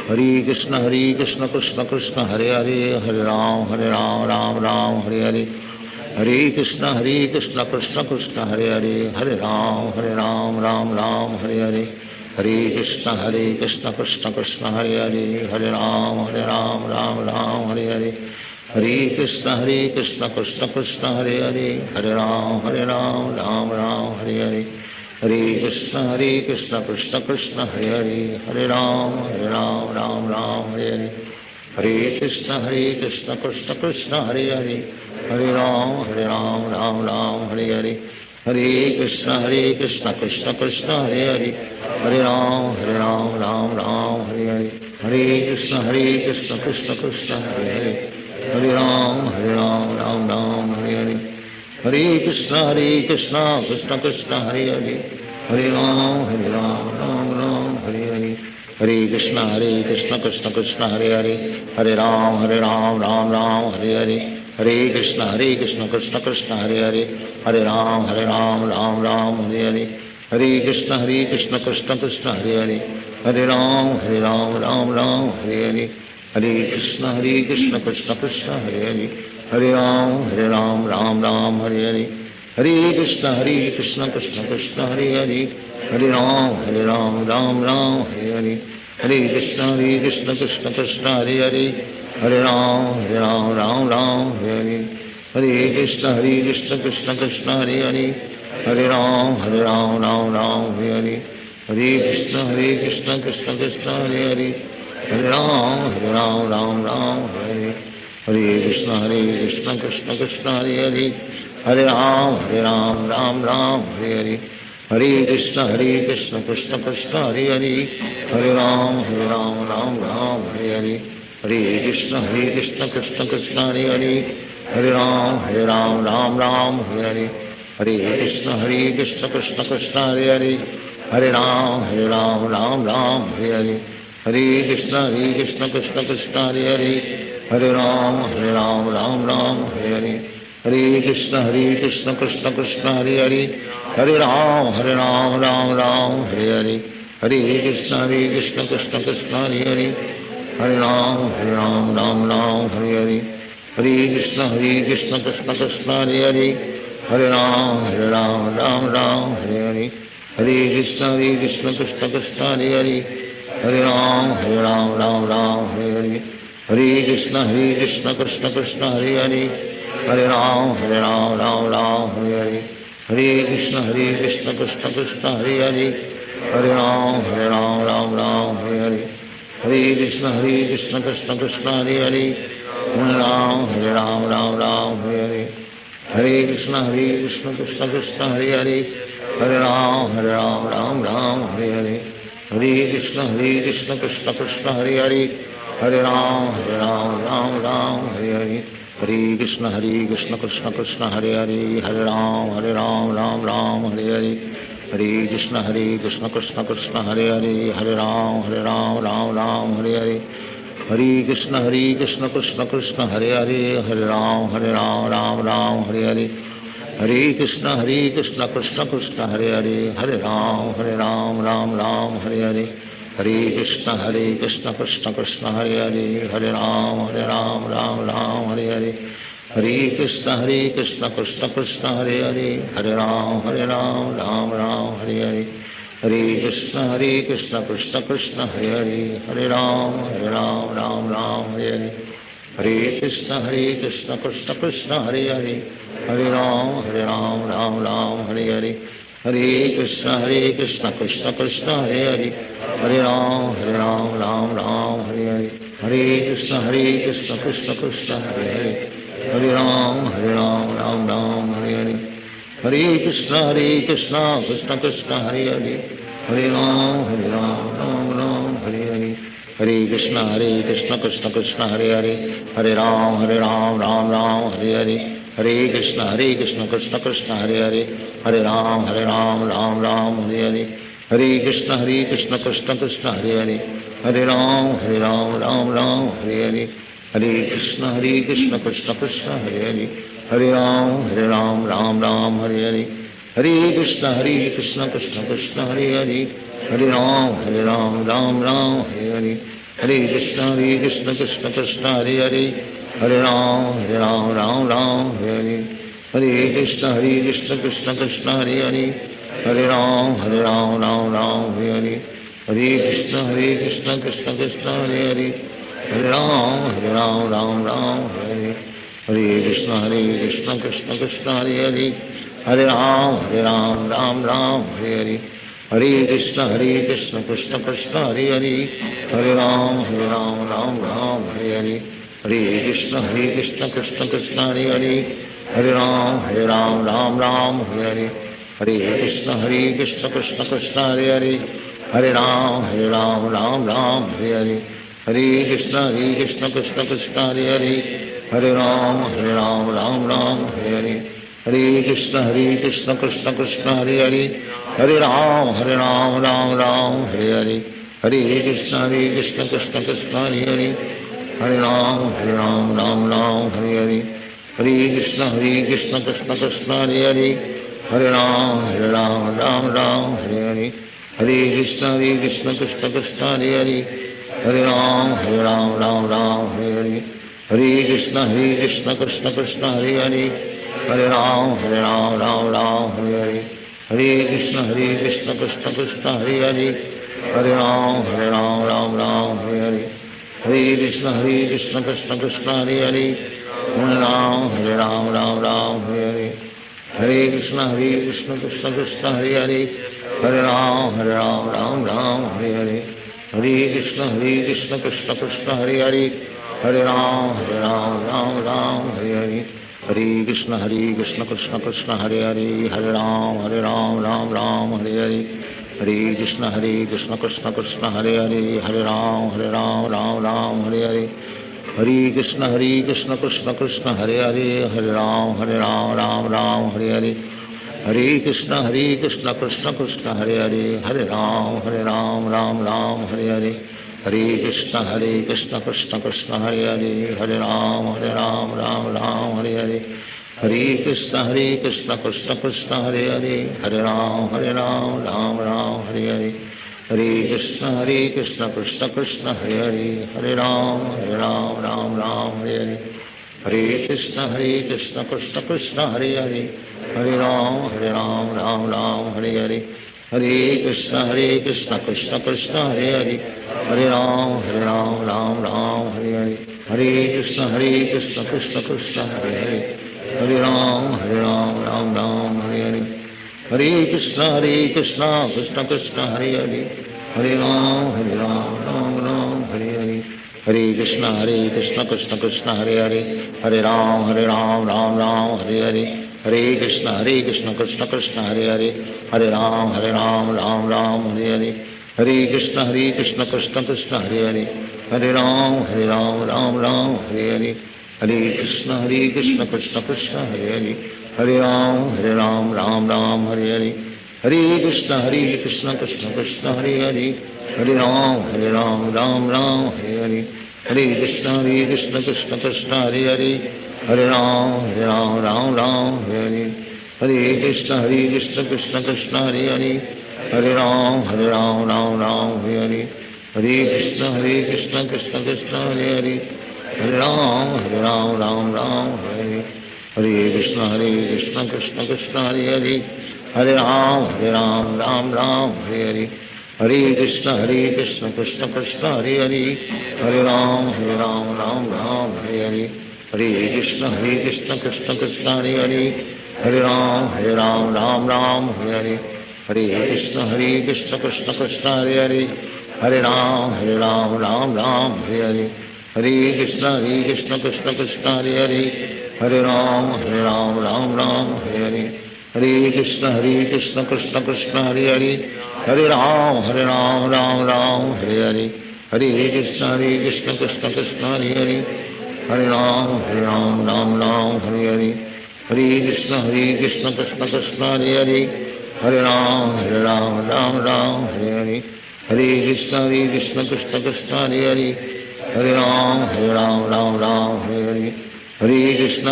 हरे कृष्ण कृष्ण कृष्ण हरे हरे, हरे राम राम हरे हरे, हरे कृष्ण कृष्ण कृष्ण हरे हरे, हरे राम राम हरे हरे, हरे कृष्ण कृष्ण कृष्ण हरे हरे, हरे राम राम हरे हरे, हरे कृष्ण कृष्ण कृष्ण हरे हरे, हरे राम राम हरे हरे, हरे कृष्ण कृष्ण कृष्ण हरे हरे, हरे राम राम हरे हरे, हरे कृष्ण कृष्ण कृष्ण हरे हरे, हरे राम राम हरे हरे, हरे कृष्ण कृष्ण कृष्ण हरे हरे, हरे राम राम हरे हरे, हरे कृष्ण कृष्ण कृष्ण हरे हरे, हरे राम राम हरे हरे, हरे कृष्ण कृष्ण कृष्ण हरे हरे, हरे राम राम हरे हरे, हरे कृष्ण कृष्ण कृष्ण हरे हरे, हरे राम राम हरे हरे, हरे कृष्ण कृष्ण कृष्ण हरे हरे, हरे राम राम हरे हरे, हरे कृष्ण कृष्ण कृष्ण हरे हरे, हरे राम राम हरे हरे, हरे कृष्ण कृष्ण कृष्ण हरे हरे, हरे राम राम हरे हरे, हरे कृष्ण कृष्ण कृष्ण हरे हरे, हरे राम राम हरे हरे, हरे कृष्ण कृष्ण कृष्ण हरे हरे, हरे राम राम हरे हरे, हरे कृष्ण कृष्ण कृष्ण हरे हरे, हरे राम राम हरे हरे, हरे कृष्ण कृष्ण कृष्ण हरे हरे, हरे राम राम हरे हरे, हरे कृष्ण कृष्ण कृष्ण हरे हरे, हरे राम राम हरे हरे, हरे कृष्ण कृष्ण कृष्ण हरे हरे, हरे राम राम हरे हरे, हरे कृष्ण कृष्ण कृष्ण हरे हरे, हरे राम राम हरे हरे, हरे कृष्ण कृष्ण कृष्ण हरे हरे, हरे राम राम हरे हरे, हरे कृष्ण कृष्ण कृष्ण हरे हरे, हरे राम राम राम हरे हरे, हरे कृष्ण कृष्ण कृष्ण हरे हरे, हरे राम राम राम हरे हरे, हरे कृष्ण कृष्ण कृष्ण हरे हरे, हरे राम राम हरे हरे, हरे कृष्ण कृष्ण कृष्ण हरे हरे, हरे राम राम हरे हरे, हरे कृष्ण कृष्ण कृष्ण हरे हरे, हरे राम राम हरे हरे, हरे कृष्ण कृष्ण कृष्ण हरे हरे, हरे राम राम हरे हरे, हरे कृष्ण कृष्ण कृष्ण हरे हरे, हरे राम राम हरे हरे, हरे कृष्ण कृष्ण कृष्ण हरे हरे, हरे राम राम हरे हरे, हरे कृष्ण कृष्ण कृष्ण हरे हरे, हरे राम राम हरे हरे, हरे कृष्ण कृष्ण कृष्ण हरे हरे, हरे राम राम हरे हरे, हरे कृष्ण कृष्ण कृष्ण हरे हरे, हरे राम राम हरे हरे, हरे कृष्ण कृष्ण कृष्ण हरे हरे, हरे राम राम हरे हरे, हरे कृष्ण कृष्ण कृष्ण हरे हरे, हरे राम राम हरे हरे, हरे कृष्ण कृष्ण कृष्ण हरे हरे, हरे राम राम हरे हरे, हरे कृष्ण कृष्ण कृष्ण हरे हरे, हरे राम राम हरे हरे, हरे कृष्ण कृष्ण कृष्ण हरे हरे, हरे राम राम हरे हरे, हरे कृष्ण कृष्ण कृष्ण हरे हरे, हरे राम राम हरे हरे, हरे कृष्ण कृष्ण कृष्ण हरे हरे, हरे राम राम हरे हरे, हरे कृष्ण कृष्ण कृष्ण हरे हरे, हरे राम राम हरे हरे, हरे कृष्ण कृष्ण कृष्ण हरे हरे, हरे राम राम हरे हरे, हरे कृष्ण कृष्ण कृष्ण हरे हरे, हरे राम राम हरे हरे, हरे कृष्ण कृष्ण कृष्ण हरे हरे, हरे राम राम हरे हरे, हरे कृष्ण कृष्ण कृष्ण हरे हरे, हरे राम राम हरे हरे, हरे कृष्ण कृष्ण कृष्ण हरे हरे, हरे राम राम हरे हरे, हरे कृष्ण कृष्ण कृष्ण हरे हरे, हरे राम राम हरे हरे, हरे कृष्ण कृष्ण कृष्ण हरे हरे, हरे राम राम हरे हरे, हरे कृष्ण कृष्ण कृष्ण हरे हरे, हरे राम राम हरे हरे, हरे कृष्ण कृष्ण कृष्ण हरे हरे, हरे राम राम हरे हरे, हरे कृष्ण कृष्ण कृष्ण हरे हरे, हरे राम राम हरे हरे, हरे कृष्ण कृष्ण कृष्ण हरे हरे, हरे राम राम हरे हरे, हरे कृष्ण कृष्ण कृष्ण हरे हरे, हरे राम राम हरे हरे, हरे कृष्ण कृष्ण कृष्ण हरे हरे, हरे राम राम हरे हरे, हरे कृष्ण कृष्ण कृष्ण हरे हरे, हरे राम राम हरे हरे, हरे कृष्ण कृष्ण कृष्ण हरे हरे, हरे राम राम हरे हरे, हरे कृष्ण कृष्ण कृष्ण हरे हरे, हरे राम राम हरे हरे, हरे कृष्ण कृष्ण कृष्ण हरे हरे, हरे राम राम हरे हरे, हरे कृष्ण कृष्ण कृष्ण हरे हरे, हरे राम राम हरे हरे, हरे कृष्ण कृष्ण कृष्ण हरे हरे, हरे राम राम हरे हरे, हरे कृष्ण कृष्ण कृष्ण हरे हरे, हरे राम हरे हरे, हरे कृष्ण कृष्ण कृष्ण हरे हरे, हरे राम राम हरे हरे, हरे कृष्ण कृष्ण कृष्ण हरे हरे, हरे राम राम हरे हरे, हरे कृष्ण कृष्ण कृष्ण हरे हरे, हरे राम राम हरे हरे, हरे कृष्ण कृष्ण कृष्ण हरे हरे, हरे राम हरे हरे, हरे कृष्ण कृष्ण कृष्ण हरे हरे, हरे राम राम हरे हरे, हरे कृष्ण कृष्ण कृष्ण हरे हरे, हरे राम राम हरे हरे, हरे कृष्ण कृष्ण कृष्ण हरे हरे, हरे राम राम हरे हरे, हरे कृष्ण कृष्ण कृष्ण हरे हरे, हरे राम राम हरे हरे, हरे कृष्ण कृष्ण कृष्ण हरे हरे, हरे राम राम राम हरे हरे, हरे कृष्ण कृष्ण कृष्ण हरे हरे, हरे राम राम राम हरे हरे, हरे कृष्ण कृष्ण कृष्ण हरे हरे, हरे राम राम राम हरे हरे, हरे कृष्ण कृष्ण कृष्ण हरे हरे, हरे राम राम राम हरे हरे, हरे कृष्ण कृष्ण कृष्ण हरे हरे, हरे राम राम हरे हरे, हरे कृष्ण कृष्ण कृष्ण हरे हरे, हरे राम राम राम हरे हरे, हरे कृष्ण कृष्ण कृष्ण हरे हरे, हरे राम राम राम हरे हरे, हरे कृष्ण कृष्ण कृष्ण हरे हरे, हरे राम राम राम हरे हरे, हरे कृष्ण कृष्ण कृष्ण हरे हरे, हरे राम राम हरे हरे, हरे कृष्ण कृष्ण कृष्ण हरे हरे, हरे राम राम राम हरे हरे, हरे कृष्ण कृष्ण कृष्ण हरे हरे, हरे राम राम हरे हरे, हरे कृष्ण कृष्ण कृष्ण हरे हरे, हरे राम राम हरे हरे, हरे कृष्ण कृष्ण कृष्ण हरे हरे, हरे राम राम हरे, हरे कृष्ण कृष्ण कृष्ण हरे हरे, हरे राम राम हरे हरे, हरे कृष्ण कृष्ण कृष्ण हरे हरे, हरे राम राम हरे हरे, हरे कृष्ण कृष्ण कृष्ण हरे हरे, हरे राम राम हरे हरे, हरे कृष्ण कृष्ण कृष्ण हरे हरे, हरे राम राम हरे हरे, हरे कृष्ण कृष्ण कृष्ण हरे हरे, हरे राम राम हरे हरे, हरे कृष्ण कृष्ण कृष्ण हरे हरे, हरे राम राम हरे हरे, हरे कृष्ण कृष्ण कृष्ण हरे हरे, हरे राम राम हरे हरे, हरे कृष्ण कृष्ण कृष्ण हरे हरे, हरे राम राम हरे हरे, हरे कृष्ण कृष्ण कृष्ण हरे हरे, हरे राम राम हरे हरे, हरे कृष्ण कृष्ण कृष्ण हरे हरे, हरे राम राम हरे हरे, हरे कृष्ण कृष्ण कृष्ण हरे हरे, हरे राम राम हरे हरे, हरे कृष्ण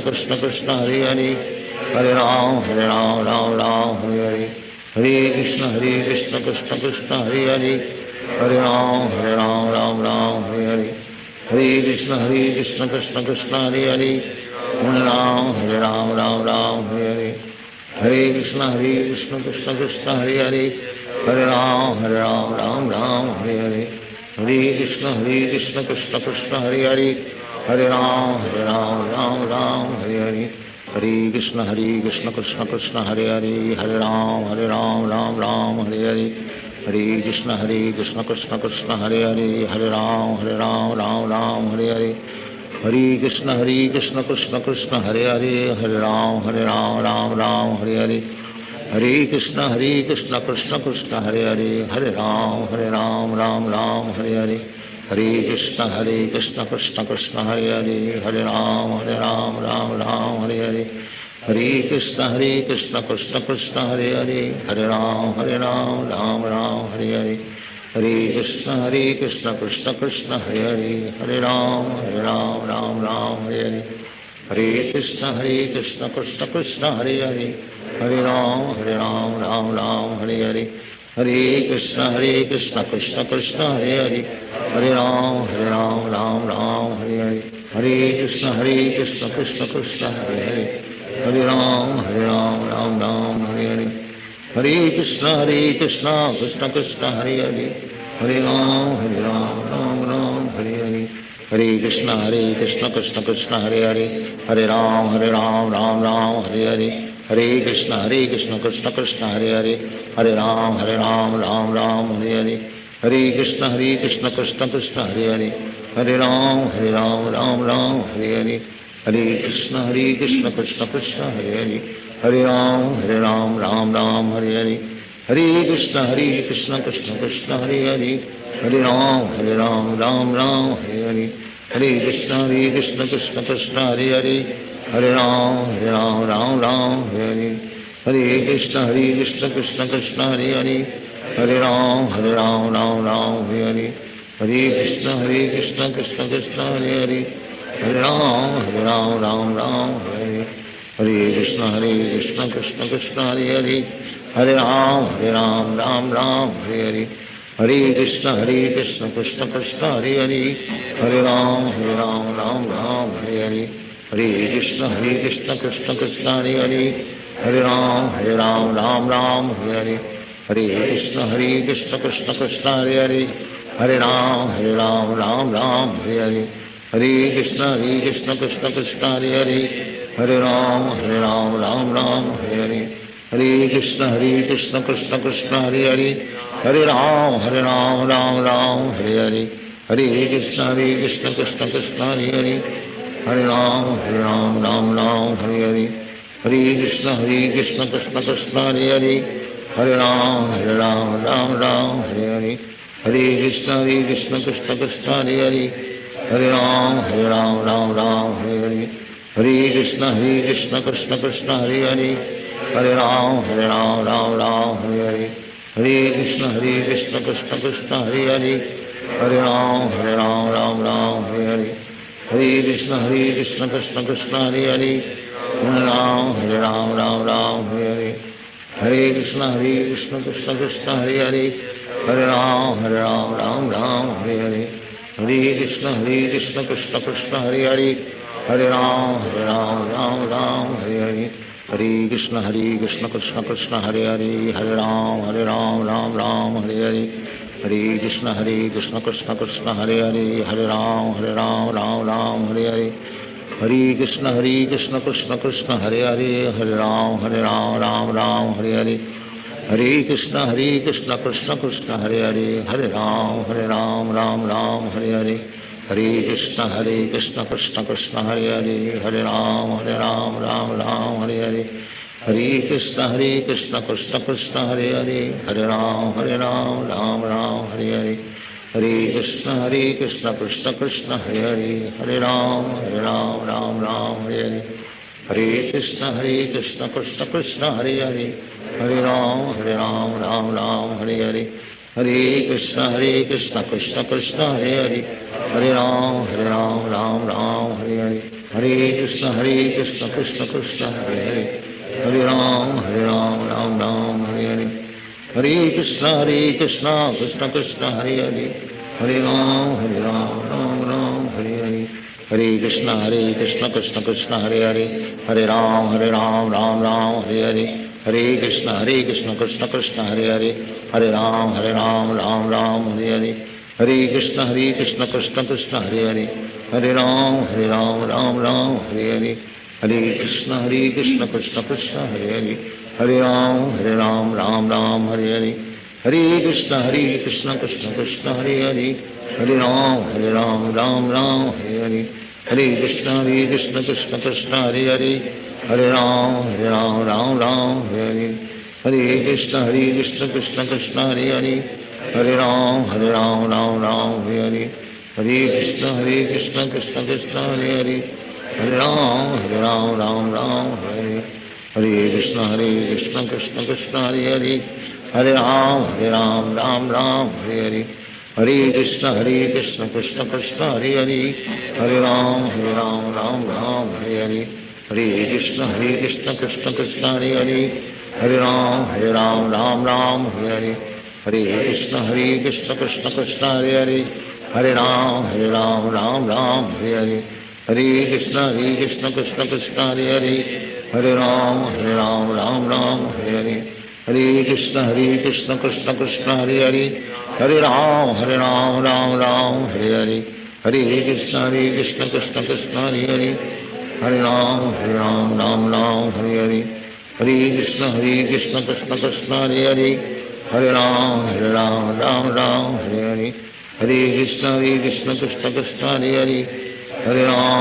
कृष्ण कृष्ण हरे हरे, हरे राम राम हरे हरे, हरे कृष्ण कृष्ण कृष्ण हरे हरे, हरे राम राम हरे हरे, हरे कृष्ण कृष्ण कृष्ण हरे हरे, हरे राम राम हरे हरे, हरे कृष्ण कृष्ण कृष्ण हरे हरे, हरे राम राम हरे हरे, हरे कृष्ण कृष्ण कृष्ण हरे हरे, हरे राम राम हरे हरे, हरे कृष्ण कृष्ण कृष्ण हरे हरे, हरे राम राम हरे हरे, हरे कृष्ण कृष्ण कृष्ण हरे हरे, हरे राम राम हरे हरे, हरे कृष्ण कृष्ण कृष्ण हरे हरे, हरे राम राम हरे हरे, हरे कृष्ण कृष्ण कृष्ण हरे हरे, हरे राम राम हरे हरे, हरे कृष्ण कृष्ण कृष्ण हरे हरे, हरे राम राम हरे हरे, हरे कृष्ण कृष्ण कृष्ण हरे हरे, हरे राम राम हरे हरे, हरे कृष्ण कृष्ण कृष्ण हरे हरे, हरे राम राम हरे हरे, हरे कृष्ण कृष्ण कृष्ण हरे हरे, हरे राम राम हरे हरे, हरे कृष्ण कृष्ण कृष्ण हरे हरे, हरे राम राम हरे हरे, हरे कृष्ण कृष्ण कृष्ण हरे हरे, हरे राम राम हरे हरे, हरे कृष्ण कृष्ण कृष्ण हरे हरे, हरे राम राम हरे हरे, हरे कृष्ण कृष्ण कृष्ण हरे हरे, हरे राम हरे हरे, हरे कृष्ण कृष्ण कृष्ण हरे हरे, हरे राम राम हरे हरे, हरे कृष्ण कृष्ण कृष्ण हरे हरे, हरे राम राम हरे हरे, हरे कृष्ण कृष्ण कृष्ण हरे हरे, हरे राम राम हरे हरे, हरे कृष्ण कृष्ण कृष्ण हरे हरे, हरे राम राम हरे हरे, हरे कृष्ण कृष्ण कृष्ण कृष्ण हरे हरे, हरे राम राम हरे हरे, हरे कृष्ण कृष्ण कृष्ण हरे हरे, हरे राम राम राम हरे हरे, हरे कृष्ण कृष्ण कृष्ण हरे हरे, हरे राम राम राम हरे हरे, हरे कृष्ण कृष्ण कृष्ण हरे हरे, हरे राम राम हरे हरे, हरे कृष्ण कृष्ण कृष्ण हरे हरे, हरे राम राम हरे हरे, हरे कृष्ण कृष्ण कृष्ण हरे हरे, हरे राम राम हरे हरे, हरे कृष्ण कृष्ण कृष्ण हरे हरे, हरे राम राम हरे हरे, हरे कृष्ण कृष्ण कृष्ण हरे हरे, हरे राम राम हरे हरे, हरे कृष्ण कृष्ण कृष्ण हरे हरे, हरे राम राम हरे हरे, हरे कृष्ण कृष्ण कृष्ण हरे हरे, हरे राम राम हरे हरे, हरे कृष्ण कृष्ण कृष्ण हरे हरे, हरे राम राम हरे हरे, हरे कृष्ण कृष्ण कृष्ण हरे हरे, हरे राम राम हरे हरे, हरे कृष्ण कृष्ण कृष्ण हरे हरे, हरे राम हरे हरे, हरे कृष्ण कृष्ण कृष्ण हरे हरे, हरे राम राम हरे हरे, हरे कृष्ण कृष्ण कृष्ण हरे हरे, हरे राम राम हरे हरे, हरे कृष्ण कृष्ण कृष्ण हरे हरे, हरे राम राम हरे हरे, हरे कृष्ण कृष्ण कृष्ण हरे हरे, हरे राम राम हरे हरे, हरे कृष्ण कृष्ण कृष्ण हरे हरे, हरे राम राम हरे हरे, हरे कृष्ण कृष्ण कृष्ण हरे हरे, हरे राम राम हरे हरे, हरे कृष्ण कृष्ण कृष्ण हरे हरे, हरे राम राम हरे हरे, हरे कृष्ण कृष्ण कृष्ण हरे हरे, हरे राम राम हरे हरे, हरे कृष्ण कृष्ण कृष्ण हरे हरे, हरे राम राम हरे हरे, हरे कृष्ण कृष्ण कृष्ण हरे हरे, हरे राम राम हरे हरे, हरे कृष्ण कृष्ण कृष्ण हरे हरे, हरे राम राम हरे हरे, हरे कृष्ण कृष्ण कृष्ण हरे हरे, हरे राम राम हरे हरे, हरे कृष्ण कृष्ण कृष्ण हरे हरे, हरे राम हरे हरे, हरे कृष्ण कृष्ण कृष्ण हरे हरे, हरे राम राम हरे हरे, हरे कृष्ण कृष्ण कृष्ण हरे हरे, हरे राम राम हरे हरे, हरे कृष्ण कृष्ण कृष्ण हरे हरे, हरे राम राम हरे हरे, हरे कृष्ण कृष्ण कृष्ण हरे हरे, हरे राम राम हरे हरे, हरे कृष्ण कृष्ण कृष्ण हरे हरे, हरे राम राम हरे हरे, हरे कृष्ण कृष्ण कृष्ण हरे हरे, हरे राम राम हरे हरे, हरे कृष्ण कृष्ण कृष्ण हरे हरे, हरे राम राम हरे हरे, हरे कृष्ण कृष्ण कृष्ण हरे हरे, हरे राम राम हरे हरे, हरे कृष्ण कृष्ण कृष्ण हरे हरे, हरे राम राम हरे हरे, हरे कृष्ण कृष्ण कृष्ण हरे हरे, हरे राम राम हरे हरे, हरे कृष्ण कृष्ण कृष्ण हरे हरे, हरे राम राम हरे हरे, हरे कृष्ण कृष्ण कृष्ण हरे हरे, हरे राम राम हरे हरे, हरे कृष्ण कृष्ण कृष्ण हरे हरे, हरे राम राम हरे हरे, हरे कृष्ण कृष्ण कृष्ण हरे हरे, हरे राम राम हरे हरे, हरे कृष्ण कृष्ण कृष्ण हरे हरे, हरे राम राम हरे हरे, हरे कृष्ण कृष्ण कृष्ण हरे हरे, हरे राम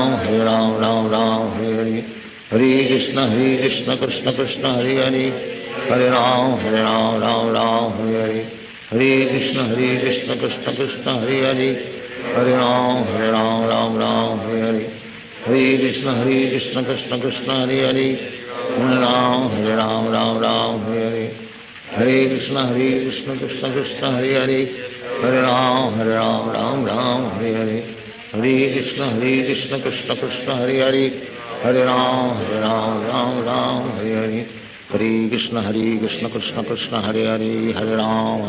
हरे हरे, हरे कृष्ण कृष्ण कृष्ण हरे हरे, हरे राम हरे हरे, हरे कृष्ण कृष्ण कृष्ण हरे हरे, हरे राम हरे हरे, हरे कृष्ण कृष्ण कृष्ण हरे हरे, हरे राम हरे हरे, हरे कृष्ण कृष्ण कृष्ण हरे हरे, हरे राम हरे हरे, हरे कृष्ण कृष्ण कृष्ण हरे हरे, हरे राम राम हरे हरे, हरे कृष्ण कृष्ण कृष्ण हरे हरे, हरे राम राम राम हरे हरे, हरे कृष्ण कृष्ण कृष्ण हरे हरे, हरे राम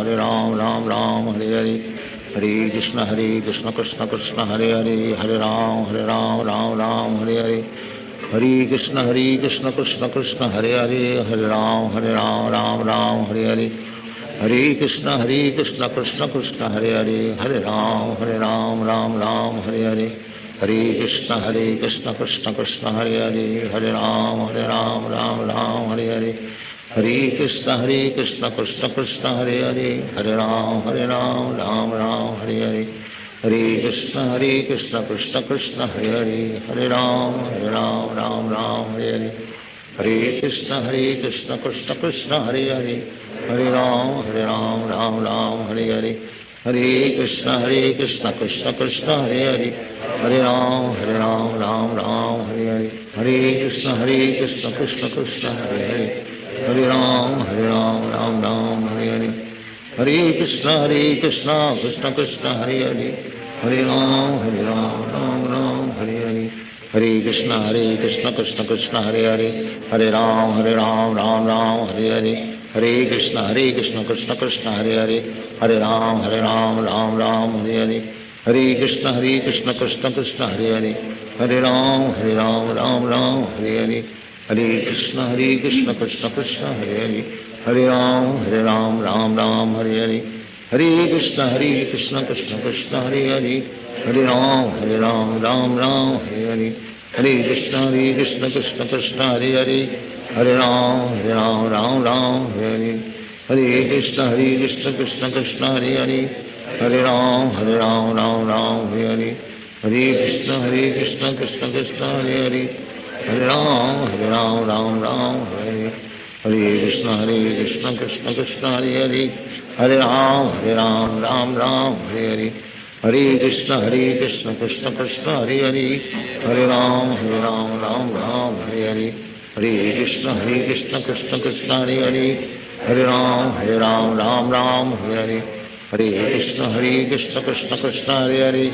राम राम हरे हरे, हरे कृष्ण कृष्ण कृष्ण हरे हरे, हरे राम राम राम हरे हरे, हरे कृष्ण कृष्ण कृष्ण हरे हरे, हरे राम राम राम हरे हरे, हरे कृष्ण कृष्ण कृष्ण हरे हरे, हरे राम राम हरे हरे, हरे कृष्ण कृष्ण कृष्ण हरे हरे, हरे राम राम राम हरे हरे, हरे कृष्ण कृष्ण कृष्ण हरे हरे, हरे राम राम राम हरे हरे, हरे कृष्ण कृष्ण कृष्ण हरे हरे, हरे राम राम राम हरे हरे, हरे कृष्ण कृष्ण कृष्ण हरे हरे, हरे राम राम राम हरे हरे, हरे कृष्ण कृष्ण कृष्ण हरे हरे, हरे राम राम राम हरे हरे, हरे कृष्ण कृष्ण कृष्ण हरे हरे, हरे राम राम राम हरे हरे, हरे कृष्ण कृष्ण कृष्ण हरे हरे, हरे राम राम राम हरे हरे, हरे कृष्ण कृष्ण कृष्ण हरे हरे, हरे राम राम राम हरे हरे, हरे कृष्ण कृष्ण कृष्ण हरे हरे, हरे राम राम राम हरे हरे, हरे कृष्ण कृष्ण कृष्ण हरे हरे, हरे राम राम राम हरे हरे, हरे कृष्ण कृष्ण कृष्ण हरे हरे, हरे राम राम हरे हरे, हरे कृष्ण कृष्ण कृष्ण हरे हरे, हरे राम राम हरे हरे, हरे कृष्ण कृष्ण कृष्ण हरे हरे, हरे राम राम हरे हरे, हरे कृष्ण कृष्ण कृष्ण हरे हरे, हरे राम राम हरे हरे, हरे कृष्ण कृष्ण कृष्ण हरे हरे, हरे राम राम हरे, हरे कृष्ण कृष्ण कृष्ण हरे हरे, हरे राम राम हरे हरे, हरे कृष्ण कृष्ण कृष्ण हरे हरे, हरे राम राम हरे हरे, हरे कृष्ण कृष्ण कृष्ण हरे हरे, हरे राम राम हरे हरे, हरे कृष्ण कृष्ण कृष्ण हरे हरे, हरे राम राम हरे हरे, हरे कृष्ण कृष्ण कृष्ण हरे हरे,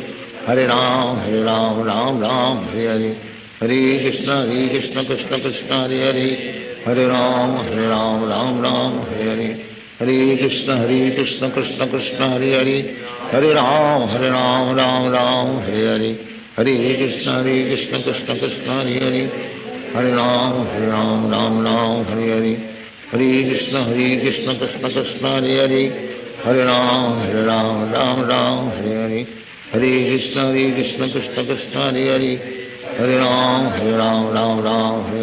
हरे राम राम हरे हरे, हरे कृष्ण कृष्ण कृष्ण हरे हरे, हरे राम राम हरे हरे, हरे कृष्ण कृष्ण कृष्ण हरे हरे, हरे राम राम हरे हरे, हरे कृष्ण कृष्ण कृष्ण हरे हरे, हरे राम राम हरे हरे, हरे कृष्ण कृष्ण कृष्ण हरे हरे, हरे राम राम हरे हरे, हरे कृष्ण कृष्ण कृष्ण हरे हरे, हरे राम राम हरे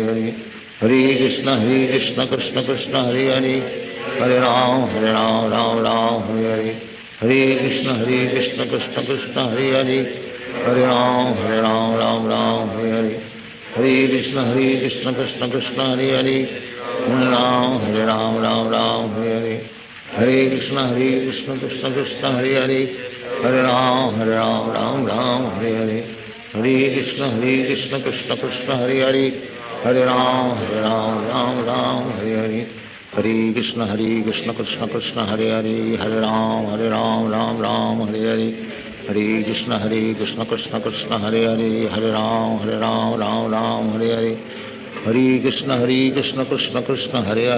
हरे, हरे कृष्ण कृष्ण कृष्ण हरे हरे, हरे राम राम हरे हरे, हरे कृष्ण कृष्ण कृष्ण हरे हरे, हरे राम हरे हरे, हरे कृष्ण कृष्ण कृष्ण हरे हरे, हरे राम राम हरे हरे, हरे कृष्ण कृष्ण कृष्ण हरे हरे, हरे राम राम हरे हरे, हरे कृष्ण कृष्ण कृष्ण हरे हरे, हरे राम राम हरे हरे, हरे कृष्ण कृष्ण कृष्ण हरे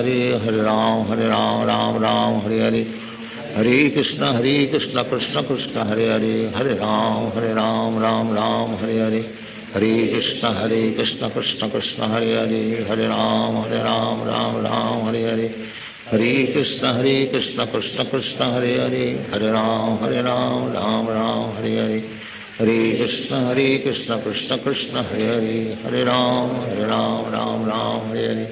हरे, हरे राम राम हरे हरे, हरे कृष्ण कृष्ण कृष्ण हरे हरे, हरे राम राम हरे हरे, हरे कृष्ण कृष्ण कृष्ण हरे हरे, हरे राम राम हरे हरे, हरे कृष्ण कृष्ण कृष्ण हरे हरे, हरे राम राम हरे हरे, हरे कृष्ण कृष्ण कृष्ण हरे हरे, हरे राम राम हरे हरे,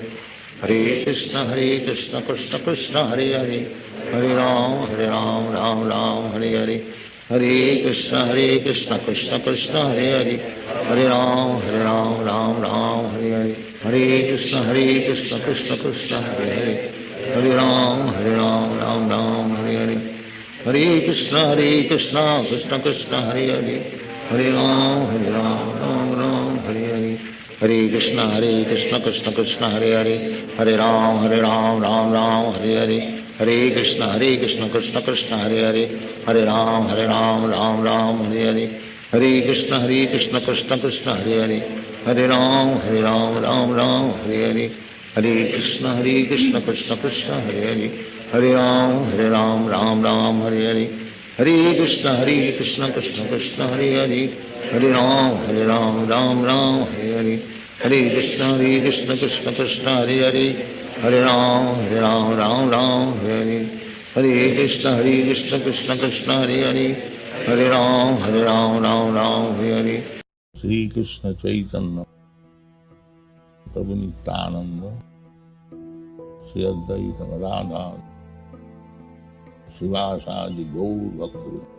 हरे कृष्ण कृष्ण कृष्ण हरे हरे, हरे राम राम हरे हरे, हरे कृष्ण कृष्ण कृष्ण हरे हरे, हरे राम राम हरे हरे, हरे कृष्ण कृष्ण कृष्ण हरे हरे, हरे राम राम हरे हरे, हरे कृष्ण कृष्ण कृष्ण हरे हरे, हरे राम राम हरे हरे, हरे कृष्ण कृष्ण कृष्ण हरे हरे, हरे राम राम हरे हरे, हरे कृष्ण कृष्ण कृष्ण हरे हरे, हरे राम राम हरे हरे, हरे कृष्ण कृष्ण कृष्ण हरे हरे, हरे राम राम राम हरे हरे, हरे कृष्ण कृष्ण कृष्ण हरे हरे, हरे राम राम राम हरे कृष्ण कृष्ण कृष्ण हरे हरे राम राम हरे कृष्ण कृष्ण कृष्ण हरे राम राम हरे कृष्ण कृष्ण कृष्ण हरे राम राम हरे कृष्ण कृष्ण कृष्ण हरे राम राम हरे श्री कृष्ण चैतन्य प्रभु नित्यानंद श्री अद्वैत राधा शिवासादि गौर भक्त